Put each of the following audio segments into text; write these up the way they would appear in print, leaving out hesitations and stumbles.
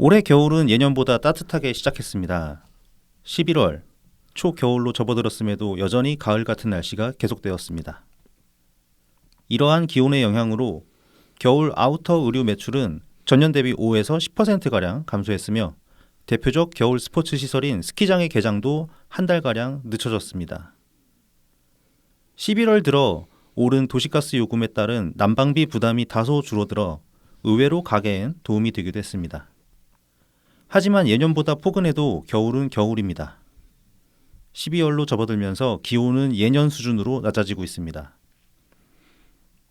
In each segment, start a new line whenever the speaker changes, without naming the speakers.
올해 겨울은 예년보다 따뜻하게 시작했습니다. 11월, 초겨울로 접어들었음에도 여전히 가을 같은 날씨가 계속되었습니다. 이러한 기온의 영향으로 겨울 아우터 의류 매출은 전년 대비 5에서 10%가량 감소했으며 대표적 겨울 스포츠 시설인 스키장의 개장도 한 달가량 늦춰졌습니다. 11월 들어 오른 도시가스 요금에 따른 난방비 부담이 다소 줄어들어 의외로 가게엔 도움이 되기도 했습니다. 하지만 예년보다 포근해도 겨울은 겨울입니다. 12월로 접어들면서 기온은 예년 수준으로 낮아지고 있습니다.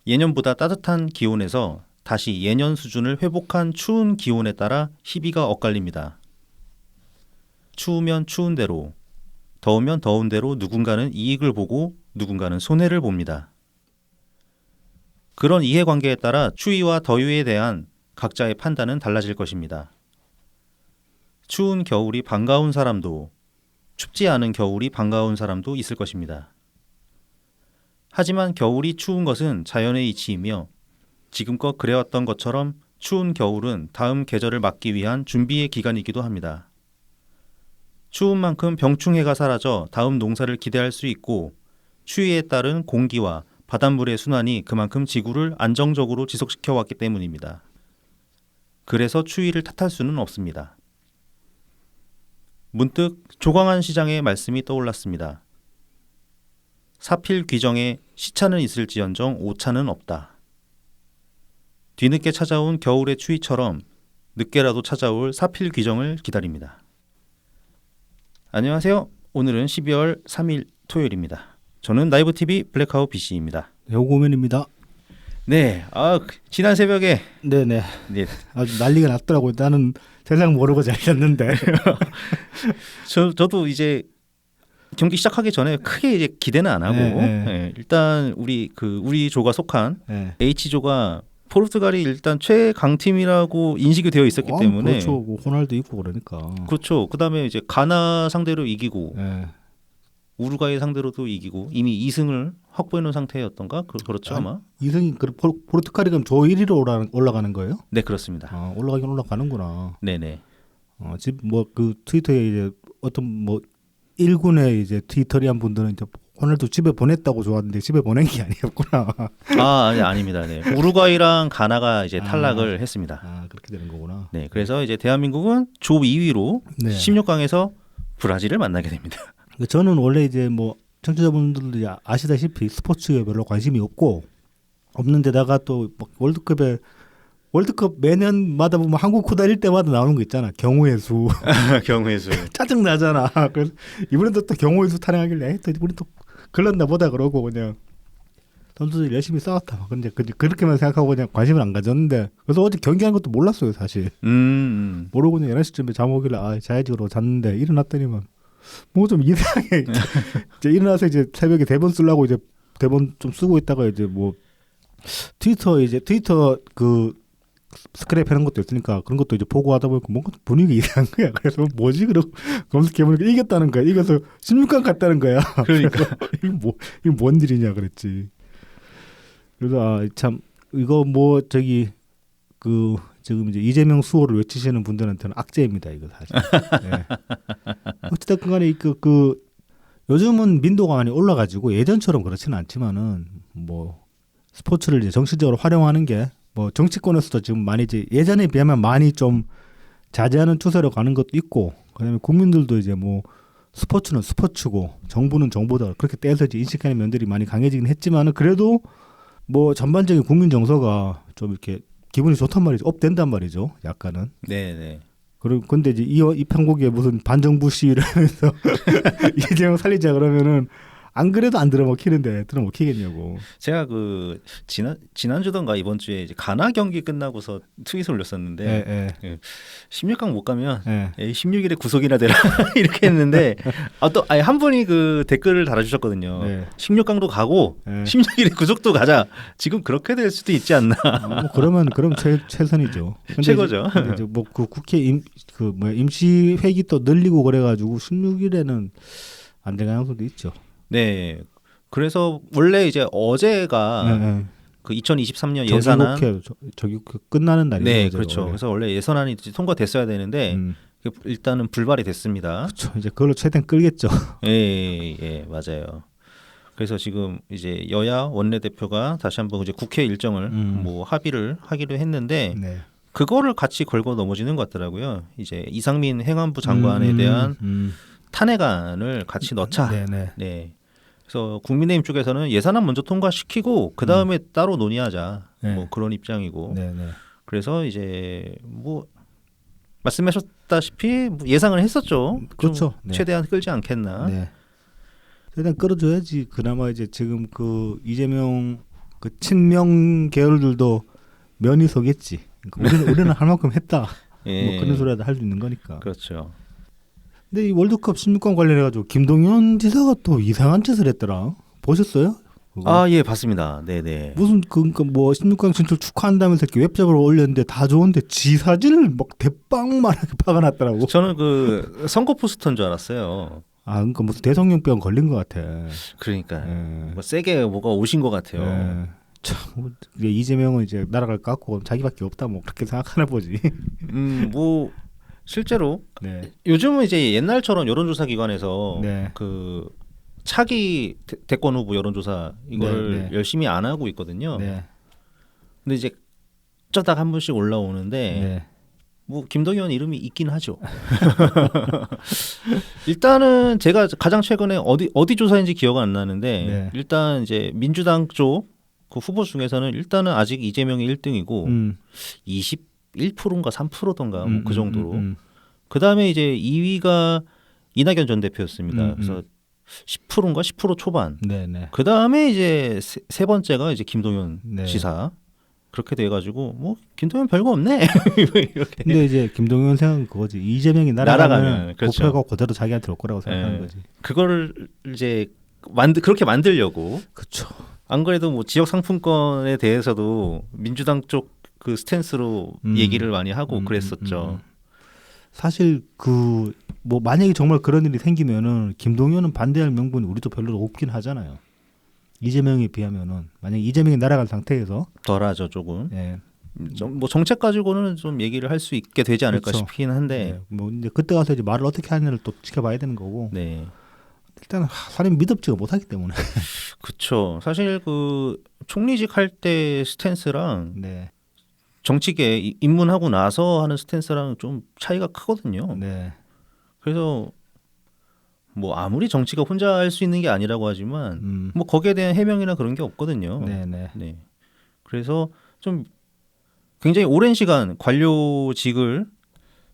예년보다 따뜻한 기온에서 다시 예년 수준을 회복한 추운 기온에 따라 희비가 엇갈립니다. 추우면 추운 대로, 더우면 더운 대로 누군가는 이익을 보고 누군가는 손해를 봅니다. 그런 이해관계에 따라 추위와 더위에 대한 각자의 판단은 달라질 것입니다. 추운 겨울이 반가운 사람도, 춥지 않은 겨울이 반가운 사람도 있을 것입니다. 하지만 겨울이 추운 것은 자연의 이치이며 지금껏 그래왔던 것처럼 추운 겨울은 다음 계절을 맞기 위한 준비의 기간이기도 합니다. 추운 만큼 병충해가 사라져 다음 농사를 기대할 수 있고 추위에 따른 공기와 바닷물의 순환이 그만큼 지구를 안정적으로 지속시켜 왔기 때문입니다. 그래서 추위를 탓할 수는 없습니다. 문득 조광한 시장의 말씀이 떠올랐습니다. 사필 귀정에 시차는 있을지언정 오차는 없다. 뒤늦게 찾아온 겨울의 추위처럼 늦게라도 찾아올 사필 귀정을 기다립니다. 안녕하세요. 오늘은 12월 3일 토요일입니다. 저는 나이브TV 블랙하우 BC입니다.
여고면입니다.
네, 지난 새벽에
네네.
네.
아주 난리가 났더라고요. 나는 세상 모르고 잘 잤는데.
저도 이제 경기 시작하기 전에 크게 이제 기대는 안 하고 네, 일단 우리 조가 속한 H조가 포르투갈이 일단 최강팀이라고 인식이 되어 있었기 때문에
그렇죠. 뭐 호날두 있고 그러니까.
그렇죠. 그다음에 이제 가나 상대로 이기고 우루과이 상대로도 이기고 이미 2승을 확보해 놓은 상태였던가? 그렇죠 아마.
2승이 포르투갈이 그럼 조 1위로 올라가는 거예요?
네, 그렇습니다.
올라가긴 올라가는구나.
네네.
지금 뭐 그 트위터에 이제 어떤 뭐 1군의 이제 트위터리한 분들은 이제 호날두 집에 보냈다고 좋았는데 집에 보낸 게 아니었구나.
아닙니다. 네. 우루과이랑 가나가 이제 탈락을 했습니다.
그렇게 되는 거구나.
네, 그래서 이제 대한민국은 조 2위로 16강에서 브라질을 만나게 됩니다.
저는 원래 이제 뭐 청취자분들도 아시다시피 스포츠에 별로 관심이 없는데다가 또 월드컵 매년마다 보면 한국 코다릴 때마다 나오는 거 있잖아. 경우의 수.
경우의 수.
짜증 나잖아. 그래서 이번에도 또 경우의 수 타령하길래 또 이번에 또 걸렸나 보다 그러고 그냥 선수들이 열심히 싸웠다. 근데 그렇게만 생각하고 그냥 관심을 안 가졌는데 그래서 어제 경기한 것도 몰랐어요 사실. 모르고 그냥 11시쯤에 잠 오길래 자야지 그러고 잤는데 일어났더니만 뭐 좀 이상해. 이제 일어나서 이제 새벽에 대본 쓰려고 이제 대본 좀 쓰고 있다가 이제 뭐 트위터 그 스크랩 해놓은 것도 있으니까 그런 것도 이제 보고 하다 보니까 뭔가 분위기 이상한 거야. 그래서 뭐지? 그러고 검색해보니까 이겼다는 거야. 이겨서 16강 갔다는 거야.
그러니까
이거 뭔 일이냐 그랬지. 그래서 참 이거 뭐 지금 이제 이재명 수호를 외치시는 분들한테는 악재입니다. 이거 사실. 네. 어찌됐건 간에 요즘은 민도가 많이 올라가지고 예전처럼 그렇지는 않지만은 뭐 스포츠를 이제 정치적으로 활용하는 게 뭐 정치권에서도 지금 많이 이제 예전에 비하면 많이 좀 자제하는 추세로 가는 것도 있고 그다음에 국민들도 이제 뭐 스포츠는 스포츠고 정부는 정부다 그렇게 떼서 이제 인식하는 면들이 많이 강해지긴 했지만은 그래도 뭐 전반적인 국민 정서가 좀 이렇게 기분이 좋단 말이죠. 업된단 말이죠. 약간은.
네네.
근데 이제 이 편곡에 무슨 반정부 시위를 하면서 이재명 살리자 그러면은 안 그래도 안 들어먹히는데 들어먹히겠냐고.
제가 지난주던가 이번 주에 이제 가나 경기 끝나고서 트윗을 올렸었는데 16강 못 가면 16일에 구속이나 되라 이렇게 했는데 또 한 분이 그 댓글을 달아주셨거든요. 16강도 가고 16일에 구속도 가자. 지금 그렇게 될 수도 있지 않나.
그럼 최선이죠.
최고죠.
이제 뭐 그 국회 임시 회기 또 늘리고 그래가지고 16일에는 안 될 가능성도 있죠.
네, 그래서 원래 이제 어제가 그 2023년 예산안
정기국회 끝나는 날이죠.
네, 그렇죠. 그래서 원래 예산안이 통과됐어야 되는데 일단은 불발이 됐습니다.
그렇죠. 이제 그걸로 최대한 끌겠죠.
예, 맞아요. 그래서 지금 이제 여야 원내대표가 다시 한번 이제 국회 일정을 뭐 합의를 하기로 했는데
네.
그거를 같이 걸고 넘어지는 것 같더라고요. 이제 이상민 행안부 장관에 대한 탄핵안을 같이 넣자.
네네.
네. 그래서 국민의힘 쪽에서는 예산안 먼저 통과시키고 그 다음에 따로 논의하자.
네.
뭐 그런 입장이고.
네네.
그래서 이제 뭐 말씀하셨다시피 뭐 예상을 했었죠.
그렇죠. 네.
최대한 끌지 않겠나.
네. 최대한 끌어줘야지. 그나마 이제 지금 그 이재명 그 친명 계열들도 면이 서겠지. 그러니까 우리는 할 만큼 했다.
예.
뭐 그런 소리라도 할 수 있는 거니까.
그렇죠.
근데 이 월드컵 16강 관련해가지고 김동연 지사가 또 이상한 짓을 했더라. 보셨어요? 그거?
아, 예, 봤습니다. 네네.
무슨 그러니까 뭐 16강 진출 축하한다면서 이렇게 웹잡으로 올렸는데 다 좋은데 지 사진을 막 대빵만하게 박아놨더라고.
저는 그 선거 포스터인 줄 알았어요.
아, 그러니까 무슨 대성령병 걸린 것 같아.
그러니까
예.
뭐 세게 뭐가 오신 것 같아요.
예. 참, 뭐, 이재명은 이제 나라갈 것 같고 자기밖에 없다 뭐 그렇게 생각하나 보지.
뭐 실제로
네.
요즘은 이제 옛날처럼 여론조사 기관에서
네.
그 차기 대권 후보 여론조사 이걸
네, 네.
열심히 안 하고 있거든요.
네.
근데 이제 쩌닥 한 번씩 올라오는데
네.
뭐 김동연 이름이 있긴 하죠. 일단은 제가 가장 최근에 어디 조사인지 기억은 안 나는데
네.
일단 이제 민주당 쪽 그 후보 중에서는 일단은 아직 이재명이 1등이고 21%인가 3%던가 뭐 그 정도로. 그 다음에 이제 2위가 이낙연 전 대표였습니다. 그래서 10%인가 10% 초반.
네네.
그 다음에 이제 세 번째가 이제 김동연
네.
지사. 그렇게 돼가지고 뭐 김동연 별거 없네. 이렇게.
근데 이제 김동연 생각은 그거지. 이재명이 날아가면
그렇죠.
고표가 그대로 자기한테 올 거라고 생각하는
네.
거지.
그거를 이제 그렇게 만들려고.
그렇죠.
안 그래도 뭐 지역 상품권에 대해서도 민주당 쪽 그 스탠스로 얘기를 많이 하고 그랬었죠.
사실 그 뭐 만약에 정말 그런 일이 생기면은 김동연은 반대할 명분이 우리도 별로 없긴 하잖아요. 이재명에 비하면은 만약 이재명이 날아간 상태에서
덜하죠 조금.
예.
뭐 정책 가지고는 좀 얘기를 할 수 있게 되지 않을까
그렇죠.
싶긴 한데.
네. 뭐 이제 그때 가서 이제 말을 어떻게 하느냐를 또 지켜봐야 되는 거고.
네.
일단 사람이 믿음직을 못하기 때문에.
그렇죠. 사실 그 총리직 할 때 스탠스랑
네.
정치계 입문하고 나서 하는 스탠스랑 좀 차이가 크거든요.
네.
그래서 뭐 아무리 정치가 혼자 할 수 있는 게 아니라고 하지만 뭐 거기에 대한 해명이나 그런 게 없거든요.
네네.
네. 그래서 좀 굉장히 오랜 시간 관료직을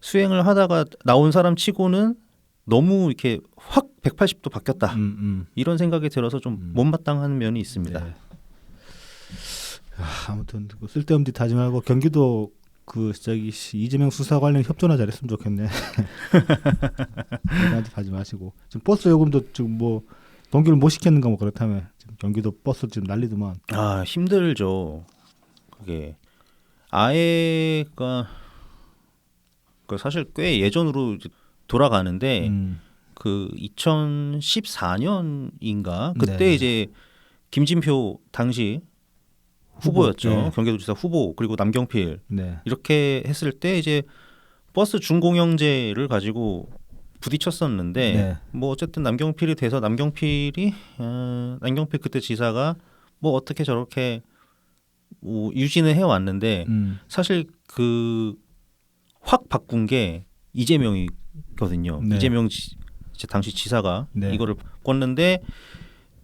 수행을 하다가 나온 사람 치고는 너무 이렇게 확 180도 바뀌었다. 이런 생각이 들어서 좀 못마땅한 면이 있습니다.
네. 아무튼 쓸데없는 짓 하지 말고 경기도 그 저기 이재명 수사 관련 협조나 잘했으면 좋겠네. 그런 짓 하지 마시고 지금 버스 요금도 지금 뭐 동기를 못 시켰는가 뭐 그렇다면 지금 경기도 버스 지금 난리더만.
아 힘들죠. 그게 아예가 그 사실 꽤 예전으로 이제 돌아가는데 그 2014년인가 그때
네.
이제 김진표 당시 후보였죠.
네.
경기도지사 후보 그리고 남경필
네.
이렇게 했을 때 이제 버스 준공영제를 가지고 부딪혔었는데
네.
뭐 어쨌든 남경필이 돼서 남경필 그때 지사가 뭐 어떻게 저렇게 뭐 유지는 해왔는데 사실 그 확 바꾼 게 이재명이거든요.
네.
이재 당시 지사가
네.
이거를 바꿨는데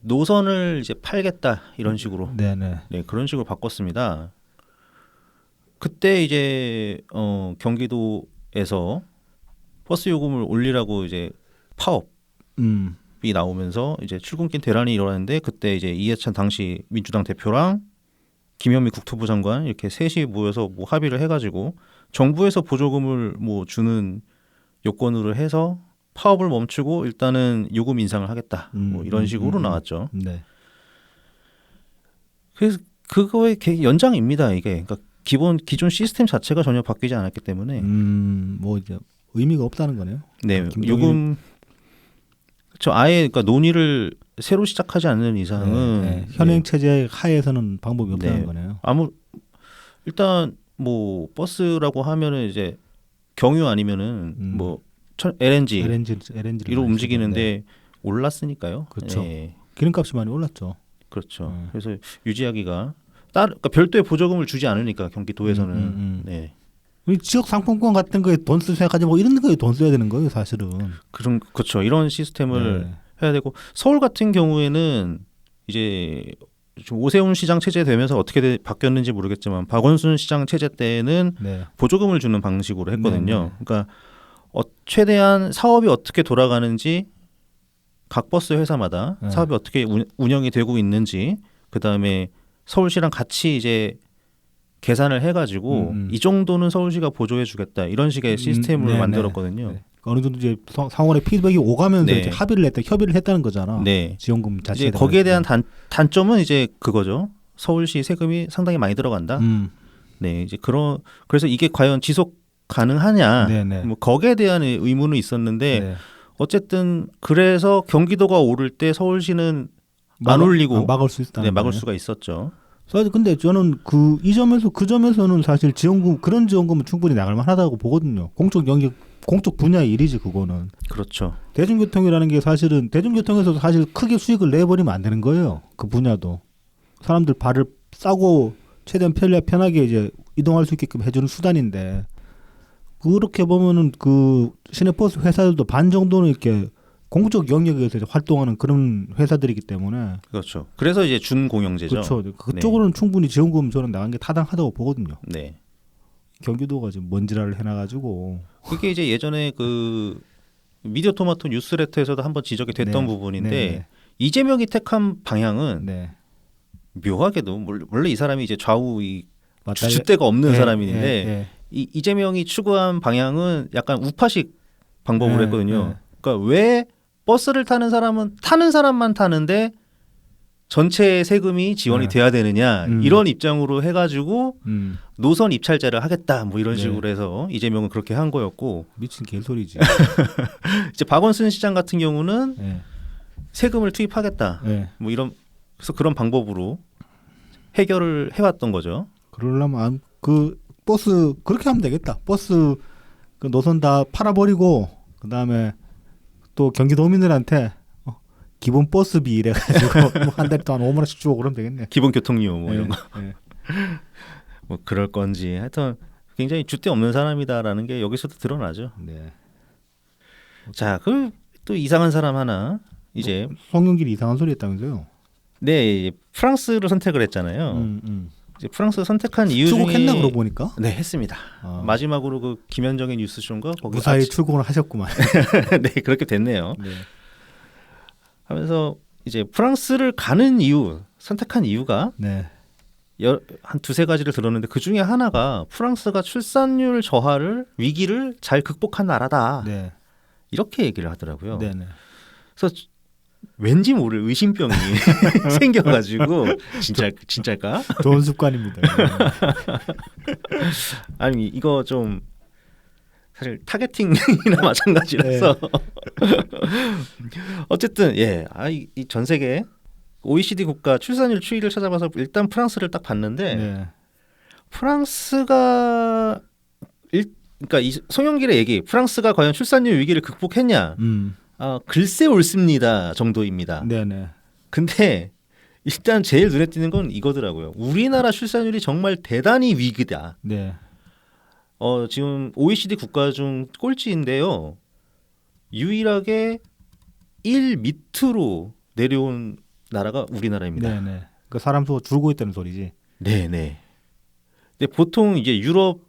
노선을 이제 팔겠다 이런 식으로
네네.
네, 그런 식으로 바꿨습니다. 그때 이제 경기도에서 버스 요금을 올리라고 이제 파업이 나오면서 이제 출근길 대란이 일어났는데 그때 이제 이해찬 당시 민주당 대표랑 김현미 국토부 장관 이렇게 셋이 모여서 뭐 합의를 해가지고 정부에서 보조금을 뭐 주는 요건으로 해서 파업을 멈추고 일단은 요금 인상을 하겠다. 뭐 이런 식으로 나왔죠.
네.
그래서 그거의 연장입니다. 이게 그러니까 기존 시스템 자체가 전혀 바뀌지 않았기 때문에
뭐 이제 의미가 없다는 거네요.
네
김동연-
요금 저 아예 그러니까 논의를 새로 시작하지 않는 이상은
현행 체제 하에서는 방법이 없다는
네.
거네요.
일단 뭐 버스라고 하면은 이제 경유 아니면은 뭐 LNG로
LNG를
움직이는데 올랐으니까요.
그렇죠.
예.
기름값이 많이 올랐죠.
그렇죠. 그래서 유지하기가 그러니까 별도의 보조금을 주지 않으니까 경기도에서는 네.
우리 지역 상품권 같은 거에 돈 쓰셔 가지고 이런 거에 돈 써야 되는 거예요, 사실은.
그렇죠. 이런 시스템을
네.
해야 되고 서울 같은 경우에는 이제 좀 오세훈 시장 체제 되면서 어떻게 바뀌었는지 모르겠지만 박원순 시장 체제 때는
네.
보조금을 주는 방식으로 했거든요.
네.
그러니까 최대한 사업이 어떻게 돌아가는지 각 버스 회사마다
네.
사업이 어떻게 운영이 되고 있는지 그다음에 서울시랑 같이 이제 계산을 해가지고 이 정도는 서울시가 보조해주겠다 이런 식의 시스템을
네,
만들었거든요.
네. 어느 정도 이제 상원의 피드백이 오가면서
네.
이제 협의를 했다는 거잖아.
네.
지원금 자체에
이제 거기에 대한 단점은 이제 그거죠. 서울시 세금이 상당히 많이 들어간다. 네, 이제 그래서 이게 과연 지속 가능하냐?
네네.
뭐 거기에 대한 의문은 있었는데
네.
어쨌든 그래서 경기도가 오를 때 서울시는 안 올리고
막을 수 있다.
네, 막을 수가 있었죠.
사실 근데 저는 그 점에서는 사실 그런 지원금은 충분히 나갈 만하다고 보거든요. 공적 분야의 일이지 그거는.
그렇죠.
대중교통이라는 게 사실은 대중교통에서도 사실 크게 수익을 내버리면 안 되는 거예요. 그 분야도 사람들 발을 싸고 최대한 편하게 이제 이동할 수 있게끔 해주는 수단인데 그렇게 보면은 그 시내버스 회사들도 반 정도는 이렇게 공적 영역에서 이제 활동하는 그런 회사들이기 때문에
그렇죠. 그래서 이제 준공영제죠.
그렇죠. 그쪽으로는 충분히 지원금 저는 나간 게 타당하다고 보거든요.
네.
경기도가 지금 먼지랄을 해놔가지고
그게 이제 예전에 그 미디어 토마토 뉴스레터에서도 한번 지적이 됐던 부분인데 이재명이 택한 방향은 묘하게도 원래 이 사람이 이제 좌우 주춧대가 없는 사람인데 이재명이 추구한 방향은 약간 우파식 방법으로 했거든요. 그러니까 왜 버스를 타는 사람만 타는데 전체 세금이 지원이 돼야 되느냐 이런 입장으로 해가지고 노선 입찰제를 하겠다 뭐 이런 식으로 해서 이재명은 그렇게 한 거였고
미친 개소리지.
이제 박원순 시장 같은 경우는 세금을 투입하겠다 뭐 그래서 그런 방법으로 해결을 해왔던 거죠.
그러려면 그 버스 그렇게 하면 되겠다. 버스 그 노선 다 팔아버리고 그 다음에 또 경기도민들한테 기본 버스비 이래가지고 뭐 한 달에 또 한 5만 원씩 주고 그러면 되겠네.
기본 교통료 뭐 이런 거. 뭐 그럴 건지 하여튼 굉장히 줏대 없는 사람이다라는 게 여기서도 드러나죠.
네.
자, 그 또 이상한 사람 하나 이제
송영길이 이상한 소리 했다면서요?
네, 프랑스를 선택을 했잖아요. 이제 프랑스 선택한 이유 중에
출국했나 그러고 보니까?
네, 했습니다. 마지막으로 그 김현정의 뉴스쇼인가 거기
무사히 출국을 하셨구만.
네, 그렇게 됐네요.
네.
하면서 이제 프랑스를 가는 선택한 이유가 한 두세 가지를 들었는데 그 중에 하나가 프랑스가 출산율 위기를 잘 극복한 나라다.
네.
이렇게 얘기를 하더라고요.
네네.
그래서 왠지 모를 의심병이 생겨가지고 진짜일까?
좋은 습관입니다.
아니 이거 좀 사실 타겟팅이나 마찬가지라서 어쨌든 이 전 세계 OECD 국가 출산율 추이를 찾아봐서 일단 프랑스를 딱 봤는데 프랑스가 그러니까 이 송영길의 얘기 프랑스가 과연 출산율 위기를 극복했냐? 글쎄 옳습니다 정도입니다.
네네.
근데 일단 제일 눈에 띄는 건 이거더라고요. 우리나라 출산율이 정말 대단히 위기다.
네.
지금 OECD 국가 중 꼴찌인데요. 유일하게 1 밑으로 내려온 나라가 우리나라입니다.
네네. 그 사람 수가 줄고 있다는 소리지.
네네. 근데 보통 이제 유럽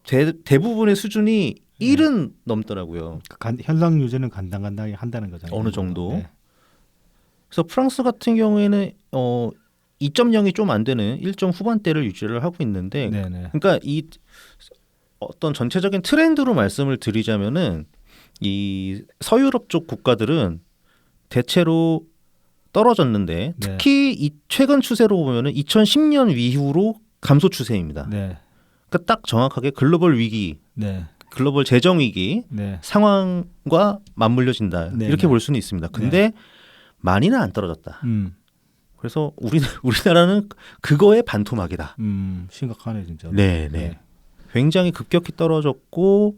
대부분의 수준이 1은 넘더라고요.
현상 유지는 간당간당히 한다는 거잖아요.
어느 정도. 네. 그래서 프랑스 같은 경우에는 2.0이 좀 안 되는 1점 후반대를 유지를 하고 있는데, 그러니까 이 어떤 전체적인 트렌드로 말씀을 드리자면은 이 서유럽 쪽 국가들은 대체로 떨어졌는데 특히 이 최근 추세로 보면은 2010년 이후로 감소 추세입니다. 그러니까 딱 정확하게 글로벌 위기, 글로벌 재정 위기 상황과 맞물려진다 이렇게 볼 수는 있습니다. 근데 많이는 안 떨어졌다.
음.
그래서 우리나라는 그거에 반토막이다.
심각하네 진짜.
네, 네. 굉장히 급격히 떨어졌고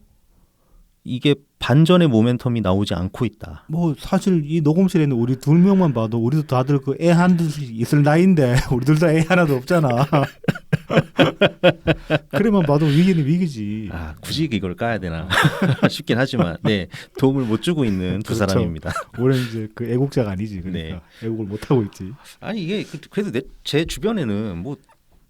이게 반전의 모멘텀이 나오지 않고 있다.
뭐 사실 이 녹음실에 있는 우리 두 명만 봐도 우리도 다들 그 애 한 둘씩 있을 나이인데 우리들 다 애 하나도 없잖아. 그래만 봐도 위기는 위기지.
아, 굳이 이걸 까야 되나 싶긴 하지만 네, 도움을 못 주고 있는 두
그렇죠.
사람입니다.
우리는 이제 그 애국자가 아니지. 그러니까 애국을 못 하고 있지.
아니 이게 그래도 제 주변에는 뭐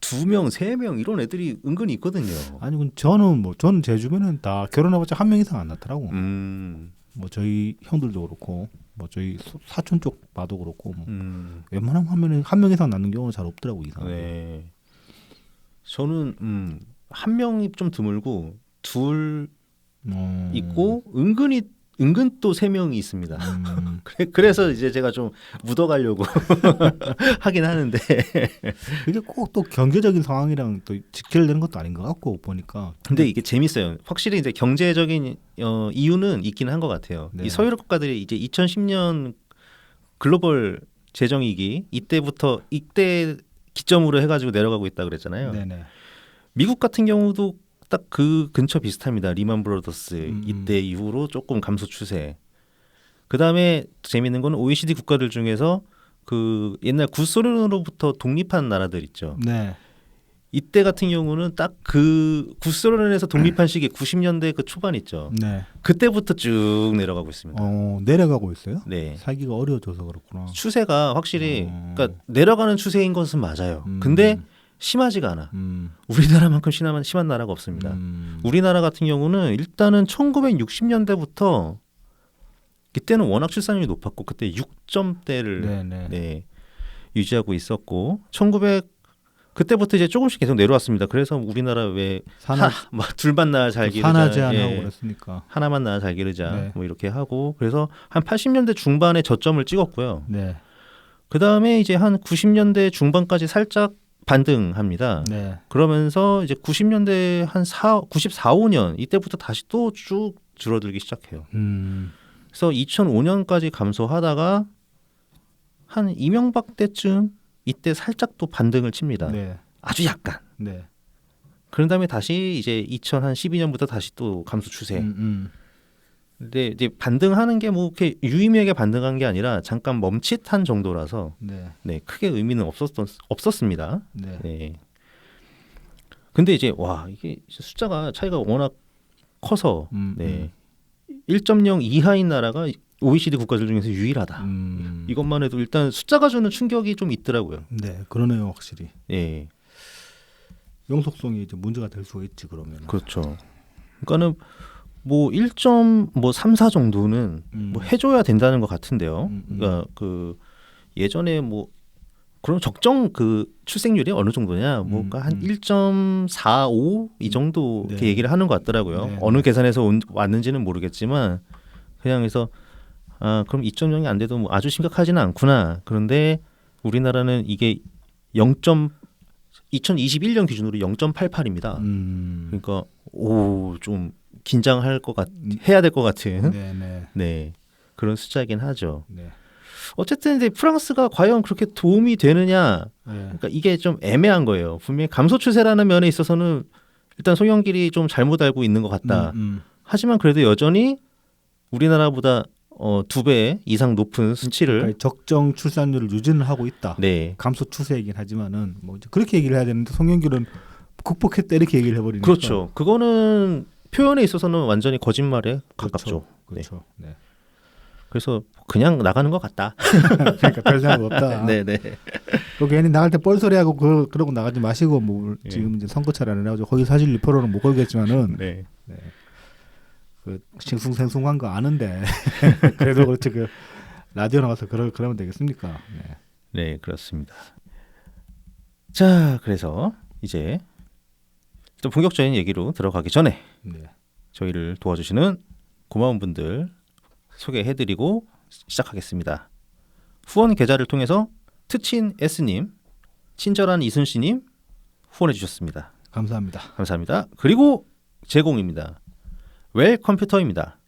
2명, 3명 이런 애들이 은근히 있거든요.
아니 저는 제 주변은 다 결혼해봤자 한 명 이상 안 낳더라고. 뭐 저희 형들도 그렇고 뭐 저희 사촌 쪽 봐도 그렇고 뭐 웬만하면 한 명 이상 낳는 경우는 잘 없더라고 이상.
네. 저는 한 명이 좀 드물고 둘 있고 은근 또 3명이 있습니다. 그래서 이제 제가 좀 묻어가려고 하긴 하는데
이게 꼭 또 경제적인 상황이랑 또 직결되는 것도 아닌 것 같고 보니까.
근데 이게 재밌어요. 확실히 이제 경제적인 이유는 있기는 한 것 같아요.
네.
이 서유럽 국가들이 이제 2010년 글로벌 재정위기 이때 기점으로 해가지고 내려가고 있다 그랬잖아요.
네네.
미국 같은 경우도 딱 그 근처 비슷합니다. 리만 브로더스 이때 이후로 조금 감소 추세. 그 다음에 재밌는 건 OECD 국가들 중에서 그 옛날 구소련으로부터 독립한 나라들 있죠.
네.
이때 같은 경우는 딱 그 구소련에서 독립한 시기 90년대 그 초반 있죠.
네.
그때부터 쭉 내려가고 있습니다.
내려가고 있어요?
네.
살기가 어려워져서 그렇구나.
추세가 확실히 그러니까 내려가는 추세인 것은 맞아요. 근데 심하지가 않아. 우리나라만큼 심한 나라가 없습니다. 우리나라 같은 경우는 일단은 1960년대부터 그때는 워낙 출산율이 높았고 그때 6점대를 네, 유지하고 있었고 그때부터 이제 조금씩 계속 내려왔습니다. 그래서 우리나라 왜 둘만 낳아 잘 기르자,
산하 제한하고 그랬으니까
하나만 낳아 잘 기르자
네.
뭐 이렇게 하고 그래서 한 80년대 중반에 저점을 찍었고요.
네.
그 다음에 이제 한 90년대 중반까지 살짝 반등합니다.
네.
그러면서 이제 90년대 한 94, 5년 이때부터 다시 또 쭉 줄어들기 시작해요. 그래서 2005년까지 감소하다가 한 이명박 때쯤 이때 살짝 또 반등을 칩니다.
네.
아주 약간.
네.
그런 다음에 다시 이제 2012년부터 다시 또 감소 추세. 근데 이제 반등하는 게 뭐 이렇게 유의미하게 반등한 게 아니라 잠깐 멈칫한 정도라서 네, 크게 의미는 없었습니다.
네.
네. 근데 이제 와 이게 숫자가 차이가 워낙 커서 네. 1.0 이하인 나라가 OECD 국가들 중에서 유일하다. 이것만 해도 일단 숫자가 주는 충격이 좀 있더라고요.
네, 그러네요, 확실히.
예.
영속성이 이제 문제가 될 수가 있지 그러면.
그렇죠. 그러니까는 뭐 1.34 정도는 뭐 해줘야 된다는 것 같은데요. 그러니까 그 예전에 뭐 그럼 적정 그 출생률이 어느 정도냐? 뭐가 한 1.45 이 정도 이렇게 얘기를 하는 것 같더라고요.
네.
어느 계산에서 왔는지는 모르겠지만 그냥 해서 그럼 2.0이 안 돼도 뭐 아주 심각하지는 않구나. 그런데 우리나라는 이게 2021년 기준으로 0.88입니다. 그러니까 좀 긴장할 해야 될 것 같은 네 그런 숫자이긴 하죠.
네.
어쨌든 이제 프랑스가 과연 그렇게 도움이 되느냐, 그러니까 이게 좀 애매한 거예요. 분명히 감소 추세라는 면에 있어서는 일단 송영길이 좀 잘못 알고 있는 것 같다. 하지만 그래도 여전히 우리나라보다 2배 이상 높은 수치를
그러니까 적정 출산율을 유지는 하고 있다.
네.
감소 추세이긴 하지만은 뭐 이제 그렇게 얘기를 해야 되는데 송영길은 극복했다 이렇게 얘기를 해버리니까.
그렇죠. 그거는 표현에 있어서는 완전히 거짓말에 가깝죠.
그렇죠. 네.
그래서 그냥 나가는 것 같다.
그러니까 별 생각 없다.
네네.
그 괜히 나갈 때 뻘소리하고 그러고 나가지 마시고 뭐 지금 이제 선거철 안 해가지고 거기 사실 리포로는 못 걸겠지만은
네.
그 싱숭생숭한 거 아는데 그래도 그렇지 그 라디오 나가서 그러면 되겠습니까?
네, 그렇습니다. 자, 그래서 이제 좀 본격적인 얘기로 들어가기 전에 저희를 도와주시는 고마운 분들 소개해드리고 시작하겠습니다. 후원 계좌를 통해서 트친 S님, 친절한 이순씨님 후원해 주셨습니다.
감사합니다.
감사합니다. 그리고 제공입니다. 웰 컴퓨터입니다.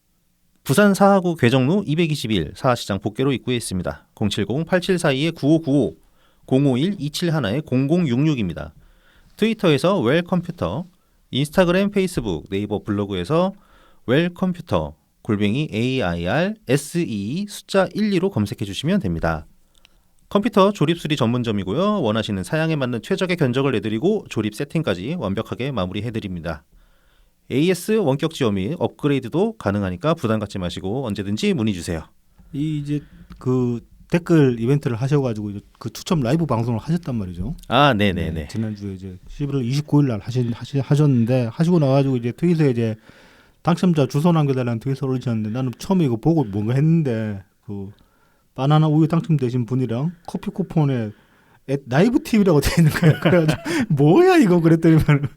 부산 사하구 괴정로 221 사하시장 복개로 입구에 있습니다. 070-8742-9595 051-271-0066입니다. 트위터에서 웰컴퓨터, 인스타그램, 페이스북, 네이버 블로그에서 웰컴퓨터 골뱅이 AIRSE 숫자 12로 검색해 주시면 됩니다. 컴퓨터 조립 수리 전문점이고요. 원하시는 사양에 맞는 최적의 견적을 내드리고 조립 세팅까지 완벽하게 마무리해 드립니다. AS 원격 지원 및 업그레이드도 가능하니까 부담 갖지 마시고 언제든지 문의 주세요.
이 이제 그 댓글 이벤트를 하셔가지고 이제 그 추첨 라이브 방송을 하셨단 말이죠.
아, 네네네.
네, 지난주에 이제 11월 29일 날 하셨는데 하시고 나가지고 이제 트윗에 이제 당첨자 주소 남겨달라는 트윗을 올리셨는데 나는 처음에 이거 보고 뭔가 했는데 그 바나나 우유 당첨되신 분이랑 커피 쿠폰에 라이브 TV라고 돼 있는 거야. 그래가지고 뭐야 이거 그랬더니만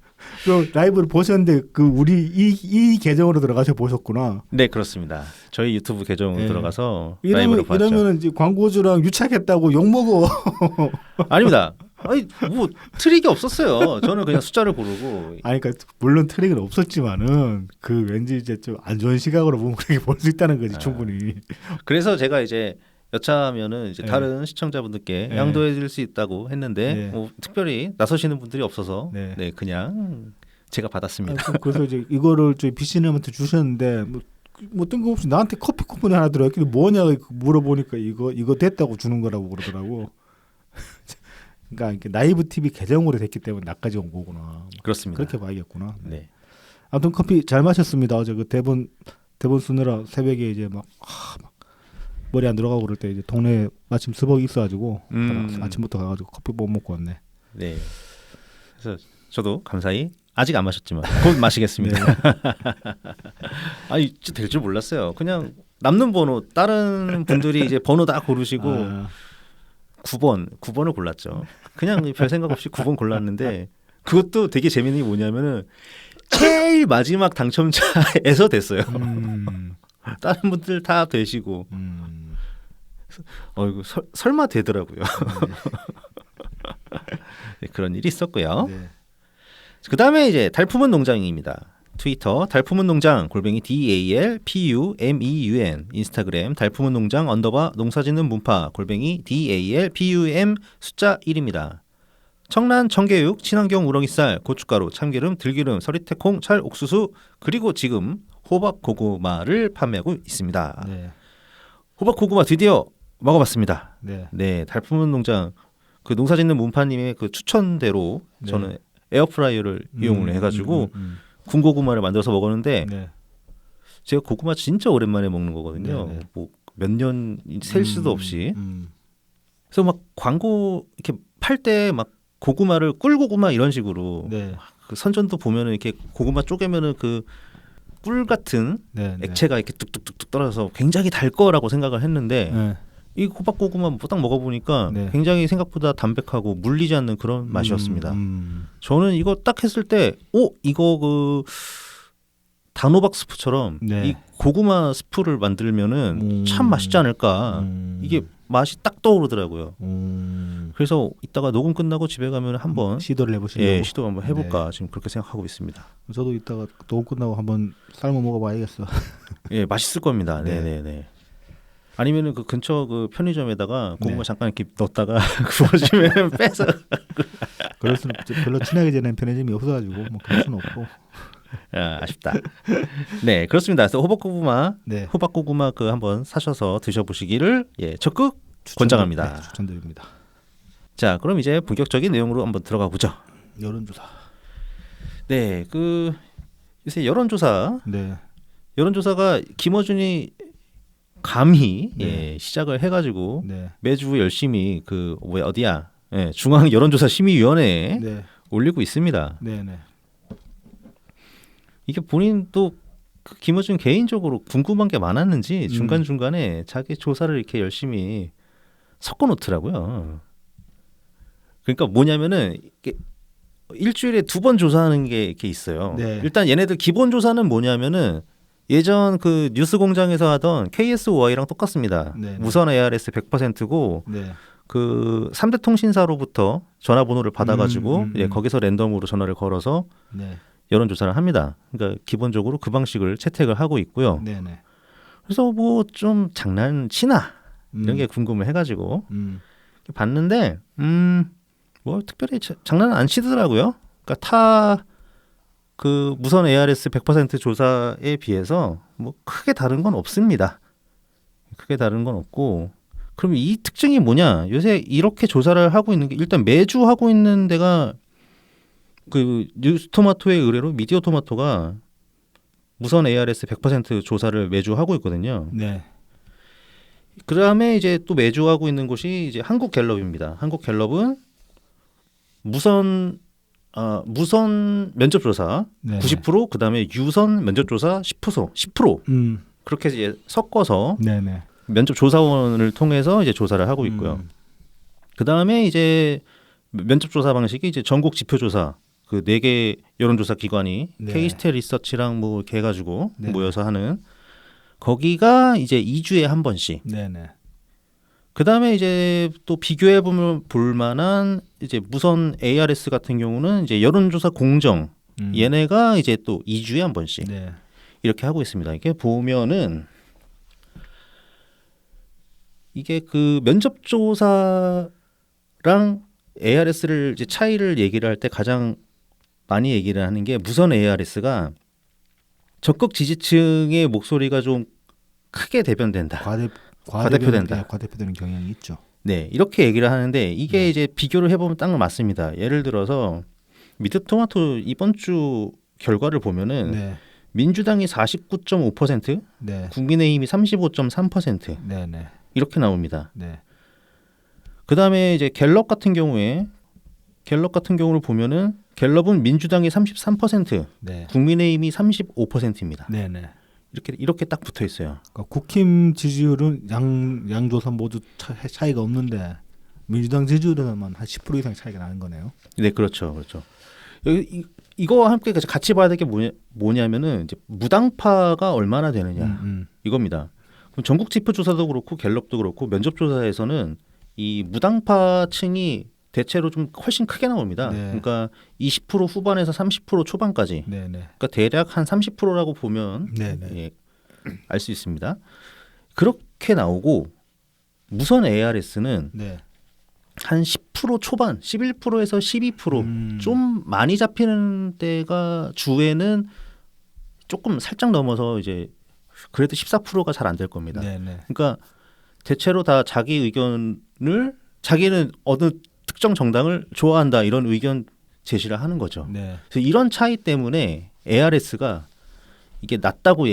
그 라이브를 보셨는데 그 우리 이 계정으로 들어가서 보셨구나.
네, 그렇습니다. 저희 유튜브 계정으로
네.
들어가서 라이브로 봤죠.
이러면 이제 광고주랑 유착했다고 욕 먹어.
아닙니다. 아니 뭐 트릭이 없었어요. 저는 그냥 숫자를 고르고.
아니 그러니까 물론 트릭은 없었지만은 그 왠지 이제 좀 안 좋은 시각으로 보면 그렇게 볼 수 있다는 거지 충분히.
그래서 제가 이제 여차하면은 이제
네.
다른 시청자분들께
네.
양도해드릴 수 있다고 했는데
네.
뭐 특별히 나서시는 분들이 없어서
네.
네, 그냥 제가 받았습니다.
그래서 이제 이거를 저희 BC님한테 주셨는데 뭐 뜬금없이 나한테 커피 쿠폰이 하나 들어있길래 뭐냐 물어보니까 이거 됐다고 주는 거라고 그러더라고. 그러니까 이렇게 나이브 TV 계정으로 됐기 때문에 나까지 온 거구나.
그렇습니다.
그렇게 봐야겠구나.
네.
아무튼 커피 잘 마셨습니다. 어제 그 대본 쓰느라 새벽에 이제 막 머리 안 들어가고 그럴 때 이제 동네에 마침 스벅이 있어가지고 아침부터 가가지고 커피 못 먹고 왔네.
네. 그래서 저도 감사히 아직 안 마셨지만 곧 마시겠습니다.
네.
아니 될 줄 몰랐어요. 그냥 남는 번호 다른 분들이 이제 번호 다 고르시고 9번을 골랐죠. 그냥 별 생각 없이 9번 골랐는데 그것도 되게 재밌는 게 뭐냐면은 제일 마지막 당첨자에서 됐어요. 다른 분들 다 되시고 이거 설마 되더라고요. 네, 그런 일이 있었고요.
네.
그 다음에 이제 달품은 농장입니다. 트위터 달품은 농장 골뱅이 DALPUMEUN 인스타그램 달품은 농장 _ 농사짓는 문파 골뱅이 DALPUM 숫자 1입니다. 청란, 청개육, 친환경 우렁이쌀, 고춧가루, 참기름, 들기름, 서리태콩, 찰, 옥수수 그리고 지금 호박 고구마를 판매하고 있습니다.
네.
호박 고구마 드디어 먹어봤습니다.
네.
네, 달품은 농장 그 농사짓는 문파님의 그 추천대로
네.
저는 에어프라이어를 이용을 해가지고 군고구마를 만들어서 먹었는데
네.
제가 고구마 진짜 오랜만에 먹는 거거든요.
네, 네.
뭐 몇 년 셀 수도 없이. 그래서 막 광고 이렇게 팔 때 막 고구마를 꿀고구마 이런 식으로
네.
그 선전도 보면은 이렇게 고구마 쪼개면은 그 꿀 같은
네. 네.
액체가 이렇게 뚝뚝뚝뚝 떨어져서 굉장히 달 거라고 생각을 했는데
네.
이 호박고구마 딱 먹어보니까
네.
굉장히 생각보다 담백하고 물리지 않는 그런 맛이었습니다.
음.
저는 이거 딱 했을 때, 이거 그 단호박 스프처럼
네.
이 고구마 스프를 만들면은 참 맛있지 않을까. 이게 맛이 딱 떠오르더라고요. 그래서 이따가 녹음 끝나고 집에 가면 한번
시도를 해보시려고.
예, 시도 한번 해볼까 지금 그렇게 생각하고 있습니다.
저도 이따가 녹음 끝나고 한번 삶아 먹어봐야겠어.
예, 맛있을 겁니다.
네.
네네네. 아니면은 그 근처 그 편의점에다가 고구마
네.
잠깐 이렇게 넣었다가 구워주면 빼서.
그럴 수는 별로 친하게 지내는 편의점이 없어가지고 뭐 그럴 수는 없고.
아쉽다. 네, 그렇습니다. 그래서 호박고구마,
네.
호박고구마 그 한번 사셔서 드셔보시기를 적극 권장합니다.
네, 추천드립니다.
자, 그럼 이제 본격적인 내용으로 한번 들어가 보죠.
여론조사.
네, 그 요새 여론조사가 김어준이 감히
네.
시작을 해가지고
네.
매주 열심히 그 어디야? 중앙 여론조사 심의위원회에
네.
올리고 있습니다.
네. 네.
이게 본인도 그 김어준 개인적으로 궁금한 게 많았는지 중간 중간에 자기 조사를 이렇게 열심히 섞어 놓더라고요. 그러니까 뭐냐면은 이게 일주일에 2번 조사하는 게 이렇게 있어요.
네.
일단 얘네들 기본 조사는 뭐냐면은 예전 그 뉴스공장에서 하던 KSOI랑 똑같습니다.
네, 네.
무선 ARS 100%고
네.
그 3대 통신사로부터 전화번호를 받아가지고 거기서 랜덤으로 전화를 걸어서
네.
여론조사를 합니다. 그러니까 기본적으로 그 방식을 채택을 하고 있고요.
네. 네.
그래서 뭐 좀 장난치나 이런 게
음.
궁금을 해가지고 봤는데 뭐 특별히 장난은 안 치더라고요. 그러니까 타 그 무선 ARS 100% 조사에 비해서 뭐 크게 다른 건 없습니다. 크게 다른 건 없고 그럼 이 특징이 뭐냐? 요새 이렇게 조사를 하고 있는 게 일단 매주 하고 있는 데가 그 뉴스토마토의 의뢰로 미디어 토마토가 무선 ARS 100% 조사를 매주 하고 있거든요.
네.
그다음에 이제 또 매주 하고 있는 곳이 이제 한국 갤럽입니다. 한국 갤럽은 무선 면접 조사
네.
90% 그다음에 유선 면접 조사 10% 그렇게 이제 섞어서
네네.
면접 조사원을 통해서 이제 조사를 하고 있고요. 그다음에 이제 면접 조사 방식이 이제 전국 지표 조사 그 4개 여론조사 기관이
네.
K스텔 리서치랑 뭐 이렇게 해가지고
네.
모여서 하는 거기가 이제 2주에 한 번씩.
네네.
그다음에 이제 또 비교해 보면 볼 만한 이제 무선 ARS 같은 경우는 이제 여론조사 공정 얘네가 이제 또 2주에 한 번씩
네.
이렇게 하고 있습니다. 이게 보면은 이게 그 면접 조사랑 ARS를 이제 차이를 얘기를 할 때 가장 많이 얘기를 하는 게 무선 ARS가 적극 지지층의 목소리가 좀 크게 대변된다. 과대표된다.
네, 과대표되는 경향이 있죠.
네, 이렇게 얘기를 하는데 이게 이제 비교를 해보면 딱 맞습니다. 예를 들어서 미드토마토 이번 주 결과를 보면은
네.
민주당이 49.5%,
네.
국민의힘이 35.3%
네네.
이렇게 나옵니다.
네.
그 다음에 이제 갤럽 같은 경우를 보면은 갤럽은 민주당이 33%,
네.
국민의힘이 35%입니다.
네네.
이렇게 딱 붙어 있어요.
그러니까 국힘 지지율은 양 조사 모두 차이가 없는데 민주당 지지율에만 한 10% 이상 차이가 나는 거네요.
네, 그렇죠, 그렇죠. 이거와 함께 같이 봐야 될 게 뭐냐면은 이제 무당파가 얼마나 되느냐 이겁니다. 그럼 전국 지표 조사도 그렇고 갤럽도 그렇고 면접 조사에서는 이 무당파층이 대체로 좀 훨씬 크게 나옵니다.
네.
그러니까 20% 후반에서 30% 초반까지.
네네.
그러니까 대략 한 30%라고 보면
네네.
예, 알 수 있습니다. 그렇게 나오고 무선 ARS는
네.
한 10% 초반, 11%에서 12%좀 많이 잡히는 때가 주에는 조금 살짝 넘어서 이제 그래도 14%가 잘 안 될 겁니다.
네네.
그러니까 대체로 다 자기 의견을 자기는 어느 특정 정당을 좋아한다 이런 의견 제시를 하는 거죠.
네.
그래서 이런 차이 때문에 ARS가 이게 낮다고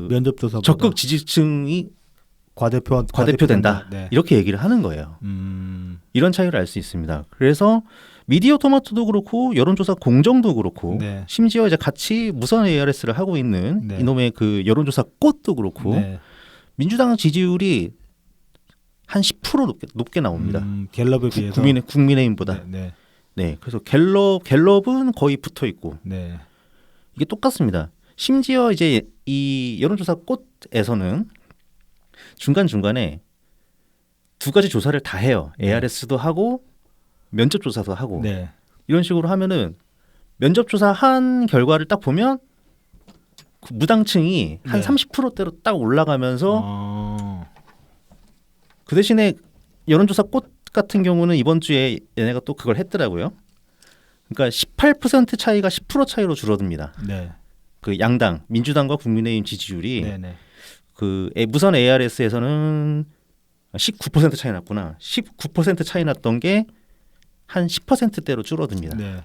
면접 조사
적극 지지층이
과대표된다. 네.
이렇게 얘기를 하는 거예요. 이런 차이를 알 수 있습니다. 그래서 미디어 토마토도 그렇고 여론조사 공정도 그렇고
네.
심지어 이제 같이 무선 ARS를 하고 있는
네.
이놈의 그 여론조사 꽃도 그렇고
네.
민주당 지지율이 한 10% 높게 나옵니다.
갤럽에 비해서
국민의힘보다.
네.
네, 그래서 갤럽은 거의 붙어 있고
네.
이게 똑같습니다. 심지어 이제 이 여론조사 꽃에서는 중간 중간에 두 가지 조사를 다 해요. ARS도 하고 면접 조사도 하고
네.
이런 식으로 하면은 면접 조사 한 결과를 딱 보면 그 무당층이 한
네.
30%대로 딱 올라가면서 그 대신에 여론조사 꽃 같은 경우는 이번 주에 얘네가 또 그걸 했더라고요. 그러니까 18% 차이가 10% 차이로 줄어듭니다.
네.
그 양당 민주당과 국민의힘 지지율이
네네.
그 무선 ARS에서는 19% 차이 났구나. 19% 차이 났던 게 한 10%대로 줄어듭니다.
네.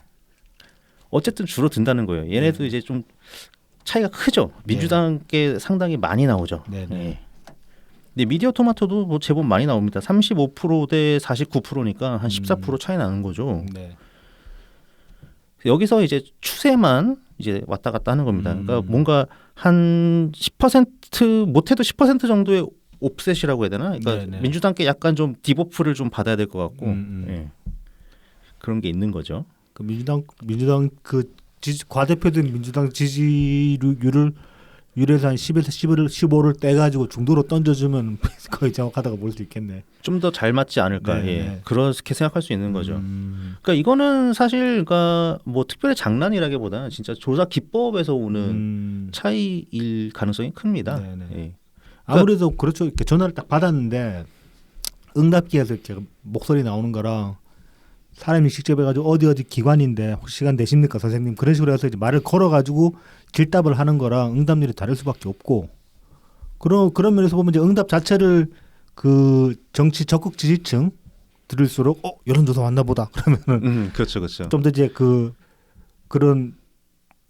어쨌든 줄어든다는 거예요. 얘네도 이제 좀 차이가 크죠. 민주당께 상당히 많이 나오죠.
네네.
네. 근데 미디어 토마토도 뭐 제법 많이 나옵니다. 35%대 49%니까 한 14% 차이 나는 거죠.
네.
여기서 이제 추세만 이제 왔다 갔다 하는 겁니다. 그러니까 뭔가 한 10% 못해도 10% 정도의 옵셋이라고 해야 되나? 그러니까
네네.
민주당께 약간 좀 디버프를 좀 받아야 될 것 같고 예. 그런 게 있는 거죠.
그 민주당 그 과대표된 민주당 지지율을 한 10에서 15를 떼가지고 중도로 던져주면 거의 정확하다고 볼 수 있겠네.
좀 더 잘 맞지 않을까.
네,
예.
네.
그렇게 생각할 수 있는 거죠. 그러니까 이거는 사실 그러니까 뭐 특별히 장난이라기보다는 진짜 조사 기법에서 오는 차이일 가능성이 큽니다.
네네.
예.
아무래도 그렇죠. 이렇게 전화를 딱 받았는데 응답기에서 이렇게 목소리 나오는 거랑 사람이 직접 해가지고 어디 기관인데 혹시 시간 되십니까 선생님 그런 식으로 해서 이제 말을 걸어가지고 길답을 하는 거랑 응답률이 다를 수밖에 없고 그런 면에서 보면 이제 응답 자체를 그 정치 적극 지지층 들을수록 여론조사 왔나 보다 그러면은
그렇죠, 그렇죠.
좀 더 이제 그런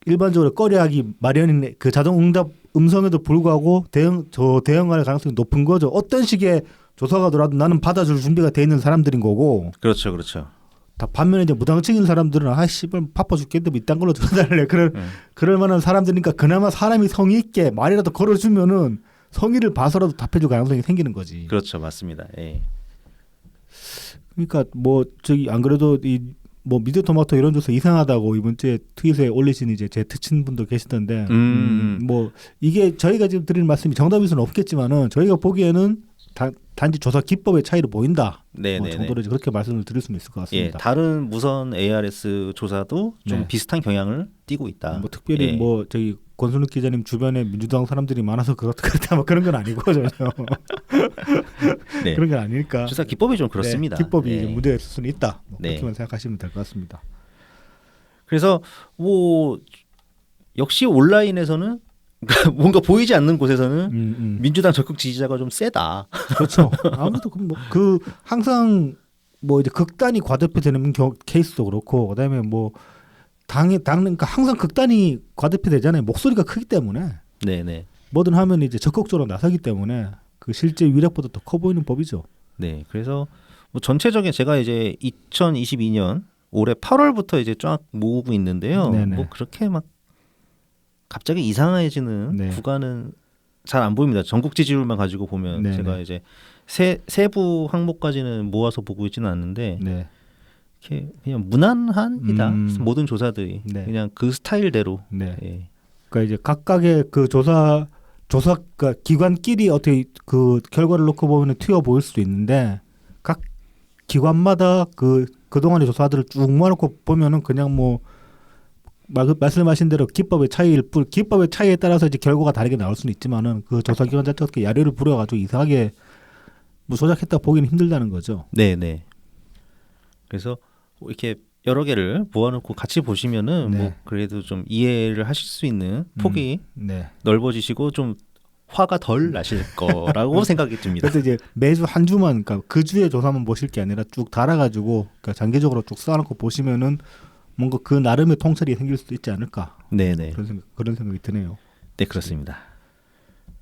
일반적으로 꺼려하기 마련인 그 자동 응답 음성에도 불구하고 대응할 가능성이 높은 거죠. 어떤 식의 조사가 들어와도 나는 받아줄 준비가 돼 있는 사람들인 거고.
그렇죠, 그렇죠.
다 반면에 이제 무당층인 사람들은 씨발 바빠 죽겠는데 뭐 이딴 걸로 들어달래 그럴 만한 사람들이니까 그나마 사람이 성의 있게 말이라도 걸어주면은 성의를 봐서라도 답해줄 가능성이 생기는 거지.
그렇죠, 맞습니다. 예.
그러니까 뭐 저기 안 그래도 이 뭐 미디어토마토 이런 조사 이상하다고 이번 주에 트윗에 올리신 이제 제 특친 분도 계시던데 뭐 이게 저희가 지금 드리는 말씀이 정답일 수는 없겠지만은 저희가 보기에는 단지 조사 기법의 차이로 보인다.
네,
정도로 그렇게 말씀을 드릴 수는 있을 것 같습니다.
예, 다른 무선 ARS 조사도 좀
네.
비슷한 경향을 띠고 있다.
뭐 특별히
예.
뭐 저기 권순욱 기자님 주변에 민주당 사람들이 많아서 그렇다 뭐 그런 건 아니고 전혀
네.
그런 건 아니니까
조사 기법이 좀 그렇습니다.
네, 기법이
예.
문제가 있을 수는 있다. 뭐
네.
그렇게만 생각하시면 될 것 같습니다.
그래서 뭐 역시 온라인에서는 뭔가 보이지 않는 곳에서는 민주당 적극 지지자가 좀 세다.
그렇죠. 아무래도 그 항상 뭐 이제 극단이 과대표되는 케이스도 그렇고 그다음에 뭐 그러니까 항상 극단이 과대표되잖아요. 목소리가 크기 때문에
네네.
뭐든 하면 이제 적극적으로 나서기 때문에 그 실제 위력보다 더 커 보이는 법이죠.
네. 그래서 뭐 전체적인 제가 이제 2022년 올해 8월부터 이제 쫙 모으고 있는데요.
네네.
뭐 그렇게 막 갑자기 이상해지는
네.
구간은 잘 안 보입니다. 전국 지지율만 가지고 보면
네네.
제가 이제 세부 항목까지는 모아서 보고 있지는 않는데
네.
이렇게 그냥 무난한이다. 모든 조사들이
네.
그냥 그 스타일대로.
네.
예.
그러니까 이제 각각의 그 조사 그러니까 기관끼리 어떻게 그 결과를 놓고 보면 튀어 보일 수도 있는데 각 기관마다 그동안의 조사들을 쭉 모아놓고 보면은 그냥 뭐 말씀하신 대로 기법의 차이에 따라서 이제 결과가 다르게 나올 수는 있지만은 그 조사 기관 자체가 어떻게 야료를 부려가지고 이상하게 뭐 조작했다 보기는 힘들다는 거죠.
네네. 그래서 이렇게 여러 개를 모아놓고 같이 보시면은
네.
뭐 그래도 좀 이해를 하실 수 있는 폭이
네.
넓어지시고 좀 화가 덜 나실 거라고 생각이 듭니다.
그래서 이제 매주 한 주만 그러니까 그 주에 조사만 보실 게 아니라 쭉 달아가지고 그러니까 장기적으로 쭉 쌓아놓고 보시면은 뭔가 그 나름의 통찰이 생길 수도 있지 않을까.
네네.
그런 생각이 드네요.
네 그렇습니다.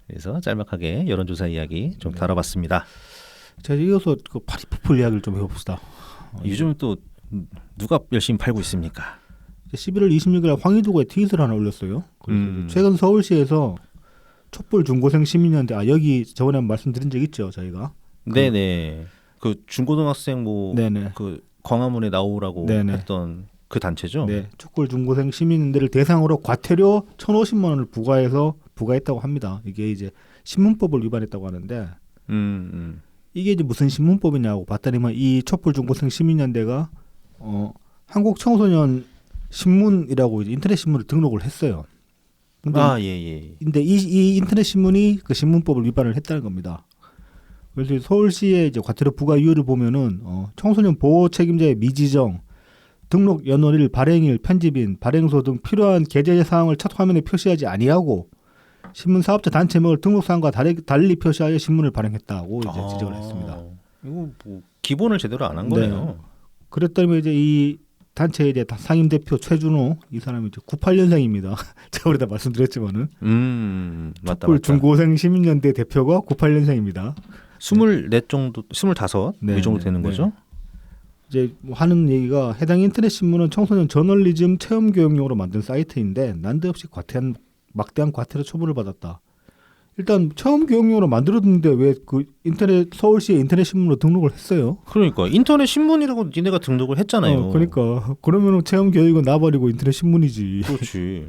그래서 짤막하게 여론조사 이야기 좀 다뤄봤습니다.
자 이어서 그 파리포플 이야기를 좀 해봅시다.
요즘 또 누가 열심히 팔고 있습니까?
11월 26일 황희도가 트윗을 하나 올렸어요. 최근 서울시에서 촛불 중고생 시민연대 여기 저번에 말씀드린 적 있죠 저희가.
네네. 그 중고등학생 뭐
네네.
그 광화문에 나오라고
네네.
했던 그 단체죠.
네, 촛불 중고생 시민연대를 대상으로 과태료 1,050만 원을 부과했다고 합니다. 이게 이제 신문법을 위반했다고 하는데 이게 이제 무슨 신문법이냐고 봤더니만 이 촛불 중고생 시민연대가 한국 청소년 신문이라고 이제 인터넷 신문을 등록을 했어요. 근데
예.
근데 이 인터넷 신문이 그 신문법을 위반을 했다는 겁니다. 그래서 서울시의 이제 과태료 부과 이유를 보면은 청소년 보호 책임자의 미지정, 등록 연월일, 발행일, 편집인, 발행소 등 필요한 게재 사항을 첫 화면에 표시하지 아니하고 신문 사업자 단체명을 등록 사항과 달리 표시하여 신문을 발행했다고 이제 지적을 했습니다.
이거 뭐 기본을 제대로 안 한 거네요.
그랬더니 이제 이 단체의 이제 상임 대표 최준호 이 사람이 이제 98년생입니다. 제가 우리다 말씀드렸지만은
맞다.
촛불 중고생 시민연대 대표가 98년생입니다.
24 정도, 25 이 정도 되는
네.
거죠?
이제 뭐 하는 얘기가 해당 인터넷 신문은 청소년 저널리즘 체험 교육용으로 만든 사이트인데 난데없이 막대한 과태료 처분을 받았다. 일단 체험 교육용으로 만들었는데 왜 그 서울시의 인터넷 신문으로 등록을 했어요?
그러니까 인터넷 신문이라고 니네가 등록을 했잖아요.
그러니까 그러면은 체험 교육은 놔버리고 인터넷 신문이지.
그렇지.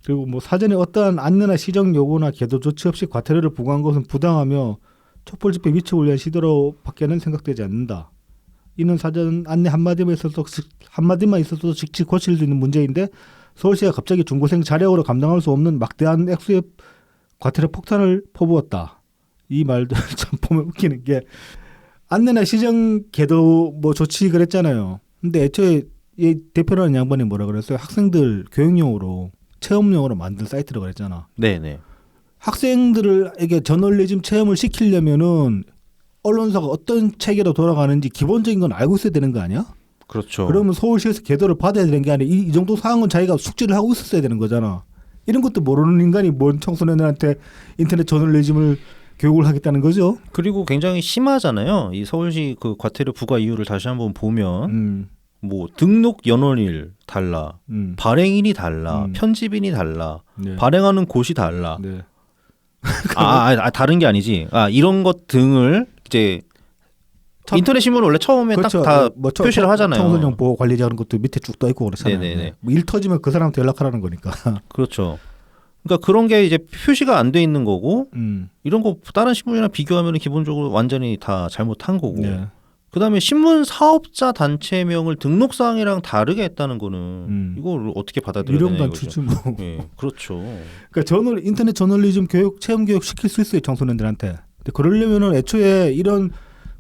그리고 뭐 사전에 어떠한 안내나 시정 요구나 계도 조치 없이 과태료를 부과한 것은 부당하며 촛불 집회 위축을 위한 시도로밖에는 생각되지 않는다. 이는 사전 안내 한마디만 있어도 즉시 고칠 수 있는 문제인데 서울시가 갑자기 중고생 자력으로 감당할 수 없는 막대한 액수의 과태료 폭탄을 퍼부었다. 이 말도 참 보면 웃기는 게 안내나 시정 개도 뭐 좋지 그랬잖아요. 근데 애초에 이 대표라는 양반이 뭐라 그랬어요? 학생들 교육용으로 체험용으로 만든 사이트라고 그랬잖아.
네네.
학생들에게 저널리즘 체험을 시키려면은 언론사가 어떤 체계로 돌아가는지 기본적인 건 알고 있어야 되는 거 아니야?
그렇죠.
그러면 서울시에서 개도를 받아야 되는 게 아니라 이 정도 사항은 자기가 숙지를 하고 있었어야 되는 거잖아. 이런 것도 모르는 인간이 뭔 청소년들한테 인터넷 저널리즘을 교육을 하겠다는 거죠.
그리고 굉장히 심하잖아요. 이 서울시 그 과태료 부과 이유를 다시 한번 보면 뭐 등록 연원일 달라, 발행인이 달라, 편집인이 달라,
네.
발행하는 곳이 달라.
네.
다른 게 아니지. 이런 것 등을 이제 인터넷 신문 원래 처음에
그렇죠.
딱 다 표시를 하잖아요.
청소년 보호 관리자는 것도 밑에 쭉 떠 있고 그렇잖아요.
네네네.
뭐 일 터지면 그 사람한테 연락하라는 거니까.
그렇죠. 그러니까 그런 게 이제 표시가 안 돼 있는 거고 이런 거 다른 신문이랑 비교하면 기본적으로 완전히 다 잘못한 거고.
네.
그다음에 신문 사업자 단체명을 등록 사항이랑 다르게 했다는 거는 이걸 어떻게 받아들여야 되냐
유령단
이거죠.
추출 뭐.
예, 그렇죠.
그러니까 인터넷 저널리즘 교육 체험 교육 시킬 수 있어요 청소년들한테. 근데 그러려면은 애초에 이런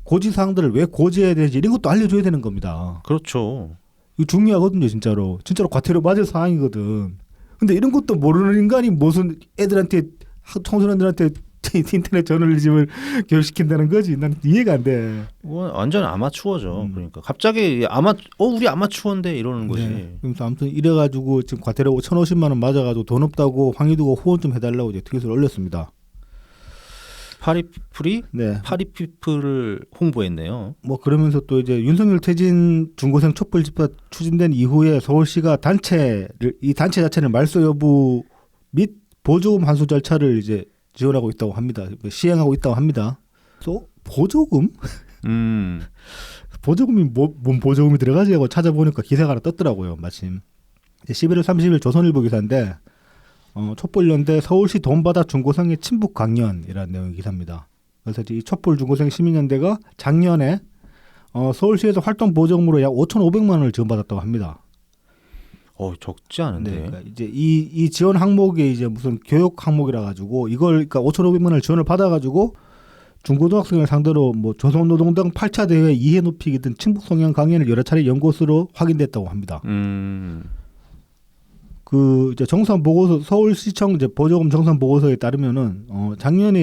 고지 사항들을 왜 고지해야 되는지 이런 것도 알려줘야 되는 겁니다.
그렇죠.
이거 중요하거든요 진짜로. 진짜로 과태료 맞을 사항이거든. 근데 이런 것도 모르는 인간이 무슨 애들한테 청소년들한테 인터넷 저널리즘을 교육시킨다는 거지. 난 이해가 안 돼.
완전 아마추어죠. 그러니까 갑자기 우리 아마추어인데 이러는 거지.
네. 그래서 아무튼 이래가지고 지금 과태료 1,050만 원 맞아가지고 돈 없다고 황희두가 후원 좀 해달라고 이제 트윗을 올렸습니다.
파리피플이
네.
파리피플을 홍보했네요.
뭐 그러면서 또 이제 윤석열 퇴진 중고생 촛불 집회 추진된 이후에 서울시가 이 단체 자체를 말소 여부 및 보조금 환수 절차를 이제 지원하고 있다고 합니다. 시행하고 있다고 합니다. 또 보조금? 보조금이 뭔 보조금이 들어가지 하고 찾아보니까 기사가 하나 떴더라고요. 마침 11월 30일 조선일보 기사인데 촛불연대 서울시 돈 받아 중고생의 친북 강연이라는 내용의 기사입니다. 그래서 이 촛불 중고생 시민연대가 작년에 서울시에서 활동 보조금으로 약 5,500만 원을 지원받았다고 합니다.
적지 않은데.
네, 그러니까 이제 이 지원 항목이 이제 무슨 교육 항목이라 가지고 이걸 그러니까 5,500만 원을 지원을 받아 가지고 중고등학생을 상대로 뭐 조선노동당 8차 대회 이해 높이기 등 친북 성향 강연을 여러 차례 연 것으로 확인됐다고 합니다. 그 이제 정산 보고서 서울시청 이제 보조금 정산 보고서에 따르면은 작년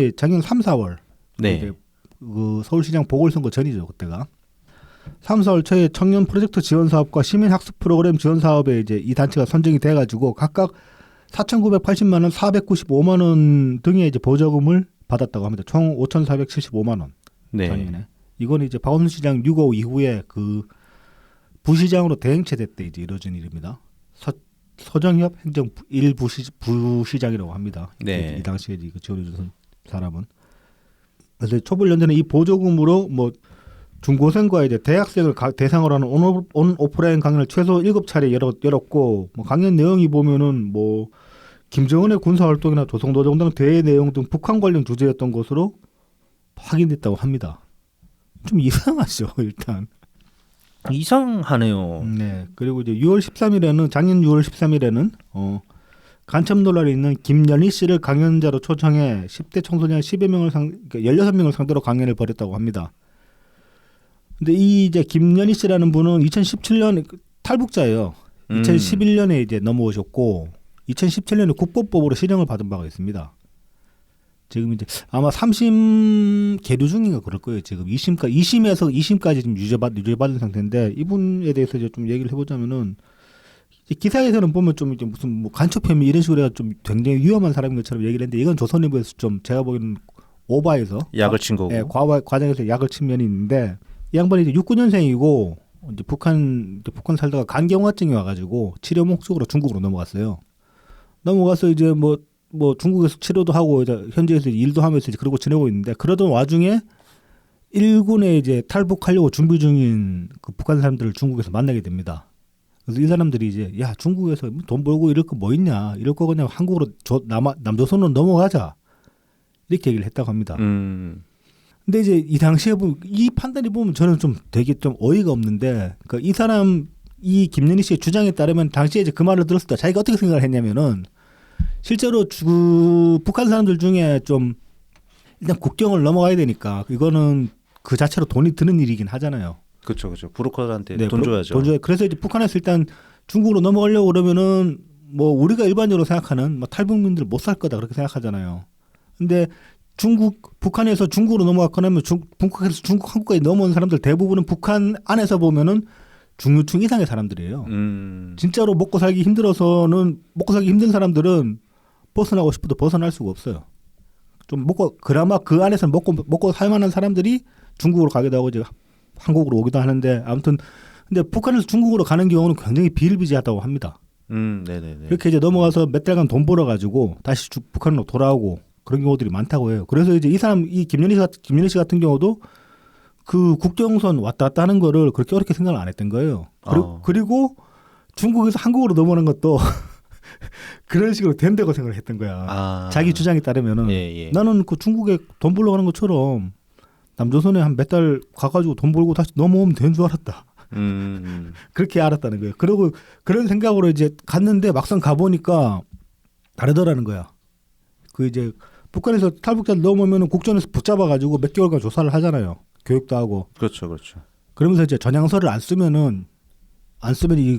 3, 4월
네.
이제 그 서울시장 보궐선거 전이죠 그때가 3, 4월 초에 청년 프로젝트 지원 사업과 시민 학습 프로그램 지원 사업에 이제 이 단체가 선정이 돼가지고 각각 4,980만 원, 495만 원 등의 이제 보조금을 받았다고 합니다. 총 5,475만 원.
네.
작년에. 이건 이제 박원순 시장 6.5 이후에 그 부시장으로 대행체제 때 이제 이루어진 일입니다. 서정협 행정 1부시장이라고 합니다.
네.
이 당시에 그 지원해준 사람은. 그래서 촛불연대는 이 보조금으로 뭐 중고생과 이제 대학생을 대상으로 하는 온 오프라인 강연을 최소 7차례 열었고 뭐 강연 내용이 보면은 뭐 김정은의 군사활동이나 조선노동당 대회 내용 등 북한 관련 주제였던 것으로 확인됐다고 합니다. 좀 이상하죠 일단.
이상하네요.
네. 그리고 이제 작년 6월 13일에는 간첩 논란이 있는 김연희 씨를 강연자로 초청해 10대 청소년 16명을 상대로 강연을 벌였다고 합니다. 근데 이 이제 김연희 씨라는 분은 2017년 탈북자예요. 2011년에 이제 넘어오셨고 2017년에 국보법으로 실형을 받은 바가 있습니다. 지금 이제 아마 3심 계류 중인가 그럴 거예요. 지금 2심에서 2심까지 지금 유죄받은 상태인데 이분에 대해서 이제 좀 얘기를 해보자면은 기사에서는 보면 좀 이제 무슨 뭐 간첩 혐의 이런 식으로 해서 좀 굉장히 위험한 사람인 것처럼 얘기를 했는데 이건 조선일보에서 좀 제가 보기에는 오바해서
약을 친 거고.
네, 과정에서 약을 친 면이 있는데 이 양반이 이제 69년생이고 이제 북한 살다가 간경화증이 와가지고 치료 목적으로 중국으로 넘어갔어요. 넘어가서 이제 뭐 중국에서 치료도 하고 이제 현지에서 일도 하면서 이제 그러고 지내고 있는데 그러던 와중에 일군에 이제 탈북하려고 준비 중인 그 북한 사람들을 중국에서 만나게 됩니다. 그래서 이 사람들이 이제 야 중국에서 돈 벌고 이럴 거 뭐 있냐 이럴 거 그냥 한국으로 남조선으로 넘어가자 이렇게 얘기를 했다고 합니다. 근데 이제 이 당시에 이 판단이 보면 저는 좀 되게 좀 어이가 없는데 그러니까 이 김연희 씨의 주장에 따르면 당시에 이제 그 말을 들었을 때 자기가 어떻게 생각을 했냐면은 실제로 북한 사람들 중에 좀 일단 국경을 넘어가야 되니까 이거는 그 자체로 돈이 드는 일이긴 하잖아요.
그렇죠, 그렇죠. 브로커한테
네,
돈 줘야죠.
돈 줘야. 그래서 이제 북한에서 일단 중국으로 넘어가려고 그러면은 뭐 우리가 일반적으로 생각하는 뭐 탈북민들 못 살 거다 그렇게 생각하잖아요. 근데 북한에서 중국으로 넘어갔거나 하면 북한에서 한국까지 넘어온 사람들 대부분은 북한 안에서 보면은 중류층 이상의 사람들이에요. 진짜로 먹고 살기 힘든 사람들은 벗어나고 싶어도 벗어날 수가 없어요. 좀 그나마 그 안에서 먹고 살만한 사람들이 중국으로 가기도 하고 이제 한국으로 오기도 하는데 아무튼 근데 북한에서 중국으로 가는 경우는 굉장히 비일비재하다고 합니다.
네네네.
그렇게 이제 넘어가서 몇 달간 돈 벌어 가지고 다시 북한으로 돌아오고 그런 경우들이 많다고 해요. 그래서 이제 이 김연희 씨 같은 경우도 그 국경선 왔다 갔다 하는 거를 그렇게 어렵게 생각을 안 했던 거예요. 그리고 중국에서 한국으로 넘어오는 것도 그런 식으로 된다고 생각을 했던 거야. 자기 주장에 따르면은 나는 그 중국에 돈 벌러 가는 것처럼 남조선에 한 몇 달 가가지고 돈 벌고 다시 넘어오면 되는 줄 알았다. 그렇게 알았다는 거예요. 그리고 그런 생각으로 이제 갔는데 막상 가보니까 다르더라는 거야. 그 이제 북한에서 탈북자들 넘어오면 국전에서 붙잡아가지고 몇 개월간 조사를 하잖아요. 교육도 하고.
그렇죠, 그렇죠.
그러면서 이제 전향서를 안 쓰면 이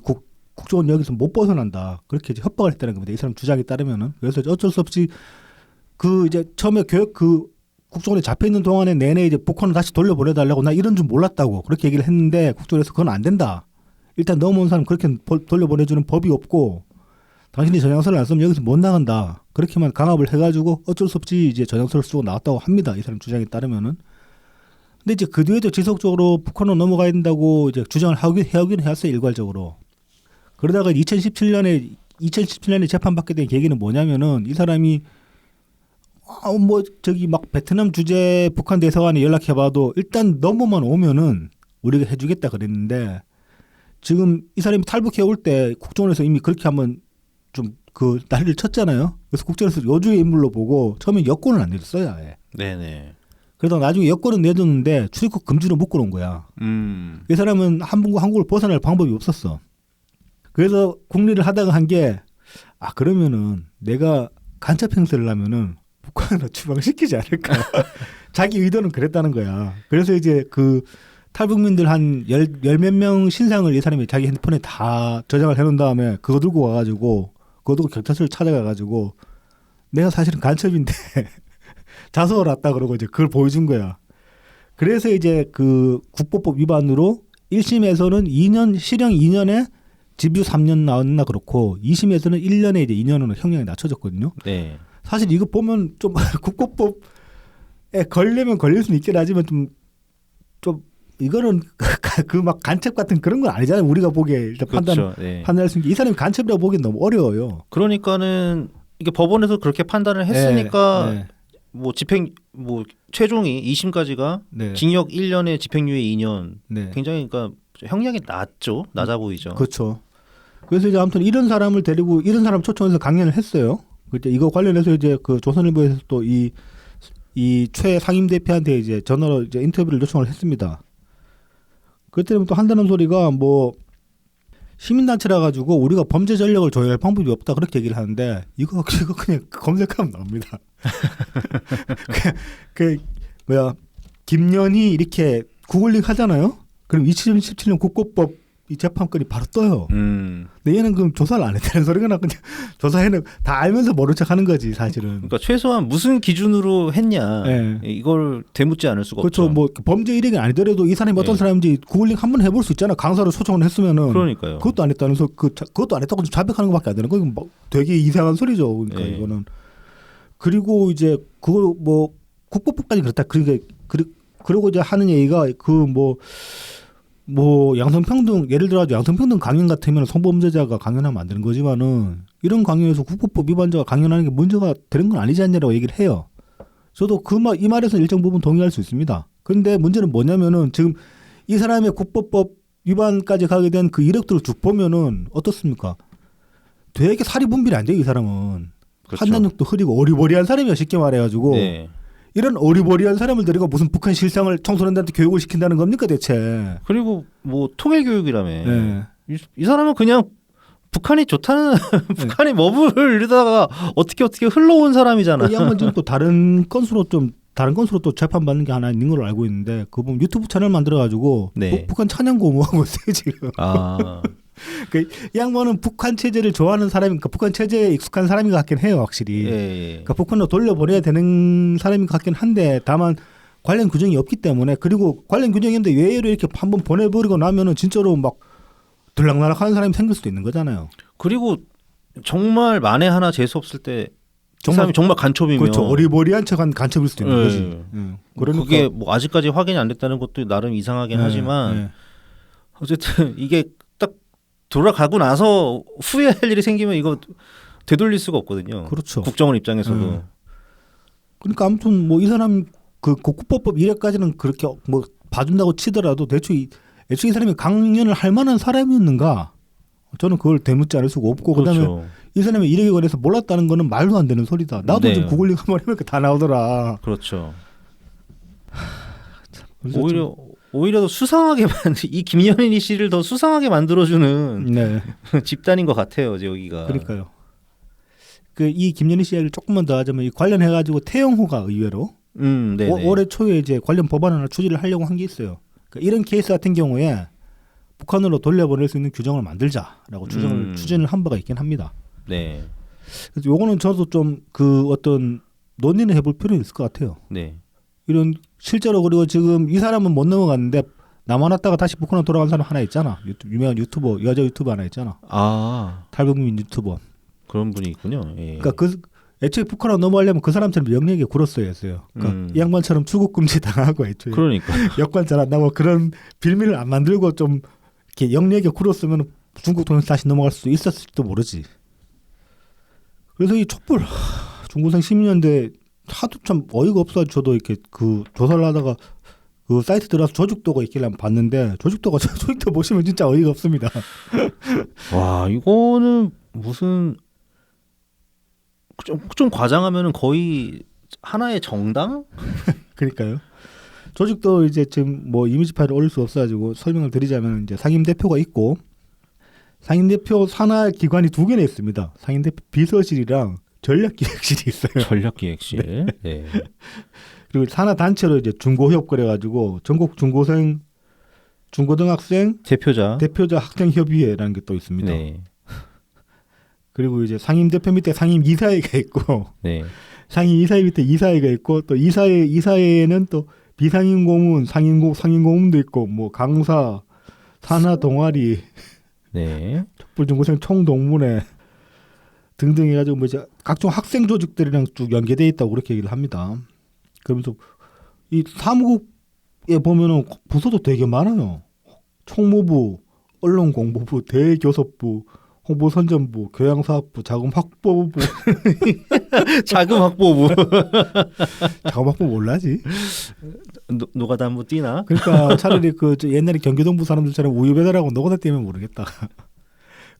국정원 여기서 못 벗어난다. 그렇게 이제 협박을 했다는 겁니다. 이 사람 주장에 따르면은. 그래서 어쩔 수 없이 그 이제 처음에 국정원에 잡혀 있는 동안에 내내 이제 북한을 다시 돌려보내달라고 나 이런 줄 몰랐다고 그렇게 얘기를 했는데 국정원에서 그건 안 된다. 일단 넘어온 사람 그렇게 돌려보내주는 법이 없고 당신이 전향서를 안 쓰면 여기서 못 나간다. 그렇게만 강압을 해가지고 어쩔 수 없이 이제 전향서를 쓰고 나왔다고 합니다. 이 사람 주장에 따르면은. 근데 이제 그 뒤에도 지속적으로 북한으로 넘어가야 된다고 이제 주장을 해오긴 해왔어요. 일괄적으로. 그러다가 2017년에 재판받게 된 계기는 뭐냐면은 이 사람이 막 베트남 주재 북한 대사관에 연락해봐도 일단 넘어만 오면은 우리가 해주겠다 그랬는데 지금 이 사람이 탈북해 올 때 국정원에서 이미 그렇게 한번 좀 그 난리를 쳤잖아요. 그래서 국정원에서 요주의 인물로 보고 처음에 여권을 안 내줬어요. 아예.
네네.
그러다 나중에 여권은 내줬는데 출입국 금지로 묶어놓은 거야. 이 사람은 한국을 벗어날 방법이 없었어. 그래서 국리를 하다가 한 게 그러면은 내가 간첩 행세를 하면은 북한으로 추방시키지 않을까. 자기 의도는 그랬다는 거야. 그래서 이제 그 탈북민들 한 열 몇 명 신상을 이 사람이 자기 핸드폰에 다 저장을 해놓은 다음에 그거 들고 와가지고 그거 들고 경찰서를 찾아가가지고 내가 사실은 간첩인데 자수를 왔다 그러고 이제 그걸 보여준 거야. 그래서 이제 그 국보법 위반으로 1심에서는 2년 실형 2년에 집유 3년 나왔나 그렇고 2심에서는 1년에 이제 2년으로 형량이 낮춰졌거든요.
네.
사실 이거 보면 좀 국보법에 걸리면 걸릴 수는 있긴 하지만 좀 이거는 그 막 간첩 같은 그런 건 아니잖아요. 우리가 보기에 일단
그렇죠.
판단할 수 있는 게 이 사람이 간첩이라고 보기엔 너무 어려워요.
그러니까는 이게 법원에서 그렇게 판단을 했으니까
네.
뭐 최종이 2심까지가
네.
징역 1년에 집행유예 2년.
네.
굉장히 그러니까 형량이 낮아 보이죠.
그렇죠. 그래서 이제 아무튼 이런 사람을 데리고 이런 사람 초청해서 강연을 했어요. 그때 이거 관련해서 이제 그 조선일보에서 또 이 최 상임 대표한테 이제 전화로 이제 인터뷰를 요청을 했습니다. 그때는 또 한다는 소리가 뭐 시민단체라 가지고 우리가 범죄 전력을 조회할 방법이 없다 그렇게 얘기를 하는데 이거 그냥 검색하면 나옵니다. 김연희 이렇게 구글링 하잖아요. 그럼 2017년 국고법 이 재판권이 바로 떠요. 근데 얘는 그럼 조사를 안 했다는 소리가 그냥 조사해는 다 알면서 모른 척하는 거지 사실은.
그러니까 최소한 무슨 기준으로 했냐
네.
이걸 되묻지 않을 수가
그렇죠.
없죠.
뭐 범죄 일행이 아니더라도 이 사람이 어떤 사람인지 구글링 한번 해볼 수 있잖아. 강사로 초청을 했으면은.
그러니까요.
그것도 안 했다는 그것도 안 했다고 자백하는 것밖에 안 되는 거. 뭐 되게 이상한 소리죠. 그러니까
네.
이거는. 그리고 이제 그걸 뭐 국보법까지 그렇다. 그리고 이제 하는 얘기가 뭐 양성평등 예를 들어 양성평등 강연 같으면 성범죄자가 강연하면 안 되는 거지만은 이런 강연에서 국보법 위반자가 강연하는 게 문제가 되는 건 아니지 않냐라고 얘기를 해요. 저도 이 말에서 일정 부분 동의할 수 있습니다. 그런데 문제는 뭐냐면은 지금 이 사람의 국보법 위반까지 가게 된 그 이력들을 쭉 보면은 어떻습니까? 되게 사리분별이 안 돼요, 이 사람은.
그렇죠.
판단력도 흐리고 어리버리한 사람이야, 쉽게 말해가지고.
네.
이런 어리버리한 사람을 데리고 무슨 북한 실상을 청소년들한테 교육을 시킨다는 겁니까 대체?
그리고 뭐 통일 교육이라며.
네.
이 사람은 그냥 북한이 좋다는 북한이 머무를 이러다가 어떻게 흘러온 사람이잖아.
이 양반 지금 또 다른 건수로 또 재판 받는 게 하나 있는 걸로 알고 있는데 그 보면 유튜브 채널 만들어 가지고
네.
북한 찬양 고무하고 있어요 지금.
아,
이 양반은 북한 체제를 좋아하는 사람이니까 북한 체제에 익숙한 사람인 것 같긴 해요 확실히.
예.
그러니까 북한으로 돌려보내야 되는 사람인 것 같긴 한데 다만 관련 규정이 없기 때문에 그리고 관련 규정이 있는데 외외로 이렇게 한번 보내버리고 나면은 진짜로 막 들락날락하는 사람이 생길 수도 있는 거잖아요.
그리고 정말 만에 하나 재수 없을 때 그
정말-
사람이 정말 간첩이면
그렇죠. 어리버리한 척한 간첩일 수도 있는
네.
거지. 그러니까
그게 뭐 아직까지 확인이 안 됐다는 것도 나름 이상하긴 하지만
네.
어쨌든 이게 딱 돌아가고 나서 후회할 일이 생기면 이거 되돌릴 수가 없거든요.
그렇죠.
국정원 입장에서도.
그러니까 아무튼 뭐 이 사람 그 국보법 이래까지는 그렇게 뭐 봐준다고 치더라도 애초에 이 사람이 강연을 할 만한 사람이었는가? 저는 그걸 되묻지 않을 수가 없고 그다음에
그렇죠.
이 사람이 이력에 관해서 몰랐다는 거는 말도 안 되는 소리다. 나도
네.
좀 구글링 한번 해보니까 다 나오더라.
그렇죠.
그래서
오히려 더 수상하게 이 김연희 씨를 더 수상하게 만들어주는
네,
집단인 것 같아요. 여기가.
그러니까요. 그 이 김연희 씨 이야기를 조금만 더 하자면 이 관련해 가지고 태영호가 의외로
네.
올해 초에 이제 관련 법안을 추진을 하려고 한 게 있어요. 그러니까 이런 케이스 같은 경우에 북한으로 돌려보낼 수 있는 규정을 만들자라고 추진을 한 바가 있긴 합니다.
네.
그래서 요거는 저도 좀 그 어떤 논의는 해볼 필요는 있을 것 같아요.
네.
이런 실제로 그리고 지금 이 사람은 못 넘어갔는데 남아났다가 다시 북한으로 돌아간 사람 하나 있잖아. 유명한 유튜버 여자 유튜버 하나 있잖아.
아,
탈북민 유튜버.
그런 분이 있군요. 예.
그러니까 그 애초에 북한으로 넘어가려면 그 사람처럼 영리하게 굴었어야 했어요. 그러니까 이 양반처럼 출국 금지 당하고 애초에
그러니까.
여권 잘 안 나고 그런 빌미를 안 만들고 좀 이렇게 영리하게 굴었으면 중국 통해서 다시 넘어갈 수도 있었을지도 모르지. 그래서 이 촛불 중고생 시민연대 하도 참 어이가 없어. 저도 이렇게 그 조사를 하다가 그 사이트 들어가서 조직도가 있길래 한번 봤는데 조직도 보시면 진짜 어이가 없습니다.
와, 이거는 무슨 좀 과장하면은 거의 하나의 정당?
그러니까요. 조직도 이제 지금 뭐 이미지 파일을 올릴 수 없어가지고 설명을 드리자면 이제 상임 대표가 있고 상임 대표 산하 기관이 2개나 있습니다. 상임 대표 비서실이랑 전략기획실이 있어요.
전략기획실. 네.
그리고 산하 단체로 이제 중고협 그래가지고 전국 중고생 중고등학생
대표자.
학생협의회라는 게 또 있습니다.
네.
그리고 이제 상임 대표 밑에 상임 이사회가 있고
네.
상임 이사회 밑에 이사회가 있고 또 이사회에는 또 비상임 고문, 상임 고문도 있고 뭐 강사, 산하 동아리,
네.
촛불 중고생 총동문회 등등 해가지고 뭐 이제 각종 학생 조직들이랑 쭉 연계돼 있다고 그렇게 얘기를 합니다. 그러면서 이 사무국에 보면은 부서도 되게 많아요. 총무부, 언론공보부, 대교섭부, 홍보선전부, 교양사업부, 자금확보부.
자금확보부.
자금확보 몰라지?
노가다 한번 뛰나?
그러니까 차라리 저 옛날에 경기동부 사람들처럼 우유 배달하고 노가다 뛰면 모르겠다.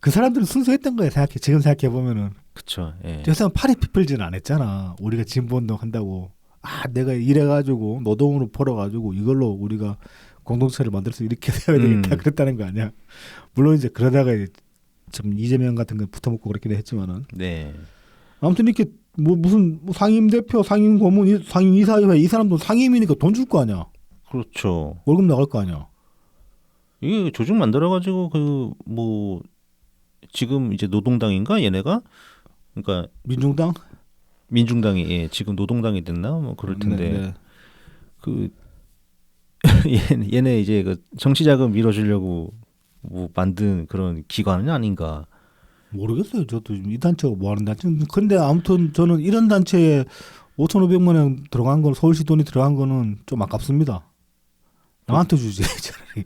그 사람들은 순수했던 거야. 지금 생각해 보면은.
그쵸. 예.
저 사람 팔이 피플지는 안 했잖아. 우리가 진보운동 한다고. 내가 이래가지고 노동으로 벌어가지고 이걸로 우리가 공동체를 만들어서 이렇게 해야 되겠다. 그랬다는 거 아니야. 물론 이제 그러다가 좀 이재명 같은 거 붙어먹고 그렇기도 했지만은.
네.
아무튼 이렇게 무슨 상임 대표, 상임 고문, 상임 이사회 이 사람도 상임이니까 돈 줄 거 아니야.
그렇죠.
월급 나갈 거 아니야.
이게 조직 만들어가지고 그 뭐 지금 이제 노동당인가 얘네가 그러니까
민중당?
민중당이 지금 노동당이 됐나 뭐 그럴 텐데
네.
그 얘네 이제 그 정치자금 밀어주려고 뭐 만든 그런 기관은 아닌가.
모르겠어요. 저도 이 단체가 뭐 하는 단체. 근데 아무튼 저는 이런 단체에 5,500만 원 들어간 건 서울시 돈이 들어간 거는 좀 아깝습니다. 나한테 주지 차라리.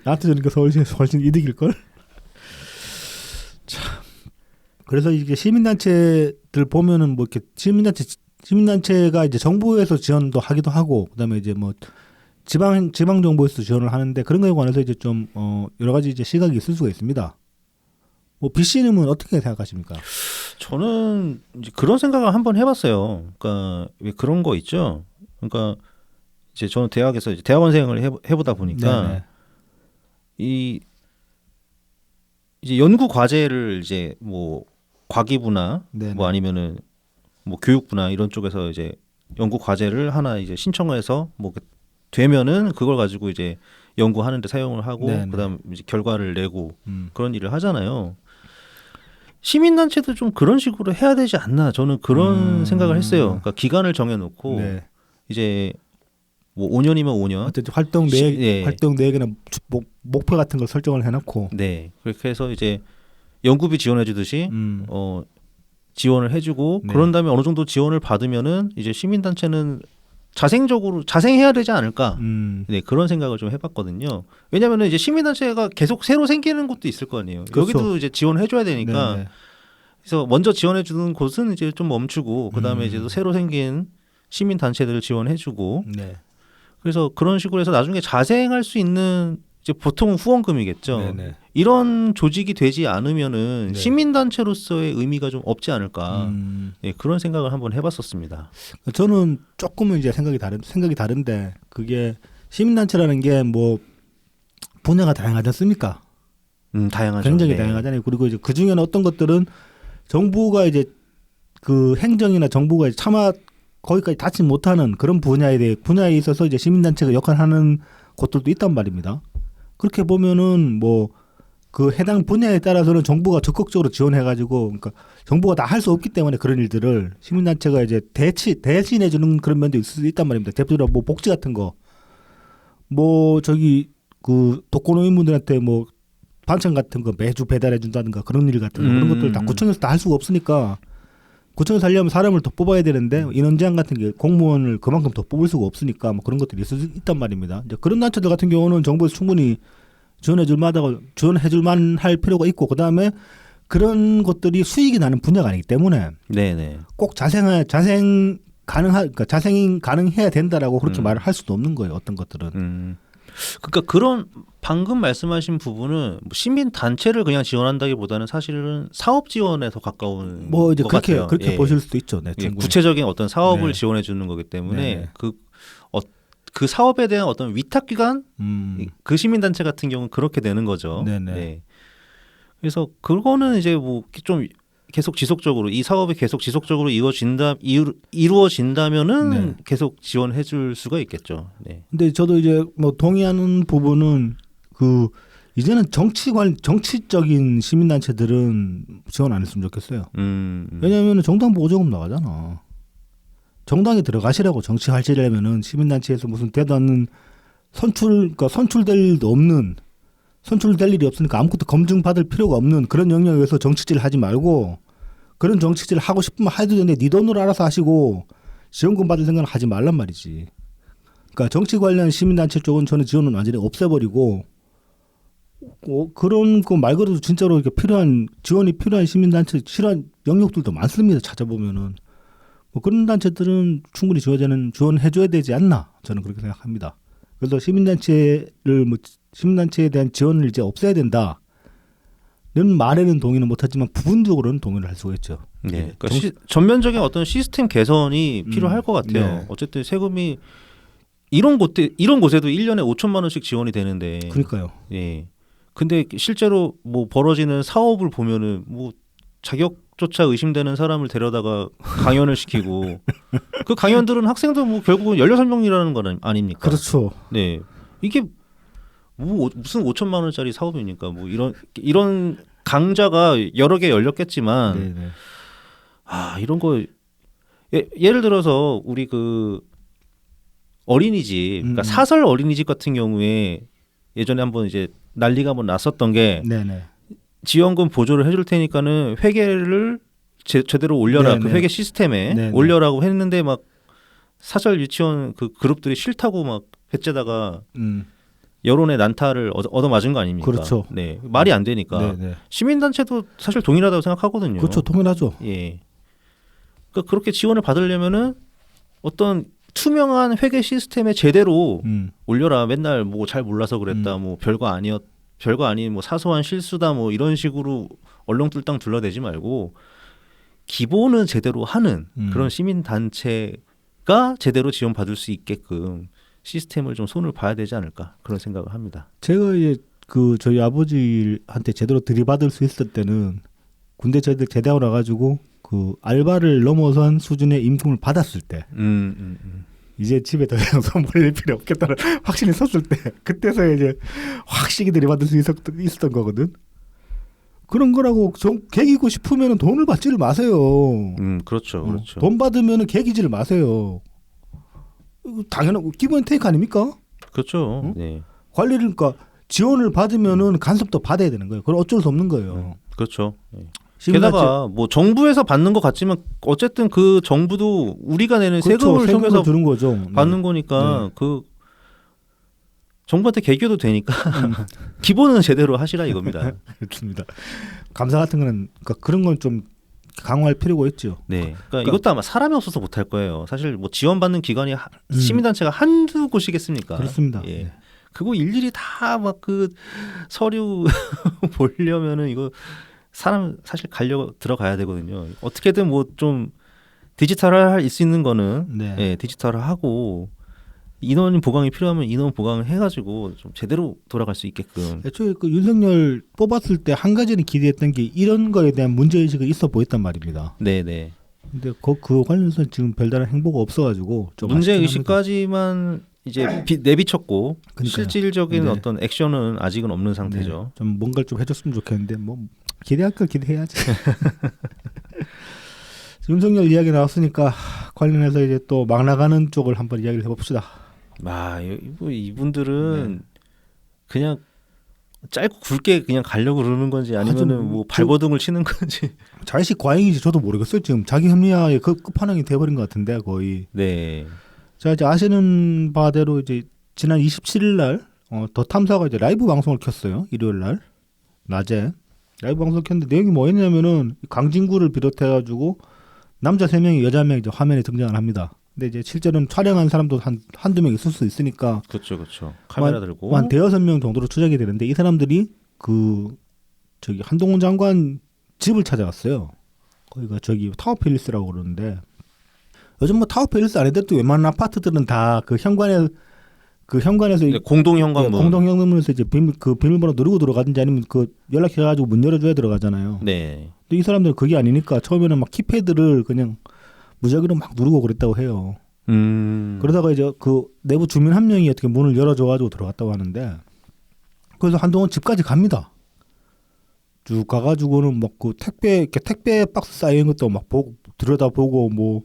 나한테 주니까 서울시에서 훨씬 이득일 걸. 참. 그래서 이게 시민단체들 보면은 뭐 이렇게 시민단체가 이제 정부에서 지원도 하기도 하고 그다음에 이제 뭐 지방 정부에서 지원을 하는데 그런 거에 관해서 이제 좀 여러 가지 이제 시각이 있을 수가 있습니다. 뭐 BC님은 어떻게 생각하십니까?
저는 이제 그런 생각을 한번 해봤어요. 그러니까 왜 그런 거 있죠. 그러니까 이제 저는 대학에서 이제 대학원생을 해보다 보니까
네네.
이 이제 연구 과제를 이제 뭐 과기부나
네네.
뭐 아니면은 뭐 교육부나 이런 쪽에서 이제 연구 과제를 하나 이제 신청해서 뭐 되면은 그걸 가지고 이제 연구하는데 사용을 하고
네네.
그다음 이제 결과를 내고
음.
그런 일을 하잖아요. 시민단체도 좀 그런 식으로 해야 되지 않나 저는 그런 생각을 했어요. 그러니까 기간을 정해놓고
네.
이제 뭐 5년이면 5년.
어쨌든 활동 내역
예.
활동 내역이나 목표 같은 걸 설정을 해놓고
네. 그렇게 해서 이제 연구비 지원해주듯이 지원을 해주고
네.
그런 다음에 어느 정도 지원을 받으면은 이제 시민단체는 자생적으로 자생해야 되지 않을까. 네, 그런 생각을 좀 해봤거든요. 왜냐하면 이제 시민단체가 계속 새로 생기는 곳도 있을 거 아니에요.
그렇죠.
여기도 이제 지원해줘야 되니까.
네네.
그래서 먼저 지원해주는 곳은 이제 좀 멈추고 그 다음에 이제 또 새로 생긴 시민단체들을 지원해주고.
네.
그래서 그런 식으로 해서 나중에 자생할 수 있는 이제 보통 후원금이겠죠.
네네.
이런 조직이 되지 않으면은
네.
시민단체로서의 의미가 좀 없지 않을까.
음.
네, 그런 생각을 한번 해봤었습니다.
저는 조금은 이제 생각이 다른데 그게 시민단체라는 게 뭐 분야가 다양하지 않습니까?
다양하죠.
굉장히
네.
다양하잖아요. 그리고 이제 그 중에는 어떤 것들은 정부가 이제 그 행정이나 정부가 이제 차마 거기까지 닿지 못하는 그런 분야에 있어서 이제 시민단체가 역할하는 곳들도 있단 말입니다. 그렇게 보면은 뭐 그 해당 분야에 따라서는 정부가 적극적으로 지원해가지고 그러니까 정부가 다 할 수 없기 때문에 그런 일들을 시민단체가 이제 대신해주는 그런 면도 있을 수 있단 말입니다. 대표적으로 뭐 복지 같은 거, 뭐 저기 그 독거노인분들한테 뭐 반찬 같은 거 매주 배달해 준다든가 그런 일 같은 거 그런 것들 다 구청에서 다 할 수가 없으니까 구청에서 하려면 사람을 더 뽑아야 되는데 인원 제한 같은 게 공무원을 그만큼 더 뽑을 수가 없으니까 뭐 그런 것들이 있단 말입니다. 이제 그런 단체들 같은 경우는 정부에서 충분히 지원해줄 만할 필요가 있고 그 다음에 그런 것들이 수익이 나는 분야가 아니기 때문에
네네.
꼭 자생이 가능해야 된다라고 그렇게 말을 할 수도 없는 거예요. 어떤 것들은.
그러니까 그런 방금 말씀하신 부분은 뭐 시민 단체를 그냥 지원한다기보다는 사실은 사업 지원에 더 가까운
뭐 이제
것
그렇게
같아요. 예.
보실 수도 있죠. 네,
예,
충분히.
구체적인 어떤 사업을
네.
지원해 주는 거기 때문에
네네.
그 사업에 대한 어떤 위탁 기관 그 시민 단체 같은 경우는 그렇게 되는 거죠.
네네.
네. 그래서 그거는 이제 뭐 좀 계속 지속적으로 이 사업이 계속 지속적으로 이루어진다면은
네.
계속 지원해 줄 수가 있겠죠. 네.
근데 저도 이제 뭐 동의하는 부분은 그 이제는 정치적인 시민단체들은 지원 안 했으면 좋겠어요. 왜냐하면 정당 보조금 나가잖아. 정당에 들어가시라고 정치 활동하려면은 시민단체에서 무슨 되도 않는 선출될 일이 없으니까 아무것도 검증받을 필요가 없는 그런 영역에서 정치질 하지 말고 그런 정치질 하고 싶으면 해도 되는데 네 돈으로 알아서 하시고 지원금 받을 생각은 하지 말란 말이지. 그러니까 정치 관련 시민단체 쪽은 저는 지원은 완전히 없애버리고 그런 거 말 그대로 진짜로 이렇게 지원이 필요한 시민단체 실한 영역들도 많습니다. 찾아보면은 뭐 그런 단체들은 충분히 지원해줘야 되지 않나 저는 그렇게 생각합니다. 그래서 시민단체에 대한 지원을 이제 없애야 된다는 말에는 동의는 못하지만 부분적으로는 동의를 할 수가 있죠.
네. 그러니까 전면적인 어떤 시스템 개선이 필요할 것 같아요.
네.
어쨌든 세금이 이런 곳에도 1년에 5천만 원씩 지원이 되는데.
그러니까요.
예. 근데 실제로 뭐 벌어지는 사업을 보면은 뭐 자격조차 의심되는 사람을 데려다가 강연을 시키고 그 강연들은 학생도 뭐 결국은 16명이라는 건 아닙니까?
그렇죠.
네. 이게 뭐 무슨 5천만 원짜리 사업입니까? 뭐 이런 강좌가 여러 개 열렸겠지만
네네.
이런 거 예를 들어서 우리 그 어린이집 그러니까 사설 어린이집 같은 경우에 예전에 한번 이제 난리가 한번 났었던 게
네네.
지원금 보조를 해줄 테니까는 회계를 제대로 올려라.
네네.
그 회계 시스템에
네네.
올려라고 했는데 막 사설 유치원 그 그룹들이 싫다고 막 배째다가 여론의 난타를 얻어맞은 거 아닙니까?
그렇죠.
네, 말이 안 되니까
네네.
시민단체도 사실 동일하다고 생각하거든요.
그렇죠. 동일하죠.
예. 그러니까 그렇게 지원을 받으려면은 어떤 투명한 회계 시스템에 제대로 올려라. 맨날 뭐 잘 몰라서 그랬다. 뭐 별거 아닌 뭐 사소한 실수다. 뭐 이런 식으로 얼렁뚱땅 둘러대지 말고 기본은 제대로 하는 그런 시민단체가 제대로 지원받을 수 있게끔 시스템을 좀 손을 봐야 되지 않을까 그런 생각을 합니다.
제가 이제 그 저희 아버지한테 제대로 들이받을 수 있을 때는 군대 제대하고 나가지고 그 알바를 넘어선 수준의 임금을 받았을 때 이제 집에 더 이상 손 벌릴 필요 없겠다는 확신이 섰을 때 그때서 이제 확실히 들이받을 수 있었던 거거든. 그런 거라고 개기고 싶으면 돈을 받지를 마세요.
그렇죠, 그렇죠.
돈 받으면 개기지를 마세요. 당연한 기본 테이크 아닙니까?
그렇죠.
응?
네.
관리를 그러니까 지원을 받으면은 간섭도 받아야 되는 거예요. 그건 어쩔 수 없는 거예요.
그렇죠. 네. 게다가 뭐 정부에서 받는 것 같지만 어쨌든 그 정부도 우리가 내는
그렇죠.
세금을 통해서
주는 거죠.
받는 거니까 그 정부한테 개겨도 되니까 기본은 제대로 하시라 이겁니다.
그렇습니다. 감사 같은 거는 그러니까 그런 건 좀 강화할 필요가 있죠.
네. 그러니까 이것도 아마 사람이 없어서 못할 거예요. 사실 뭐 지원받는 기관이 시민단체가 한두 곳이겠습니까?
그렇습니다.
예. 그거 일일이 다 막 그 서류 보려면은 이거 사람 사실 들어가야 되거든요. 어떻게든 뭐 좀 디지털화할 수 있는 거는
네.
예, 디지털화하고 인원 보강이 필요하면 인원 보강을 해가지고 좀 제대로 돌아갈 수 있게끔.
애초에 그 윤석열 뽑았을 때 한 가지는 기대했던 게 이런 거에 대한 문제의식이 있어 보였단 말입니다.
네네.
근데 그 관련해서 지금 별다른 행보가 없어가지고 좀
문제의식까지만 이제 내비쳤고
그러니까요.
실질적인
네.
어떤 액션은 아직은 없는 상태죠.
좀 뭔가를 좀 해줬으면 좋겠는데 뭐 기대할 걸 기대해야지. 윤석열 이야기 나왔으니까 관련해서 이제 또 막 나가는 쪽을 한번 이야기를 해봅시다.
이분들은 그냥 짧고 굵게 그냥 가려고 그러는 건지 아니면은 뭐 발버둥을 치는 건지.
자의식 과잉인지 저도 모르겠어요. 지금 자기 합리화의 그 끝판왕이 돼버린 것 같은데 거의.
네.
자 이제 아시는 바대로 이제 지난 27일 날 더 탐사가 이제 라이브 방송을 켰어요. 일요일 날 낮에 라이브 방송을 켰는데 내용이 뭐였냐면은 강진구를 비롯해가지고 남자 3명이 여자 1명 이제 화면에 등장을 합니다. 근데 이제 실제로는 촬영한 사람도 한두 명 있을 수 있으니까
그렇죠. 카메라 들고
한 대여섯 명 정도로 추정이 되는데 이 사람들이 저기 한동훈 장관 집을 찾아갔어요. 거기가 저기 타워팰리스라고 그러는데 요즘 뭐 타워팰리스 아니더라도 웬만한 아파트들은 다 그 현관에서
공동 현관문.
공동 현관문에서 이제 비밀번호 누르고 들어가든지 아니면 그 연락해가지고 문 열어줘야 들어가잖아요.
네.
근데 이 사람들은 그게 아니니까 처음에는 막 키패드를 그냥 무작위로 막 누르고 그랬다고 해요. 그러다가 이제 그 내부 주민 한 명이 어떻게 문을 열어줘가지고 들어갔다고 하는데 그래서 한동훈 집까지 갑니다. 쭉 가가지고는 막 그 택배 박스 쌓인 것도 막 들여다보고 뭐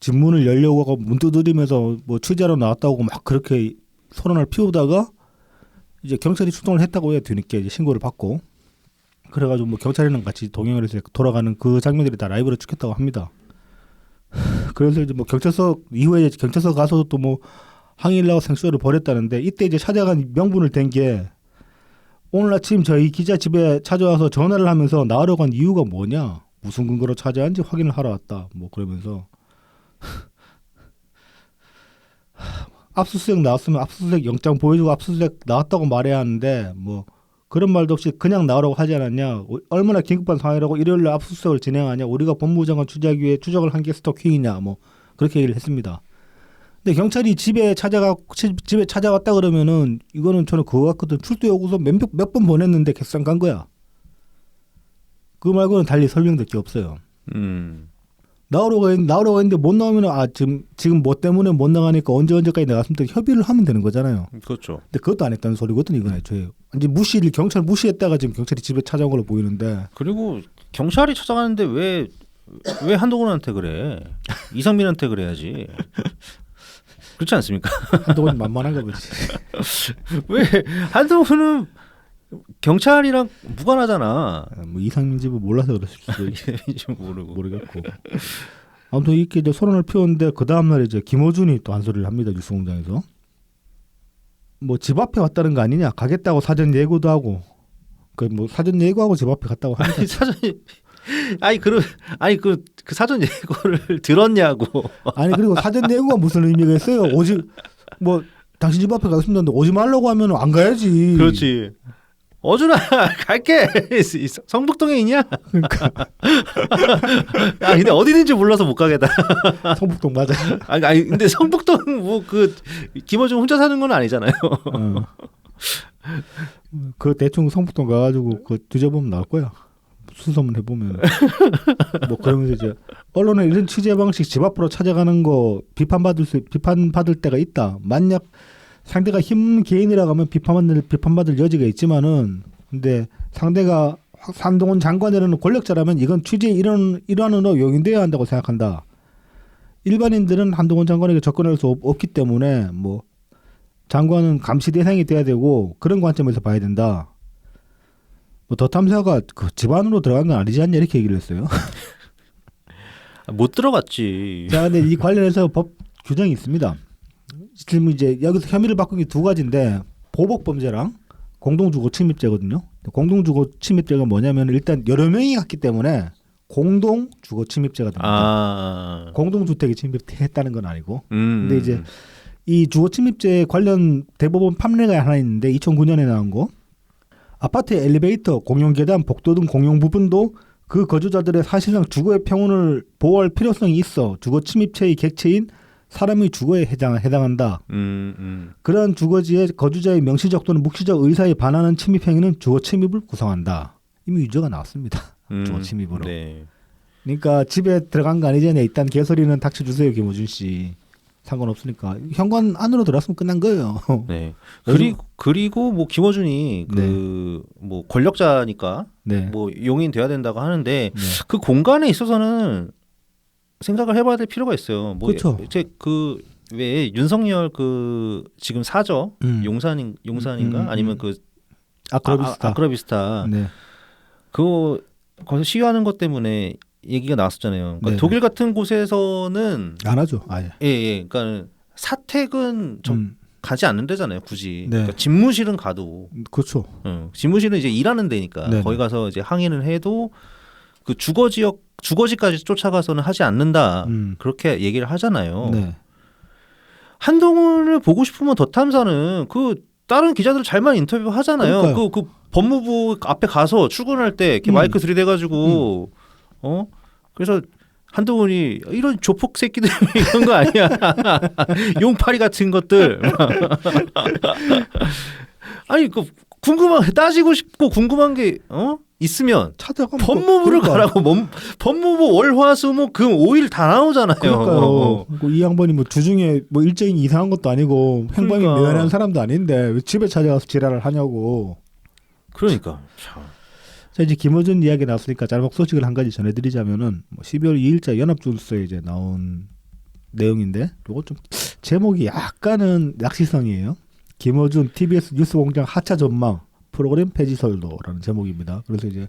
집 문을 열려고 하고 문 두드리면서 뭐 취재하러 나왔다고 막 그렇게 소란을 피우다가 이제 경찰이 출동을 했다고 해요. 뒤늦게 이제 신고를 받고 그래가지고 뭐 경찰이랑 같이 동행을 해서 돌아가는 그 장면들이 다 라이브로 찍혔다고 합니다. 그래서 이제 뭐 경찰서 이후에 경찰서 가서 또 뭐 항의를 하고 생쇼를 벌였다는데 이때 이제 찾아간 명분을 댄 게 오늘 아침 저희 기자 집에 찾아와서 전화를 하면서 나으려고 한 이유가 뭐냐 무슨 근거로 찾아왔는지 확인을 하러 왔다 뭐 그러면서 압수수색 나왔으면 압수수색 영장 보여주고 압수수색 나왔다고 말해야 하는데 뭐 그런 말도 없이 그냥 나오라고 하지 않았냐 얼마나 긴급한 상황이라고 일요일에 압수수색을 진행하냐 우리가 법무장관 추적하기 위해 추적을 한 게 스토킹이냐 뭐 그렇게 얘기를 했습니다. 근데 경찰이 집에 찾아왔다 그러면은 이거는 저는 그거 같거든. 출두 요구서 몇 번 보냈는데 계산 간 거야. 그 말고는 달리 설명될 게 없어요. 나오라고 했는데 못 나오면 지금 뭐 때문에 못 나가니까 언제까지 나갔으면 협의를 하면 되는 거잖아요.
그렇죠.
근데 그것도 안 했다는 소리거든 이건 애초에. 이제 경찰 무시했다가 지금 경찰이 집에 찾아온 걸로 보이는데.
그리고 경찰이 찾아가는데 왜 한동훈한테 그래? 이상민한테 그래야지. 그렇지 않습니까?
한동훈이 만만한가 보지.
왜 한동훈은 경찰이랑 무관하잖아.
뭐 이상민 집을 몰라서 그럴 수도
좀
모르겠고. 아무튼 이렇게 이제 소란을 피웠는데 그 다음 날 이제 김어준이 또 한 소리를 합니다. 뉴스공장에서. 뭐 집 앞에 왔다는 거 아니냐? 가겠다고 사전 예고도 하고. 그 뭐 사전 예고하고 집 앞에 갔다고 합니다.
그 사전 예고를 들었냐고.
아니 그리고 사전 예고가 무슨 의미가 있어요? 뭐 당신 집 앞에 가겠습니다. 오지 말라고 하면 안 가야지.
그렇지. 어준아 갈게. 성북동에 있냐?
그러니까.
근데 어디 있는지 몰라서 못 가겠다.
성북동 맞아.
아니 근데 성북동 뭐 그 김어준 혼자 사는 건 아니잖아요.
그 대충 성북동 가가지고 그 뒤져보면 나올 거야. 수소문 해보면 뭐 그러면서 이제 언론의 이런 취재 방식 집 앞으로 찾아가는 거 비판받을 때가 있다. 만약 상대가 힘 개인이라고 하면 비판받을 여지가 있지만은 근데 상대가 한동훈 장관이라는 권력자라면 이건 취재의 일환으로 용인되어야 한다고 생각한다. 일반인들은 한동훈 장관에게 접근할 수 없기 때문에 뭐 장관은 감시 대상이 돼야 되고 그런 관점에서 봐야 된다. 뭐 더 탐사가 그 집안으로 들어간 건 아니지 않냐 이렇게 얘기를 했어요.
못 들어갔지.
자, 근데 이 관련해서 법 규정이 있습니다. 지금 이제 여기서 혐의를 받고 있는 게 두 가지인데 보복 범죄랑 공동주거 침입죄거든요. 공동주거 침입죄가 뭐냐면 일단 여러 명이 갔기 때문에 공동주거 침입죄가 됩니다. 공동주택에 침입했다는 건 아니고. 근데 이제 이 주거 침입죄 관련 대법원 판례가 하나 있는데 2009년에 나온 거. 아파트의 엘리베이터, 공용 계단, 복도 등 공용 부분도 그 거주자들의 사실상 주거의 평온을 보호할 필요성이 있어 주거 침입죄의 객체인 사람의 주거에 해당한다. 그러한 주거지의 거주자의 명시적 또는 묵시적 의사에 반하는 침입 행위는 주거 침입을 구성한다. 이미 유죄가 나왔습니다. 주거 침입으로.
네.
그러니까 집에 들어간 거 아니잖아요. 일단 개소리는 닥쳐주세요, 김호준 씨. 상관없으니까 현관 안으로 들어왔으면 끝난 거예요.
네. 그리고 뭐 김어준이 그 뭐 권력자니까
네.
뭐 용인 돼야 된다고 하는데
네.
그 공간에 있어서는 생각을 해봐야 될 필요가 있어요. 뭐
그렇죠.
이제 그 왜 윤석열 그 지금 사저 용산인가 아니면 그 아크로비스타
네.
그거 거기서 시위하는 것 때문에 얘기가 나왔었잖아요. 그러니까 독일 같은 곳에서는
안 하죠. 아예.
예. 그러니까 사택은 좀 가지 않는 데잖아요, 굳이.
네.
그러니까 집무실은 가도.
그렇죠.
집무실은 이제 일하는 데니까
네네.
거기 가서 이제 항의를 해도 그 주거지까지 쫓아가서는 하지 않는다. 그렇게 얘기를 하잖아요.
네.
한동훈을 보고 싶으면 더 탐사는 그 다른 기자들 잘만 인터뷰 하잖아요. 그 법무부 앞에 가서 출근할 때 이렇게 마이크 들이대가지고 그래서 한동훈이 이런 조폭 새끼들 이런 거 아니야. 용파리 같은 것들. 아니 그 따지고 싶고 궁금한 게 있으면
찾아가면
법무부를 가라고. 법무부 월화수목 금 5일 다 나오잖아요.
그러니까요. 이 양반이 뭐 주중에 뭐 일정이 이상한 것도 아니고 행방이
그러니까.
묘연한 사람도 아닌데 왜 집에 찾아가서 지랄을 하냐고.
그러니까 참.
자, 이제 김어준 이야기 나왔으니까 짤막 소식을 한 가지 전해드리자면은 12월 2일자 연합뉴스에 이제 나온 내용인데 이거 좀 제목이 약간은 낚시성이에요. 김어준 TBS 뉴스공장 하차 전망 프로그램 폐지설도라는 제목입니다. 그래서 이제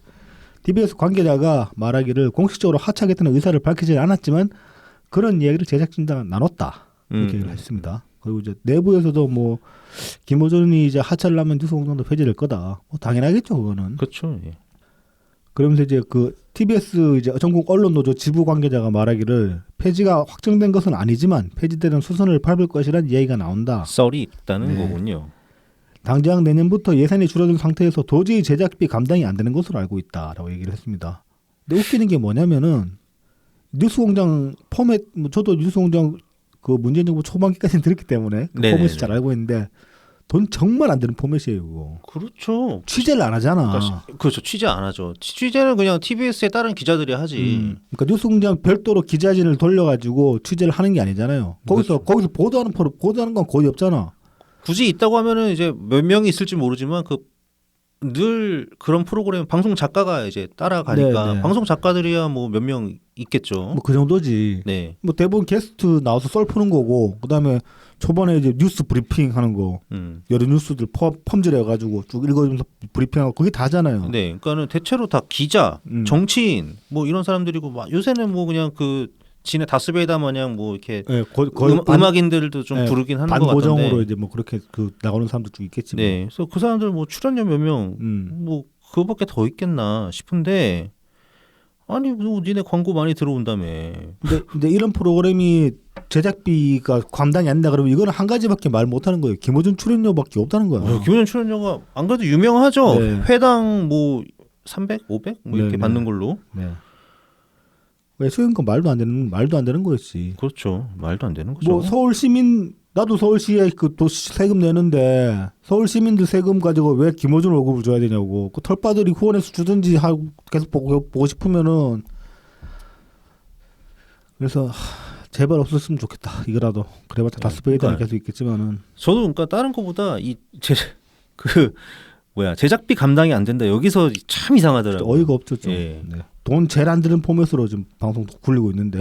TBS 관계자가 말하기를 공식적으로 하차하겠다는 의사를 밝히지 않았지만 그런 이야기를 제작진과 나눴다 이렇게 얘기를 했습니다. 그리고 이제 내부에서도 뭐 김어준이 이제 하차를 하면 뉴스공장도 폐지될 거다. 뭐 당연하겠죠 그거는.
그렇죠. 예.
그러면서 이제 그 TBS 이제 전국 언론노조 지부 관계자가 말하기를 폐지가 확정된 것은 아니지만 폐지되는 수순을 밟을 것이라는 이야기가 나온다.
썰이 있다는
네.
거군요.
당장 내년부터 예산이 줄어든 상태에서 도저히 제작비 감당이 안 되는 것으로 알고 있다라고 얘기를 했습니다. 근데 웃기는 게 뭐냐면은 뉴스공장 포맷, 뭐 저도 뉴스공장 그 문재인 정부 초반기까지는 들었기 때문에 그 포맷을 잘 알고 있는데 돈 정말 안 되는 포맷이에요. 그거.
그렇죠.
취재를 안 하잖아.
그렇죠. 취재 안 하죠. 취재는 그냥 TBS에 다른 기자들이 하지.
그러니까 뉴스공장 별도로 기자진을 돌려가지고 취재를 하는 게 아니잖아요. 거기서 보도하는 건 거의 없잖아.
굳이 있다고 하면은 이제 몇 명이 있을지 모르지만 늘 그런 프로그램 방송 작가가 이제 따라가니까
네네.
방송 작가들이야 뭐 몇 명 있겠죠.
뭐 그 정도지.
네.
뭐 대부분 게스트 나와서 썰 푸는 거고 그다음에 초반에 이제 뉴스 브리핑 하는 거 여러 뉴스들 펌질해가지고 쭉 읽어주면서 브리핑하고 그게 다잖아요.
네, 그러니까는 대체로 다 기자, 정치인 뭐 이런 사람들이고 막 요새는 뭐 그냥 그 진해 다스베이다 마냥 뭐 이렇게
네, 거의
음악인들도 좀 부르긴 하는 것 같은데
반고정으로 이제 뭐 그렇게 그 나오는 사람도 좀 있겠지. 뭐.
네, 그래서 그 사람들 뭐 출연료 몇 명 뭐 그거밖에 더 있겠나 싶은데 아니 뭐 니네 광고 많이 들어온다며.
근데 이런 프로그램이 제작비가 감당이 안 된다 그러면 이거는 한 가지밖에 말 못하는 거예요. 김어준 출연료밖에 없다는 거야.
김어준 출연료가 안 그래도 유명하죠.
네.
회당 뭐 300, 500 뭐 이렇게
네,
받는 걸로.
네. 왜 소연가 말도 안 되는 거였지.
그렇죠. 말도 안 되는 거죠.
뭐 서울 시민 나도 서울시에 그 또 세금 내는데 서울 시민들 세금 가지고 왜 김어준 월급을 줘야 되냐고. 그 털빠들이 후원해서 주든지 하고 계속 보고 싶으면은 그래서 제발 없었으면 좋겠다. 이거라도 그래봤자 다스베이드는 계속 있겠지만은
저도 그러니까 다른 거보다 그 뭐야 제작비 감당이 안 된다. 여기서 참 이상하더라고요.
어이가 없죠. 좀.
예.
네. 돈 제일 안 드는 포맷으로 지금 방송 굴리고 있는데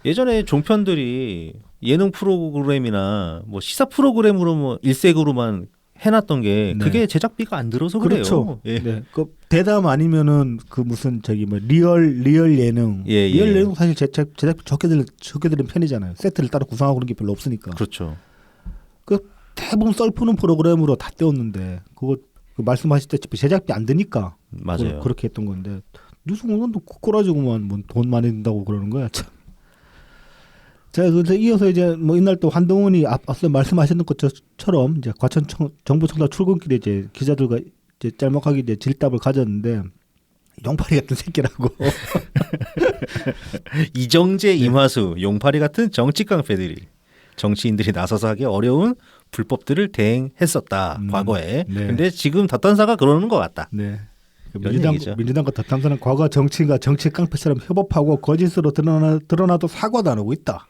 예전에 종편들이 예능 프로그램이나 뭐 시사 프로그램으로 뭐 일색으로만 해놨던 게
네.
그게 제작비가 안 들어서 그래요.
그렇죠.
예.
네. 그 대담 아니면은 그 무슨 저기 뭐 리얼 예능.
예,
리얼
예.
예능 사실 제작비 적게 드는 편이잖아요. 세트를 따로 구성하고 그런 게 별로 없으니까.
그렇죠.
그 대부분 썰푸는 프로그램으로 다 떼었는데 그거 그 말씀하셨다시피 제작비 안 드니까
맞아요.
그렇게 했던 건데 뉴스공단도 꼬라지고만 뭐 돈 많이 든다고 그러는 거야. 참. 자, 그래서 이어서 이제 뭐 이날 또 한동훈이 앞서 말씀하셨던 것처럼 이제 과천 정부청사 출근길에 이제 기자들과 이제 짤막하게 이제 질답을 가졌는데 용팔이 같은 새끼라고.
이정재, 임화수, 용팔이 같은 정치 깡패들이 정치인들이 나서서 하기 어려운 불법들을 대행했었다 과거에.
네.
근데 지금 닷단사가 그러는 것 같다.
네.
이런 얘기죠.
민주당과 덧담사는 과거 정치인과 정치 깡패처럼 협업하고 거짓으로 드러나도 사과도 안 하고 있다.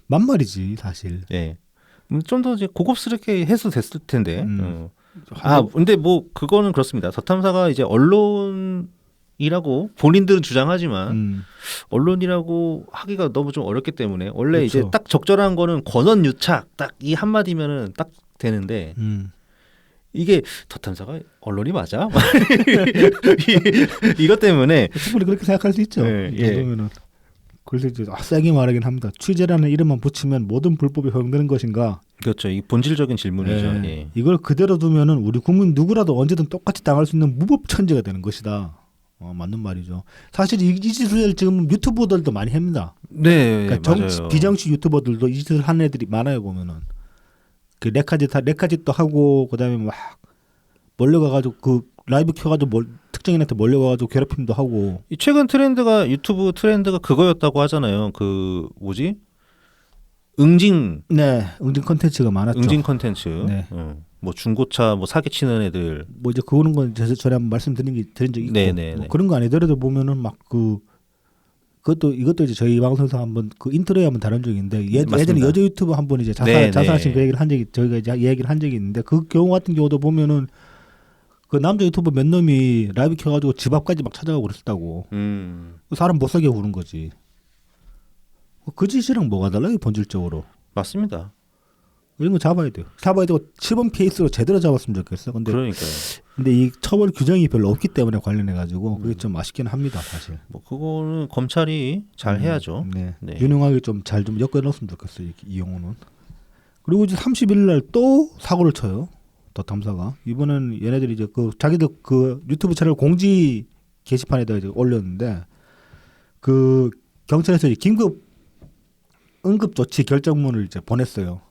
만말이지 사실.
예. 좀 더 이제 고급스럽게 해서 됐을 텐데. 근데 뭐 그거는 그렇습니다. 덧탐사가 이제 언론이라고 본인들은 주장하지만 언론이라고 하기가 너무 좀 어렵기 때문에 원래
그렇죠.
이제 딱 적절한 거는 권언 유착 딱 이 한마디면은 딱 되는데 이게 덧탐사가 언론이 맞아? 이것 때문에
충분히 그렇게 생각할 수 있죠.
예,
이 정도면은. 그래서 이제 세게 말하긴 합니다. 취재라는 이름만 붙이면 모든 불법이 허용되는 것인가?
그렇죠. 이 본질적인 질문이죠.
예.
예.
이걸 그대로 두면은 우리 국민 누구라도 언제든 똑같이 당할 수 있는 무법천지가 되는 것이다. 맞는 말이죠. 사실 이 짓을 지금 유튜버들도 많이 합니다.
네,
그러니까
맞아요.
비정치 유튜버들도 이 짓을 하는 애들이 많아요 보면은. 그 레카짓도 하고 그다음에 막 몰려가가지고 그 라이브 켜가지고 특정인한테 몰려가가지고 괴롭힘도 하고.
이 최근 트렌드가 유튜브 트렌드가 그거였다고 하잖아요. 그 뭐지? 응징
응징 컨텐츠가 많았죠.
응징 컨텐츠.
네.
뭐 중고차 뭐 사기치는 애들.
뭐 이제 그거는 건 전에 한번 드린 적이 있고
네네네.
뭐 그런 거 아니더라도 보면은 막 이것도 이제 저희 방송에서 한번 그 인트로에 한번 다룬 적이 있는데 예전에
맞습니다.
여자 유튜버 한 분 이제
네네.
자살하신 그 얘기를 한 적이 저희가 이제 얘기를 한 적이 있는데 그 경우 같은 경우도 보면은 그 남자 유튜버 몇 놈이 라이브 켜가지고 집 앞까지 막 찾아가고 그랬다고. 그 사람 못 살게 구는 거지. 그 짓이랑 뭐가 달라요 본질적으로.
맞습니다.
이런 거 잡아야 돼요. 잡아야 되고 7번 케이스로 제대로 잡았으면 좋겠어.
그러니까요.
근데 이 처벌 규정이 별로 없기 때문에 관련해 가지고 그게 좀 아쉽긴 합니다, 사실.
뭐 그거는 검찰이 잘 해야죠.
네.
네.
유능하게 좀 잘 좀 엮어놨으면 좋겠어요, 이 영호는. 그리고 이제 30일 날 또 사고를 쳐요. 덧탐사가 이번엔 얘네들이 이제 그 자기들 그 유튜브 채널 공지 게시판에다 이제 올렸는데 그 경찰에서 이제 긴급 응급 조치 결정문을 이제 보냈어요.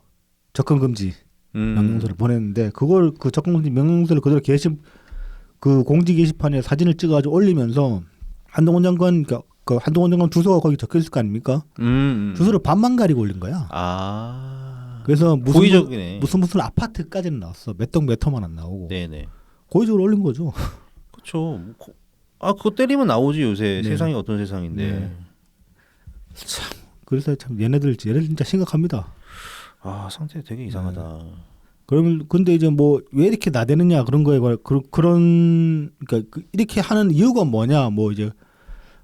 접근 금지 명령서를 보냈는데 그걸 그 접근 금지 명령서를 그대로 그 공지 게시판에 사진을 찍어가지고 올리면서 한동훈 장관 그 한동훈 장관 주소가 거기 적혀 있을 거 아닙니까? 주소를 반만 가리고 올린 거야. 그래서
고의적이네.
무슨 아파트까지는 나왔어. 몇 동 몇 호만 안 나오고.
네네.
고의적으로 올린 거죠.
그렇죠. 그거 때리면 나오지 요새.
네.
세상이 어떤 세상인데.
네. 참 그래서 참 얘네들 진짜 심각합니다.
상태 되게 이상하다.
그러면 근데 이제 뭐 왜 이렇게 나대느냐 그런 거에 그러니까 이렇게 하는 이유가 뭐냐 뭐 이제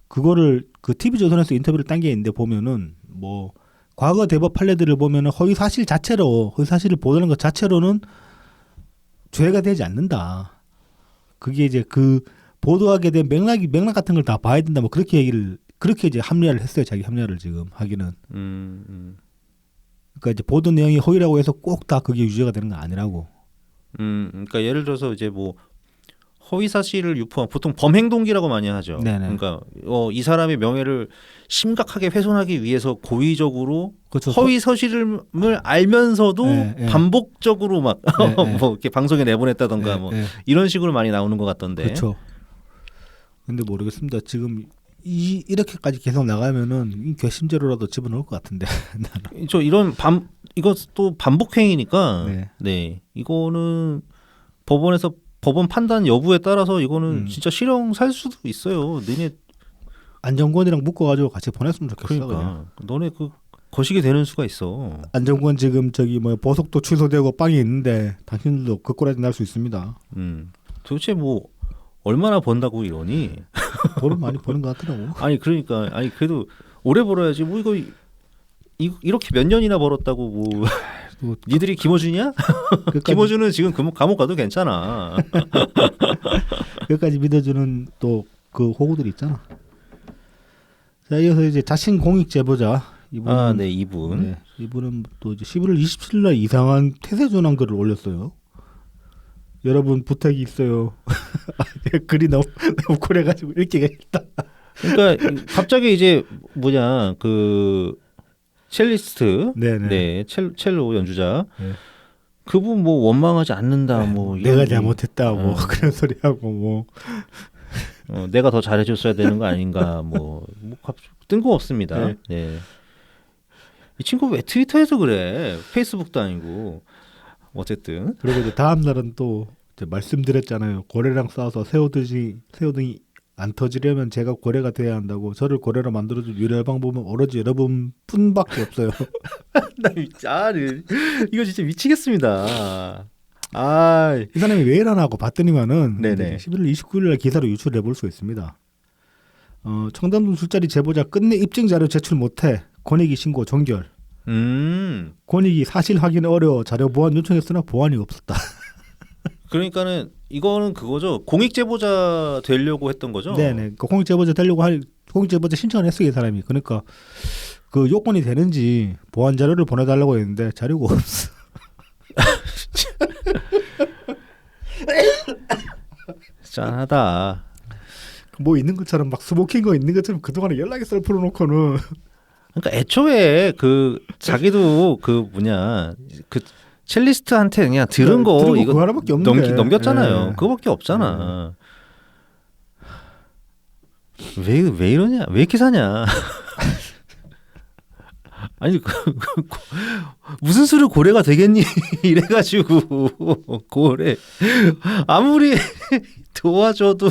그거를 그 TV조선에서 인터뷰를 딴 게 있는데 보면은 뭐 과거 대법 판례들을 보면은 허위 사실을 보도하는 것 자체로는 죄가 되지 않는다. 그게 이제 그 보도하게 된 맥락 같은 걸 다 봐야 된다. 뭐 그렇게 이제 합리화를 했어요. 자기 합리화를 지금 하기는. 그러니까 이제 보도 내용이 허위라고 해서 꼭 다 그게 유죄가 되는 건 아니라고.
그러니까 예를 들어서 이제 뭐 허위 사실을 유포한 보통 범행 동기라고 많이 하죠.
네네.
그러니까 이 사람의 명예를 심각하게 훼손하기 위해서 고의적으로
그렇죠.
허위 사실을 알면서도
네.
반복적으로 막
네.
뭐 이렇게 방송에 내보냈다던가
네,
뭐
네.
이런 식으로 많이 나오는 것 같던데.
그렇죠. 근데 모르겠습니다. 지금 이렇게까지 계속 나가면은 이 괘씸죄로라도 집어넣을 것 같은데 나는.
저 이것도 반복 행위니까
네.
네 이거는 법원에서 법원 판단 여부에 따라서 이거는
음.
진짜 실형 살 수도 있어요. 너네
안정권이랑 묶어가지고 같이 보냈으면 좋겠어. 그냥.
그러니까 너네 그 거시기 되는 수가 있어.
안정권 지금 저기 뭐 보석도 취소되고 빵이 있는데 당신들도 그 꼴에 날 수 있습니다.
도대체 뭐 얼마나 번다고 이러니?
돈을 많이 버는 것 같더라고.
아니 그러니까 아니 그래도 오래 벌어야지 뭐 이렇게 몇 년이나 벌었다고 뭐
또
니들이 김어준이야? 김어준은 지금 감옥 가도 괜찮아.
끝까지 믿어주는 또 그 호구들 있잖아. 자, 이어서 이제 자신 공익 제보자 이분은
아, 네 이분.
네, 이분은 또 이제 11월 27일 날 이상한 태세 전환 글을 올렸어요. 여러분 부탁이 있어요. 글이 너무 쿨해가지고 읽기가 힘들다.
그러니까 갑자기 이제 뭐냐 그 첼리스트,
네네.
네 첼로 연주자,
네.
그분 뭐 원망하지 않는다, 뭐 이런
내가
얘기.
잘못했다, 뭐 그런 소리 하고 뭐.
내가 더 잘해줬어야 되는 거 아닌가, 뭐 뜬금없습니다.
네.
네. 이 친구 왜 트위터에서 그래? 페이스북도 아니고. 어쨌든
그리고 이제 다음 날은 또 이제 말씀드렸잖아요. 고래랑 싸워서 새우등이 안 터지려면 제가 고래가 돼야 한다고. 저를 고래로 만들어줄 유일한 방법은 오로지 여러분뿐밖에 없어요.
이거 진짜 미치겠습니다. 아,
이 사람이 왜 이러나 하고 봤더니만은
네네.
11월 29일 날 기사로 유출해 볼 수 있습니다. 청담동 술자리 제보자 끝내 입증 자료 제출 못해 권익위 신고 종결. 권익위 사실 확인 어려워 자료 보완 요청했으나 보완이 없었다.
그러니까는 이거는 그거죠. 공익 제보자 되려고 했던 거죠.
네네. 그 공익 제보자 되려고 공익 제보자 신청을 했어요, 이 사람이. 그러니까 그 요건이 되는지 보완 자료를 보내달라고 했는데 자료가 없어.
짠하다.
뭐 있는 것처럼 막 스모킹 거 있는 것처럼 그동안에 연락이 썰 풀어놓고는.
그러니까 애초에 그 자기도 그 뭐냐 그 첼리스트한테 그냥 들은 거
들은 거
이거
그거 하나밖에 없는데.
넘겼잖아요.
예.
그거밖에 없잖아. 왜 이러냐? 왜 이렇게 사냐? 아니 무슨 수로 고래가 되겠니? 이래가지고 고래 아무리 도와줘도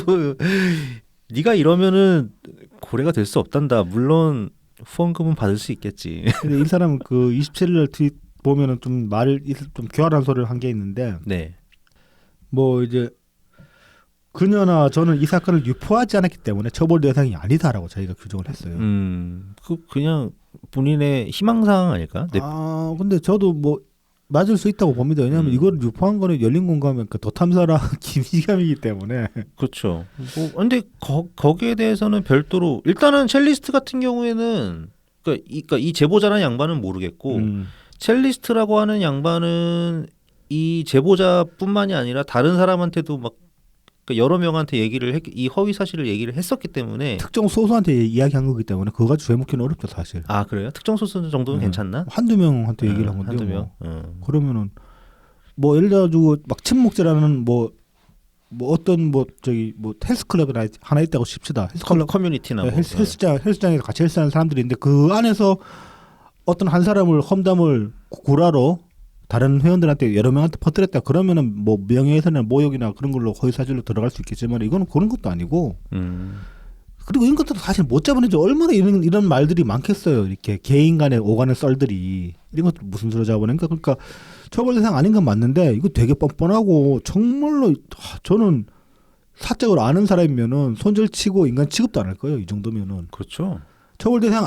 네가 이러면은 고래가 될 수 없단다. 물론 후원금은 받을 수 있겠지.
근데 이 사람은 그 27일 트윗 보면은 좀 교활한 소리를 한 게 있는데,
네.
뭐 이제 그녀나 저는 이 사건을 유포하지 않았기 때문에 처벌 대상이 아니다라고 저희가 규정을 했어요.
그냥 본인의 희망사항 아닐까? 네.
근데 저도 뭐 맞을 수 있다고 봅니다. 왜냐하면 이걸 유포한 거는 열린 공감은 그 도탐사랑 김희감이기 때문에.
그렇죠. 뭐 근데 거기에 대해서는 별도로 일단은 첼리스트 같은 경우에는 그러니까 이 제보자라는 양반은 모르겠고 첼리스트라고 하는 양반은 이 제보자뿐만이 아니라 다른 사람한테도 막 그러니까 여러 명한테 이 허위 사실을 얘기를 했었기 때문에
특정 소수한테 이야기한 거기 때문에 그거 가지고 죄먹기는 어렵죠 사실.
아 그래요? 특정 소수 정도는 괜찮나?
한두 명한테 얘기를 한 건데
한두 명.
그러면은 뭐 예를 들어가지고 막 친목제라는 뭐 어떤 뭐 저기 뭐 헬스클럽이 하나 있다고 칩시다. 헬스클럽
커뮤니티나 뭐.
헬스장에서 같이 헬스하는 사람들이 있는데 그 안에서 어떤 한 사람을 험담을 구라로 다른 회원들한테 여러 명한테 퍼뜨렸다 그러면은 뭐 명예훼손이나 모욕이나 그런 걸로 허위사실로 들어갈 수 있겠지만 이거는 그런 것도 아니고 그리고 이런 것들도 사실 못 잡아내죠. 얼마나 이런 말들이 많겠어요. 이렇게 개인 간의 오가는 썰들이 이런 것들 무슨 수로 잡아내니까 그러니까 처벌 대상 아닌 건 맞는데 이거 되게 뻔뻔하고 정말로 저는 사적으로 아는 사람이면은 손절치고 인간 취급도 안 할 거예요. 이 정도면은.
그렇죠.
처벌 대상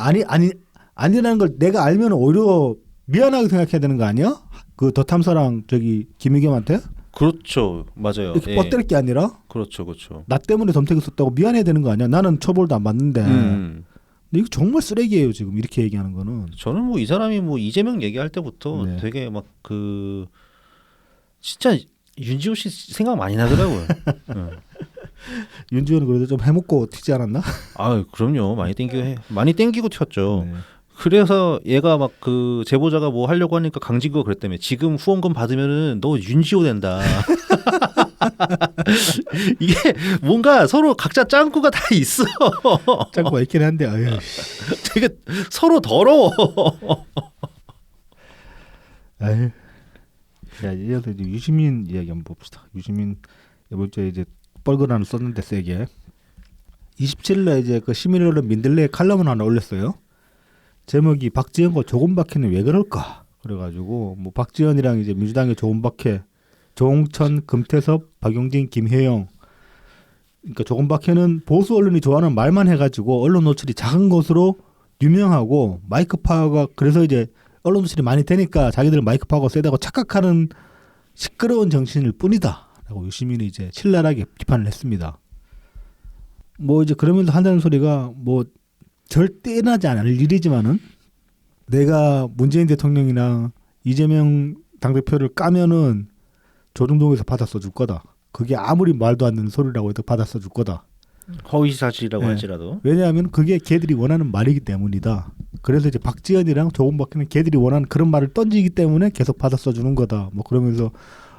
아니라는 걸 내가 알면 오히려 미안하게 생각해야 되는 거 아니야? 그 더탐사랑 저기 김희겸한테
그렇죠, 맞아요.
이렇게 뻗댈 게 아니라
그렇죠.
나 때문에 덤태기 썼다고 미안해야 되는 거 아니야? 나는 처벌도 안 받는데. 근데 이거 정말 쓰레기예요 지금 이렇게 얘기하는 거는.
저는 뭐 이 사람이 뭐 이재명 얘기할 때부터
네.
되게 막 진짜 윤지호 씨 생각 많이 나더라고요.
윤지호는 그래도 좀 해먹고 튀지 않았나?
아 그럼요, 많이 땡기고 튀었죠.
네.
그래서 얘가 막 그 제보자가 뭐 하려고 하니까 강진구가 그랬다며 지금 후원금 받으면은 너 윤지호 된다. 이게 뭔가 서로 각자 짱구가 다 있어.
짱구가 있긴 한데 아유.
되게 서로 더러워.
아유. 야, 이제 유시민 이야기 한번 봅시다. 유시민 이번 주에 이제 뻘그란을 썼는데 세게 27일에 이제 그 시민언론 민들레에 칼럼을 하나 올렸어요. 제목이 박지원과 조금박해는 왜 그럴까? 그래가지고 뭐 박지원이랑 이제 민주당의 조금박해, 조홍천, 금태섭, 박용진, 김혜영. 그러니까 조금박해는 보수 언론이 좋아하는 말만 해가지고 언론 노출이 작은 것으로 유명하고 마이크 파워가 그래서 이제 언론 노출이 많이 되니까 자기들 마이크 파워가 세다고 착각하는 시끄러운 정신일 뿐이다라고 유시민이 이제 신랄하게 비판을 했습니다. 뭐 이제 그러면서 한다는 소리가 뭐 절대 일어나지 않을 일이지만은 내가 문재인 대통령이나 이재명 당대표를 까면은 조중동에서 받아 써줄 거다. 그게 아무리 말도 안 되는 소리라고 해도 받아 써줄 거다.
허위사실이라고
네.
할지라도.
왜냐하면 그게 걔들이 원하는 말이기 때문이다. 그래서 이제 박지원이랑 조금박해는 걔들이 원하는 그런 말을 던지기 때문에 계속 받아 써주는 거다. 뭐 그러면서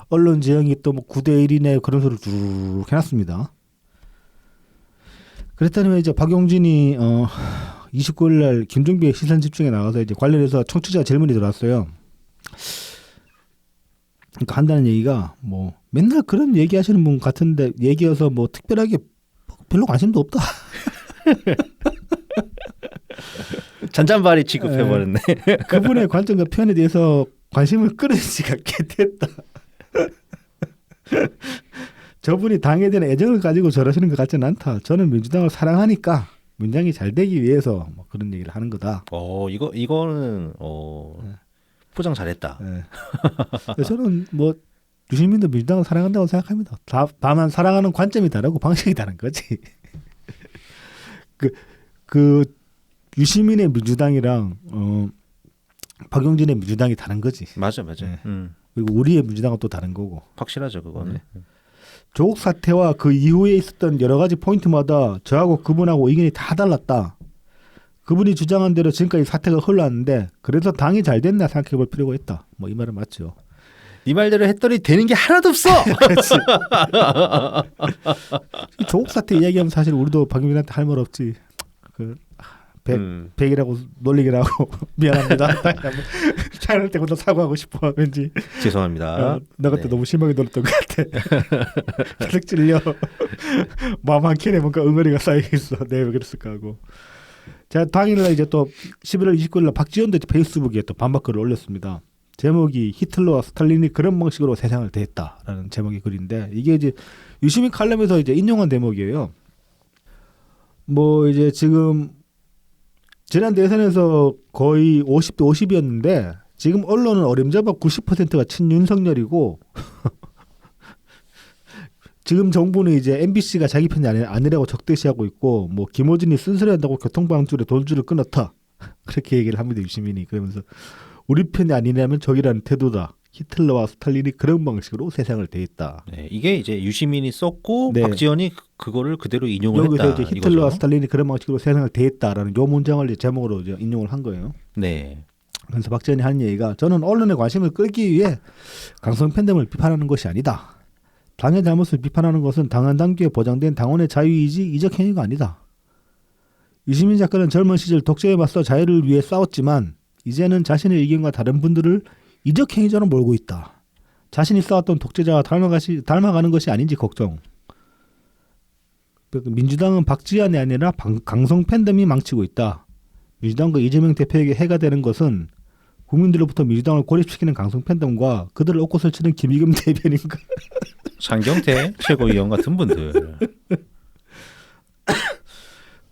언론 지형이 또 뭐 9대1이네 그런 소리를 쭉 해놨습니다. 그랬더니 이제 박용진이 29일 날 김종배의 시선 집중에 나가서 이제 관련해서 청취자 질문이 들어왔어요. 그러니까 한다는 얘기가 뭐 맨날 그런 얘기하시는 분 같은데 얘기여서 뭐 특별하게 별로 관심도 없다.
잔잔바리 취급해버렸네.
그분의 관점과 표현에 대해서 관심을 끌은 지가 꽤 됐다. 저분이 당에 대한 애정을 가지고 저러시는 것 같지는 않다. 저는 민주당을 사랑하니까 민주당이 잘 되기 위해서 뭐 그런 얘기를 하는 거다.
이거는 포장 잘했다.
네. 저는 뭐 유시민도 민주당을 사랑한다고 생각합니다. 다만 사랑하는 관점이 다르고 방식이 다른 거지. 그 유시민의 민주당이랑 박용진의 민주당이 다른 거지.
맞아.
네. 그리고 우리의 민주당은 또 다른 거고.
확실하죠 그거는.
네. 조국 사태와 그 이후에 있었던 여러 가지 포인트마다 저하고 그분하고 의견이 다 달랐다. 그분이 주장한 대로 지금까지 사태가 흘러왔는데 그래서 당이 잘 됐나 생각해 볼 필요가 있다. 뭐 이 말은 맞죠.
네 말대로 했더니 되는 게 하나도 없어.
그렇지. 조국 사태 이야기하면 사실 우리도 박용진한테 할 말 없지. 그 백이라고 놀리기라고 미안합니다. 촬영할 때 혼자 사과하고 싶어 왠지.
죄송합니다.
나 그때 너무 심하게 놀렸던 것 같아. 가득 찔려. 마음 한 켠에 뭔가 응어리가 쌓여 있어. 네, 왜 그랬을까 하고. 제가 당일날 이제 또 11월 29일 날 박지원도 페이스북에 또 반박글을 올렸습니다. 제목이 히틀러와 스탈린이 그런 방식으로 세상을 대했다라는 제목의 글인데 이게 이제 유시민 칼럼에서 이제 인용한 대목이에요. 뭐 이제 지금 지난 대선에서 거의 50대 50이었는데 지금 언론은 어림잡아 90%가 친윤석열이고 지금 정부는 이제 MBC가 자기 편이 아니라고 적대시하고 있고 뭐 김어준이 쓴소리한다고 교통방줄에 돌줄을 끊었다 그렇게 얘기를 합니다. 유시민이. 그러면서 우리 편이 아니냐면 적이라는 태도다. 히틀러와 스탈린이 그런 방식으로 세상을 대했다.
네, 이게 이제 유시민이 썼고
네.
박지원이 그거를 그대로 인용을
여기서
했다.
이제 히틀러와
이거죠.
스탈린이 그런 방식으로 세상을 대했다라는 요 문장을 이제 제목으로 이제 인용을 한 거예요.
네.
그래서 박지원이 하는 얘기가 저는 언론의 관심을 끌기 위해 강성 팬덤을 비판하는 것이 아니다. 당의 잘못을 비판하는 것은 당헌 당규에 보장된 당원의 자유이지 이적 행위가 아니다. 유시민 작가는 젊은 시절 독재에 맞서 자유를 위해 싸웠지만 이제는 자신의 의견과 다른 분들을 이적 행위자로 몰고 있다. 자신이 싸웠던 독재자와 닮아가는 것이 아닌지 걱정. 민주당은 박지원이 아니라 강성 팬덤이 망치고 있다. 민주당과 이재명 대표에게 해가 되는 것은 국민들로부터 민주당을 고립시키는 강성 팬덤과 그들을 옷꽃을 치는 김의겸 대변인과
장경태 최고위원 같은 분들.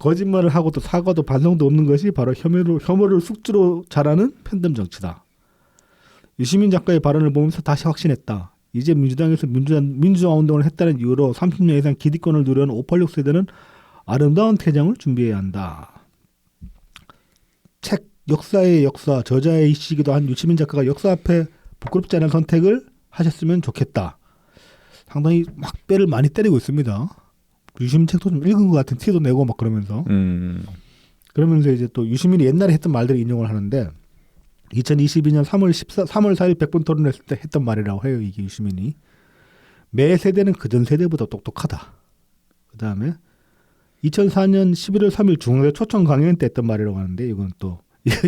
거짓말을 하고 또 사과도 반성도 없는 것이 바로 혐오를 숙주로 자라는 팬덤 정치다. 유시민 작가의 발언을 보면서 다시 확신했다. 이제 민주당에서 민주화 운동을 했다는 이유로 30년 이상 기득권을 누려온 586 세대는 아름다운 퇴장을 준비해야 한다. 책 역사의 역사 저자의 이시기도 한 유시민 작가가 역사 앞에 부끄럽지 않은 선택을 하셨으면 좋겠다. 상당히 막 뼈를 많이 때리고 있습니다. 유시민 책도 좀 읽은 것 같은 티도 내고 막 그러면서 그러면서 이제 또 유시민이 옛날에 했던 말들을 인용을 하는데 2022년 3월 4일 100분 토론을 했을 때 했던 말이라고 해요. 이게 유시민이 매 세대는 그전 세대보다 똑똑하다. 그다음에 2004년 11월 3일 중앙대 초청 강연 때 했던 말이라고 하는데 이건 또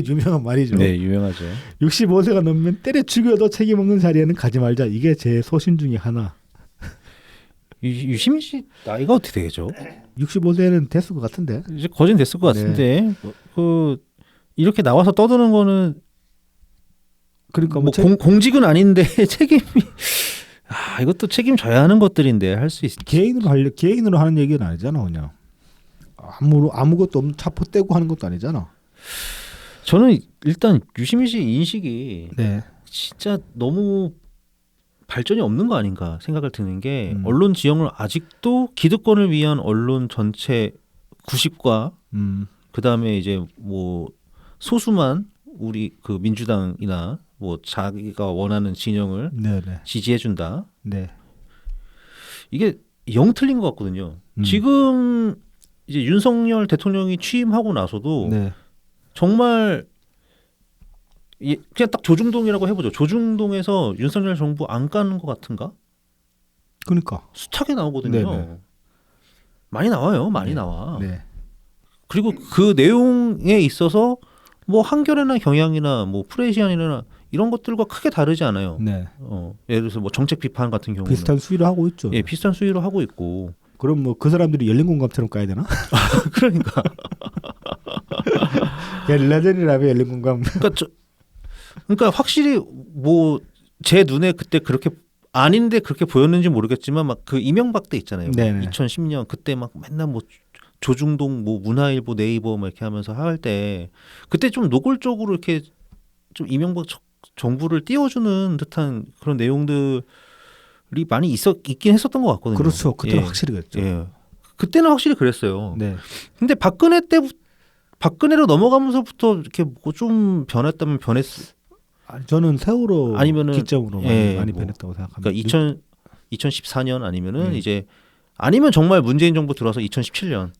유명한 말이죠.
네, 유명하죠.
65세가 넘으면 때려 죽여도 책임 없는 자리에는 가지 말자. 이게 제 소신 중에 하나.
유시민 씨 나이가 어떻게 되죠?
65세는 됐을 것 같은데.
이제 거진 됐을 것 같은데 그 이렇게 나와서 떠드는 거는
그러니까
뭐 공직은 아닌데 책임이 이것도 책임져야 하는 것들인데 할 수 있.
개인으로 하는 얘기는 아니잖아, 그냥. 아무것도 없는 차포 떼고 하는 것도 아니잖아.
저는 일단 유시민 씨 인식이
네.
진짜 너무 발전이 없는 거 아닌가 생각을 드는 게 언론 지형을 아직도 기득권을 위한 언론 전체 구식과 그다음에 이제 뭐 소수만 우리 그 민주당이나 뭐 자기가 원하는 진영을
네네.
지지해 준다.
네.
이게 영 틀린 것 같거든요. 지금 이제 윤석열 대통령이 취임하고 나서도
네.
정말 그냥 딱 조중동이라고 해보죠. 조중동에서 윤석열 정부 안 가는 것 같은가?
그러니까
숱하게 나오거든요.
네네.
많이 나와요. 많이
네.
나와.
네.
그리고 그 내용에 있어서 뭐 한겨레나 경향이나 뭐 프레시안이나 이런 것들과 크게 다르지 않아요.
네.
예를 들어서 뭐 정책 비판 같은 경우는
비슷한 수위로 하고 있죠.
예, 비슷한 수위로 하고 있고.
그럼 뭐 그 사람들이 열린 공감처럼 까야 되나?
그러니까.
레전이라며 열린 공감.
그러니까 확실히 뭐 제 눈에 그때 그렇게 아닌데 그렇게 보였는지 모르겠지만 막 그 이명박 때 있잖아요.
네네.
2010년 그때 막 맨날 뭐 조중동 뭐 문화일보 네이버 막 이렇게 하면서 할 때 그때 좀 노골적으로 이렇게 좀 이명박 정부를 띄워주는 듯한 그런 내용들이 많이 있긴 했었던 것 같거든요.
그렇죠. 그때는
예.
확실히 그랬죠.
예. 그때는 확실히 그랬어요.
네.
근데 박근혜로 넘어가면서부터 이렇게 뭐 좀 변했다면
저는 세월호
아니면은
기점으로 많이
뭐,
변했다고 생각합니다.
그러니까 2014년 아니면은 이제 아니면 정말 문재인 정부 들어서 2017년.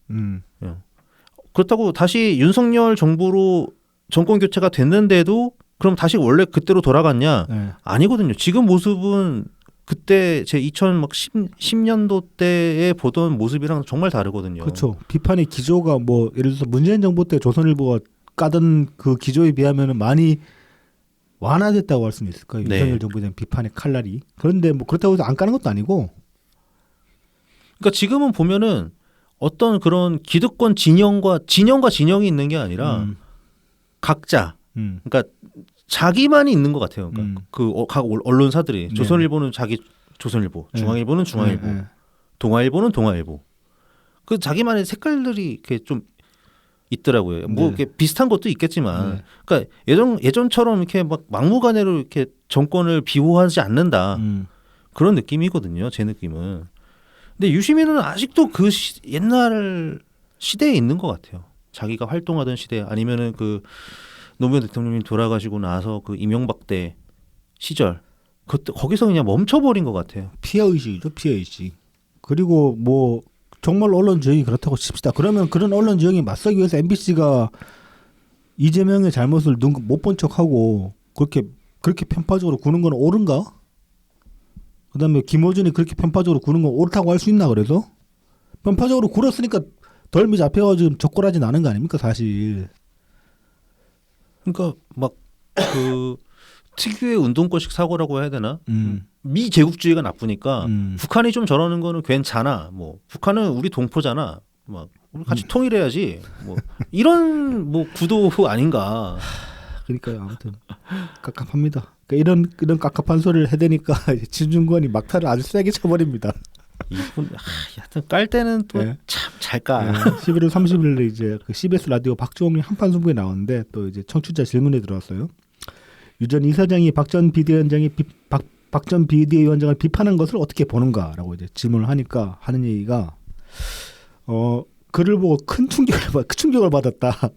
그렇다고 다시 윤석열 정부로 정권 교체가 됐는데도 그럼 다시 원래 그때로 돌아갔냐?
네.
아니거든요. 지금 모습은 그때 제 2010년도 때에 보던 모습이랑 정말 다르거든요.
그렇죠. 비판의 기조가 뭐 예를 들어서 문재인 정부 때 조선일보가 까던 그 기조에 비하면 많이 완화됐다고 할 수는 있을까요?
네.
윤석열 정부에 대한 비판의 칼날이. 그런데 뭐 그렇다고 해서 안 까는 것도 아니고.
그러니까 지금은 보면은 어떤 그런 기득권 진영과 진영이 있는 게 아니라 각자 그러니까 자기만이 있는 것 같아요. 그러니까 각 언론사들이
네.
조선일보는 자기 조선일보, 중앙일보는 중앙일보,
네.
동아일보는 동아일보. 그 자기만의 색깔들이 이렇게 좀 있더라고요. 뭐
네.
이렇게 비슷한 것도 있겠지만,
네.
그러니까 예전처럼 이렇게 막 막무가내로 이렇게 정권을 비호하지 않는다 그런 느낌이거든요. 제 느낌은. 근데 유시민은 아직도 그 옛날 시대에 있는 것 같아요. 자기가 활동하던 시대 아니면은 그 노무현 대통령이 돌아가시고 나서 그 이명박 때 시절 그때 거기서 그냥 멈춰버린 것 같아요.
피해의식이죠. 피해의식. 그리고 뭐 정말 언론 지형이 그렇다고 칩시다. 그러면 그런 언론 지형에 맞서기 위해서 MBC가 이재명의 잘못을 못 본 척하고 그렇게 편파적으로 구는 건 옳은가? 그다음에 김어준이 그렇게 편파적으로 구는 건 옳다고 할 수 있나? 그래서 편파적으로 굴었으니까 덜미 잡혀가지고 적골하지 않은 거 아닙니까 사실.
그러니까 막 그 특유의 운동권식 사고라고 해야 되나? 미제국주의가 나쁘니까 북한이 좀 저러는 거는 괜찮아. 뭐 북한은 우리 동포잖아. 막 우리 같이 통일해야지. 뭐 이런 뭐 구도 아닌가.
그러니까요. 아무튼 깝깝합니다. 그러니까 이런 깝깝한 소리를 해대니까 진중권이 막타를 아주 세게 쳐버립니다.
이분 하여튼 깔 때는 또
네.
참 잘 까.
11월 30일 이제 그 CBS 라디오 박주홍이 한판 승부에 나왔는데 또 이제 청취자 질문에 들어왔어요. 유 전 이사장이 박 전 비대위원장이 박 전 비대위원장을 비판한 것을 어떻게 보는가라고 이제 질문을 하니까 하는 얘기가 글을 보고 큰 충격을 받았다.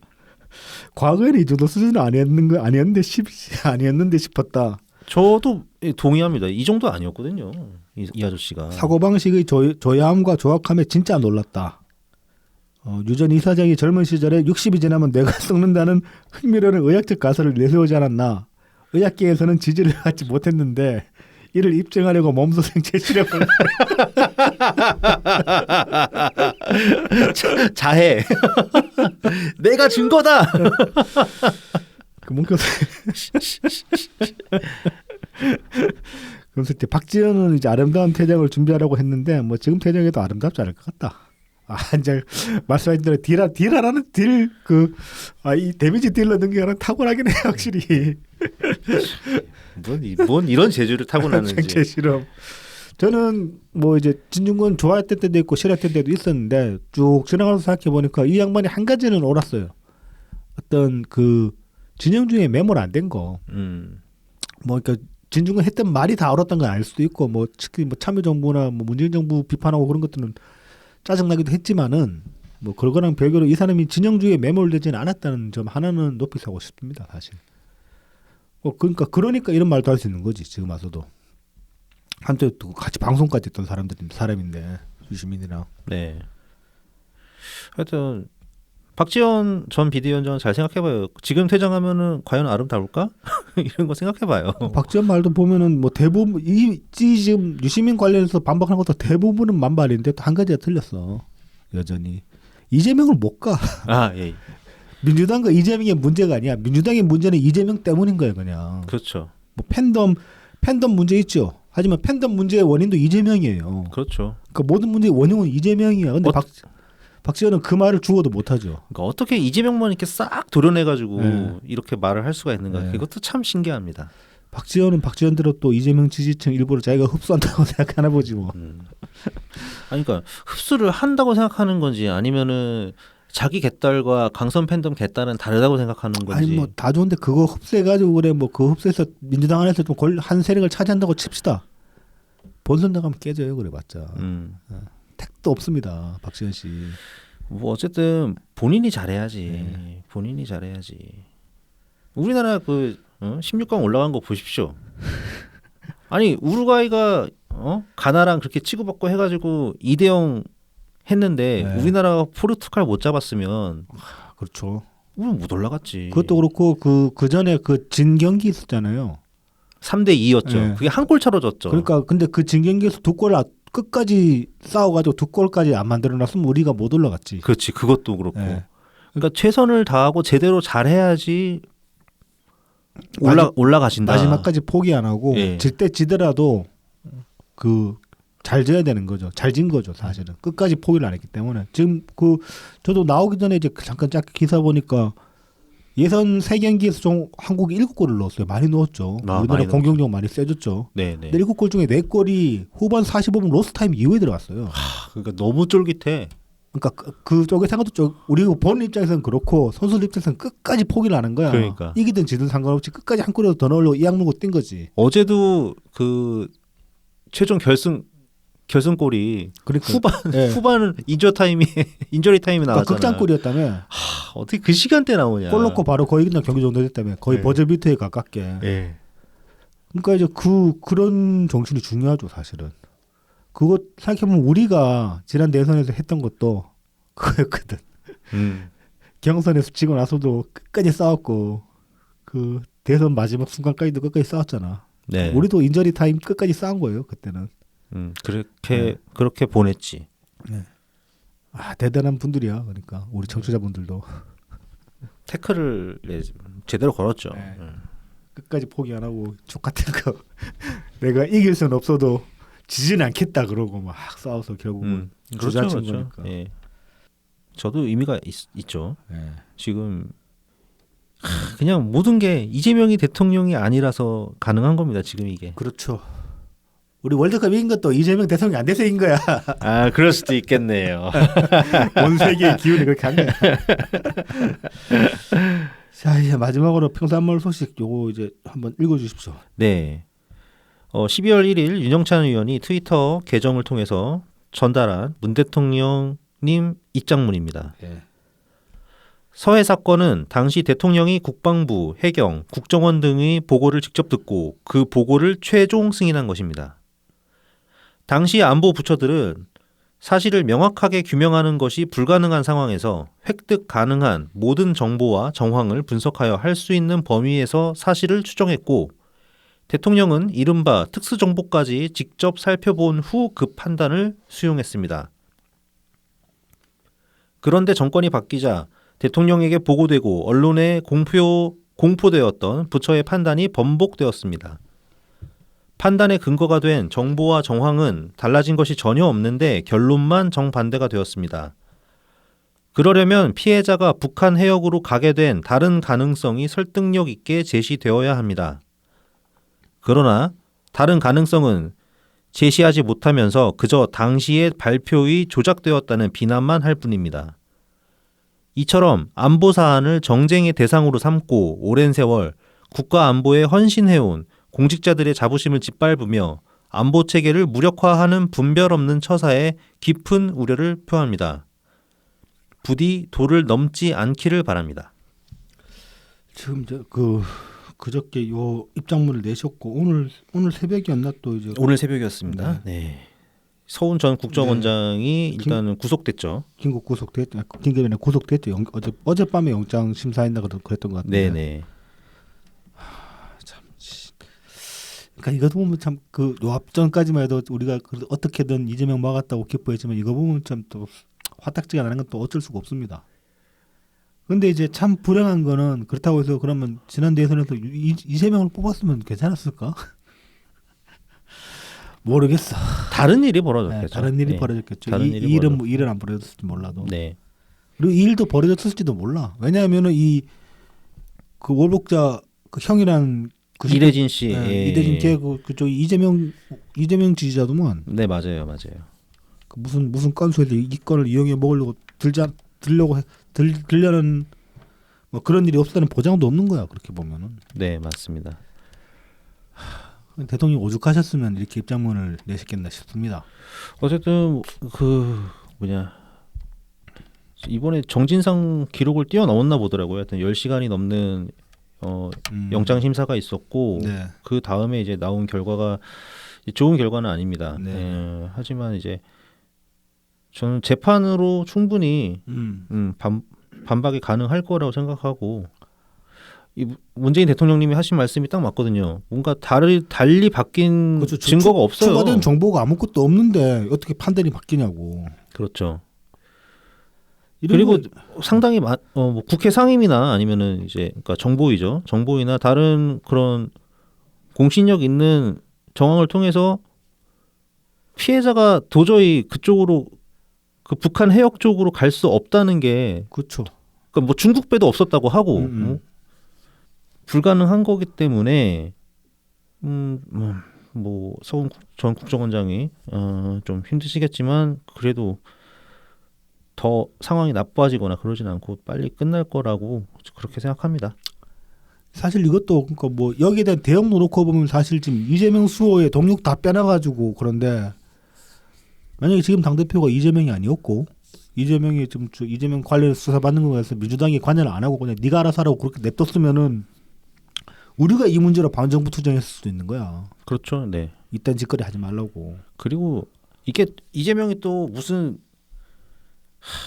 과거에는 이 정도 수준은 아니었는데 싶었다.
저도 동의합니다. 이 정도 아니었거든요. 이 아저씨가.
사고방식의 조야함과 조악함에 진짜 놀랐다. 유 전 이사장이 젊은 시절에 60이 지나면 뇌가 썩는다는 흥미로운 의학적 가설을 내세우지 않았나. 의학계에서는 지지를 받지 못했는데 이를 입증하려고 몸소 생체 실험을
자해. 내가 증거다.
그 문교수 그래서 이제 박지현은 이제 아름다운 퇴장을 준비하라고 했는데 뭐 지금 퇴장해도 아름답지 않을 것 같다. 이제 말씀하신 대로 딜하라는 이 데미지 딜러 능력은 탁월하긴 해 확실히.
뭔 이런 재주를 타고나는지.
생체 실험. 저는 뭐 이제 진중권 좋아했던 때도 있고 싫어했던 때도 있었는데 쭉 지나가서 생각해 보니까 이 양반이 한 가지는 옳았어요. 어떤 그 진영 중에 메모를 안 된 거. 뭐 그러니까 진중권 했던 말이 다 옳았던 건 알 수도 있고 뭐 특히 뭐 참여정부나 뭐 문재인 정부 비판하고 그런 것들은 짜증나기도 했지만은 뭐 그거랑 별개로 이 사람이 진영주의에 매몰되지는 않았다는 점 하나는 높이 사고 싶습니다 사실. 그러니까 이런 말도 할 수 있는 거지 지금 와서도. 한때 또 같이 방송까지 했던 사람인데 유시민이랑.
네. 하여튼 박지원 전 비대위원장은 잘 생각해봐요. 지금 퇴장하면은 과연 아름다울까? 이런 거 생각해봐요.
박지원 말도 보면은 뭐 대부분 이 지금 유시민 관련해서 반박하는 것도 대부분은 만발인데 또 한 가지가 틀렸어. 여전히 이재명을 못 가.
예.
민주당과 이재명의 문제가 아니야. 민주당의 문제는 이재명 때문인 거예요, 그냥.
그렇죠.
뭐 팬덤 문제 있죠. 하지만 팬덤 문제의 원인도 이재명이에요.
그렇죠.
그러니까 모든 문제의 원인은 이재명이야. 근데 박지원은 그 말을 죽어도 못하죠.
그러니까 어떻게 이재명만 이렇게 싹 도려내가지고
네.
이렇게 말을 할 수가 있는가?
네.
그것도 참 신기합니다.
박지원은 박지원대로 또 이재명 지지층 일부를 자기가 흡수한다고 생각하나 보지 뭐.
그러니까 흡수를 한다고 생각하는 건지 아니면은 자기 개딸과 강선 팬덤 개딸은 다르다고 생각하는 건지.
아니 뭐 다 좋은데 그거 흡수해가지고 그래 뭐 그 흡수해서 민주당 안에서 좀 한 세력을 차지한다고 칩시다. 본선 나가면 깨져요 그래봤자. 택도 없습니다 박지원 씨.
뭐 어쨌든 본인이 잘해야지. 본인이 잘해야지. 우리나라 16강 올라간 거 보십시오. 아니 우루과이가 가나랑 그렇게 치고받고 해가지고 2대0 했는데 우리나라가 포르투갈 못 잡았으면
그렇죠.
우리 못 올라갔지.
그것도 그렇고 그 전에 그 진 경기 있었잖아요.
3대2였죠.
네.
그게 한 골 차로 졌죠.
그러니까 근데 그 진 경기에서 두 골 끝까지 싸워가지고 두 골까지 안 만들어놨으면 우리가 못 올라갔지.
그렇지. 그것도 그렇고.
네.
그러니까 최선을 다하고 제대로 잘해야지 올라가신다.
마지막까지 포기 안 하고 질 때 지더라도 잘 져야 되는 거죠. 잘 진 거죠, 사실은. 끝까지 포기를 안 했기 때문에. 지금 저도 나오기 전에 이제 잠깐 짧게 기사 보니까 예선 3경기에서 좀 한국이 7골을 넣었어요. 많이 넣었죠. 우리나라 공격력 많이 세졌죠.
네.
근데 7골 중에 4골이 후반 45분 로스 타임 이후에 들어갔어요.
그러니까 너무 쫄깃해.
그러니까 그쪽의 생각도 우리 보는 입장에서는 그렇고 선수들 입장에서는 끝까지 포기를 안 한 거야.
그러니까.
이기든 지든 상관없이 끝까지 한 골이라도 더 넣으려고 이 악물고 뛴 거지.
어제도 그 최종 결승골이
그러니까.
후반은 인저리 타임이 나왔잖아.
극장골이었다며.
어떻게 그 시간대 나오냐.
골 넣고 바로 거의 그냥 경기 종료 됐다며. 거의 버저비터에 가깝게. 그러니까 이제 그런 정신이 중요하죠, 사실은. 그거 생각해보면 우리가 지난 대선에서 했던 것도 그거였거든. 경선에서 지고 나서도 끝까지 싸웠고 그 대선 마지막 순간까지도 끝까지 싸웠잖아.
네.
우리도 인저리 타임 끝까지 싸운 거예요, 그때는.
그렇게 보냈지.
네. 대단한 분들이야. 그러니까 우리 청취자분들도
태클을 제대로 걸었죠.
끝까지 포기 안 하고 족 같은 거 내가 이길 수는 없어도 지지는 않겠다 그러고 막 싸워서 결국은 주저앉힌 거니까.
예. 저도 의미가 있죠. 지금 그냥 모든 게 이재명이 대통령이 아니라서 가능한 겁니다. 지금 이게.
그렇죠. 우리 월드컵 이긴 것도 이재명 대통령이 안 돼서 이긴 거야.
그럴 수도 있겠네요.
온 세계의 기운이 그렇게 한 거야. 자, 이제 마지막으로 평산마을 소식 요거 이제 한번 읽어주십시오.
네. 12월 1일 윤영찬 의원이 트위터 계정을 통해서 전달한 문 대통령님 입장문입니다. 서해 사건은 당시 대통령이 국방부, 해경, 국정원 등의 보고를 직접 듣고 그 보고를 최종 승인한 것입니다. 당시 안보 부처들은 사실을 명확하게 규명하는 것이 불가능한 상황에서 획득 가능한 모든 정보와 정황을 분석하여 할 수 있는 범위에서 사실을 추정했고 대통령은 이른바 특수정보까지 직접 살펴본 후 그 판단을 수용했습니다. 그런데 정권이 바뀌자 대통령에게 보고되고 언론에 공포되었던 부처의 판단이 번복되었습니다. 판단의 근거가 된 정보와 정황은 달라진 것이 전혀 없는데 결론만 정반대가 되었습니다. 그러려면 피해자가 북한 해역으로 가게 된 다른 가능성이 설득력 있게 제시되어야 합니다. 그러나 다른 가능성은 제시하지 못하면서 그저 당시의 발표의 조작되었다는 비난만 할 뿐입니다. 이처럼 안보 사안을 정쟁의 대상으로 삼고 오랜 세월 국가 안보에 헌신해온 공직자들의 자부심을 짓밟으며 안보 체계를 무력화하는 분별 없는 처사에 깊은 우려를 표합니다. 부디 도를 넘지 않기를 바랍니다.
지금 그저께 요 입장문을 내셨고 오늘 새벽이었나 또 이제
오늘 새벽이었습니다. 네. 서훈 전 국정원장이 일단은 구속됐죠.
긴급 구속됐죠. 긴급에 구속됐죠. 어젯밤에 영장 심사했나 그랬던 것 같은데.
네네.
참. 그러니까 이거 보면 참 그 요 앞전까지만 해도 우리가 어떻게든 이재명 막았다고 기뻐했지만 이거 보면 참 또 화딱지가 나는 건 또 어쩔 수가 없습니다. 근데 이제 참 불행한 거는 그렇다고 해서 그러면 지난 대선에서 이재명을 뽑았으면 괜찮았을까? 모르겠어.
다른 일이 벌어졌겠죠.
네, 다른 일이 벌어졌겠죠.
다른
이
일이
일은 안 벌어졌을지 몰라도.
네.
그리고 이 일도 벌어졌을지도 몰라. 왜냐하면은 그 월복자 그 형이란
이대진 씨,
이대진 걔 그쪽 이재명 지지자도만.
네 맞아요.
그 무슨 건수에서 이 건을 이용해 먹으려고 들려는 뭐 그런 일이 없었다는 보장도 없는 거야. 그렇게 보면은.
네 맞습니다.
대통령이 오죽하셨으면 이렇게 입장문을 내셨겠나 싶습니다.
어쨌든 이번에 정진상 기록을 뛰어넘었나 보더라고요. 하여튼 10시간이 넘는 영장 심사가 있었고
네.
그 다음에 이제 나온 결과가 좋은 결과는 아닙니다.
네.
하지만 이제 저는 재판으로 충분히 반박이 가능할 거라고 생각하고 이 문재인 대통령님이 하신 말씀이 딱 맞거든요. 뭔가 달리 바뀐
그렇죠.
증거가 없어요.
추가된 정보가 아무것도 없는데 어떻게 판단이 바뀌냐고.
그렇죠. 그리고 상당히 뭐 국회 상임이나 아니면은 이제 그러니까 정보위죠. 정보위나 다른 그런 공신력 있는 정황을 통해서 피해자가 도저히 그쪽으로 그 북한 해역 쪽으로 갈 수 없다는 게
그렇죠.
그러니까 뭐 중국 배도 없었다고 하고 불가능한 거기 때문에 뭐 서훈 전 국정원장이 좀 힘드시겠지만 그래도 더 상황이 나빠지거나 그러진 않고 빨리 끝날 거라고 그렇게 생각합니다.
사실 이것도 그러니까 뭐 여기에 대한 대응도 놓고 보면 사실 지금 이재명 수호의 동력 다 빼놔가지고 그런데 만약에 지금 당 대표가 이재명이 아니었고 이재명이 지금 이재명 관련 수사 받는 거에 대해서 민주당이 관여를 안 하고 그냥 네가 알아서 하라고 그렇게 냅뒀으면은 우리가 이 문제로 반정부 투쟁했을 수도 있는 거야.
그렇죠. 네.
이딴 짓거리 하지 말라고.
그리고 이게 이재명이 또 무슨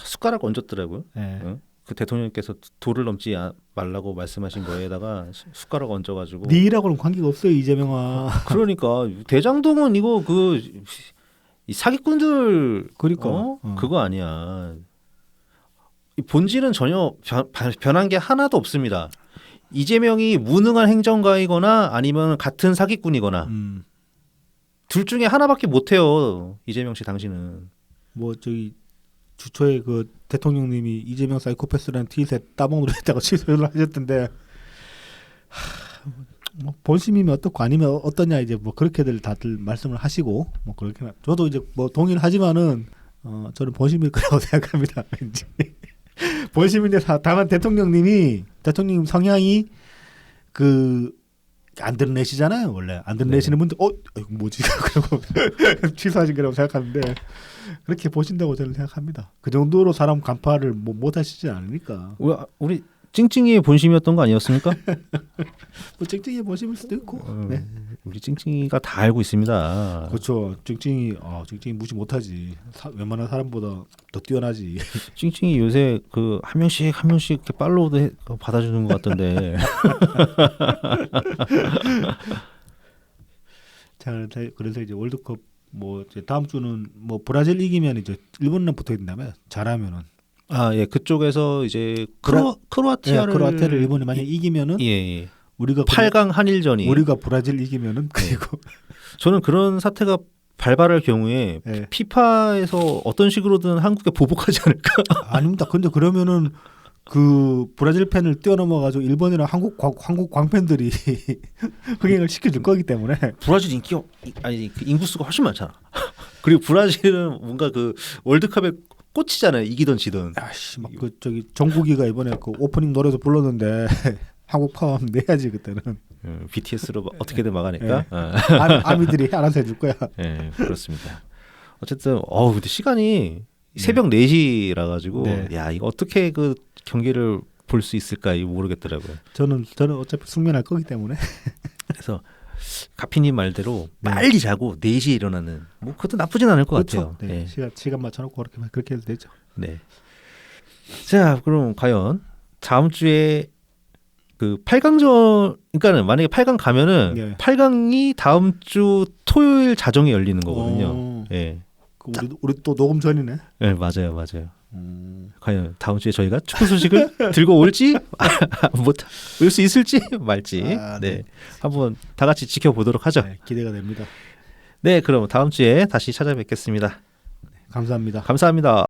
숟가락 얹었더라고요.
네.
그 대통령께서 도를 넘지 말라고 말씀하신 거에다가 숟가락 얹어가지고.
네 일하고는 관계가 없어요 이재명아.
그러니까 대장동은 이거 이 사기꾼들
그러니까
그거 아니야. 이 본질은 전혀 변한 게 하나도 없습니다. 이재명이 무능한 행정가이거나 아니면 같은 사기꾼이거나 둘 중에 하나밖에 못해요. 이재명 씨 당신은.
뭐 저기 주초에 그 대통령님이 이재명 사이코패스라는 트윗에 따봉으로 했다가 취소를 하셨던데 뭐 본심이면 어떻고 아니면 어떠냐 이제 뭐 그렇게들 다들 말씀을 하시고 뭐 그렇게 저도 이제 뭐 동의를 하지만은 저는 본심일 거라고 생각합니다. 왠지 본심인데 다만 대통령 성향이 안 드러내시잖아요 원래 안 드러내시는 분들 이거 뭐지 그러고 취소하신 거라고 생각하는데 그렇게 보신다고 저는 생각합니다. 그 정도로 사람 간파를 못 하시지 않으니까.
우리 찡찡이의 본심이었던 거 아니었습니까?
뭐 찡찡이의 본심일 수도 있고. 네.
우리 찡찡이가 다 알고 있습니다.
그렇죠. 찡찡이 무시 못하지. 웬만한 사람보다 더 뛰어나지.
찡찡이 요새 그 한 명씩 이렇게 팔로우도 받아주는 것 같던데.
자, 그래서 이제 월드컵 뭐 이제 다음 주는 뭐 브라질 이기면 이제 일본이랑 붙어 있다면 잘하면은
아, 예. 그쪽에서 이제 크로아티아를
일본이 만약 이기면은
예, 예.
우리가
8강 한일전이
우리가 브라질 이기면은 그리고
저는 그런 사태가 발발할 경우에
예.
피파에서 어떤 식으로든 한국에 보복하지 않을까?
아닙니다. 근데 그러면은 그 브라질 팬을 뛰어넘어가지고 일본이랑 한국 광팬들이 흥행을 시켜줄 거기 때문에
브라질 아니 그 인구수가 훨씬 많잖아. 그리고 브라질은 뭔가 그 월드컵에 꽂히잖아요. 이기던 지던.
아씨 막 그 저기 정국이가 이번에 그 오프닝 노래도 불렀는데 한국 파업 내야지 그때는
BTS로 어떻게든 막아낼까?
예.
어.
아미들이 알아서 해줄 거야.
네, 그렇습니다. 어쨌든 근데 시간이 새벽 4시라 가지고
네.
야, 이거 어떻게 그 경기를 볼 수 있을까 이거 모르겠더라고요.
저는 어차피 숙면할 거기 때문에
그래서 가피님 말대로
네.
빨리 자고 4시에 일어나는 뭐 그것도 나쁘진 않을 것
그렇죠.
같아요.
네.
네.
시간 맞춰놓고 그렇게 해도 되죠.
네. 자, 그럼 과연 다음 주에 그 8강전 그러니까는 만약에 8강 가면은
네.
8강이 다음 주 토요일 자정에 열리는 거거든요. 예.
그 우리 또 녹음 전이네.
네, 맞아요. 과연 다음 주에 저희가 축구 소식을 들고 올지 올 수 있을지 말지
아,
네.
네.
한번 다 같이 지켜보도록 하죠.
네, 기대가 됩니다.
네, 그럼 다음 주에 다시 찾아뵙겠습니다.
감사합니다.
감사합니다.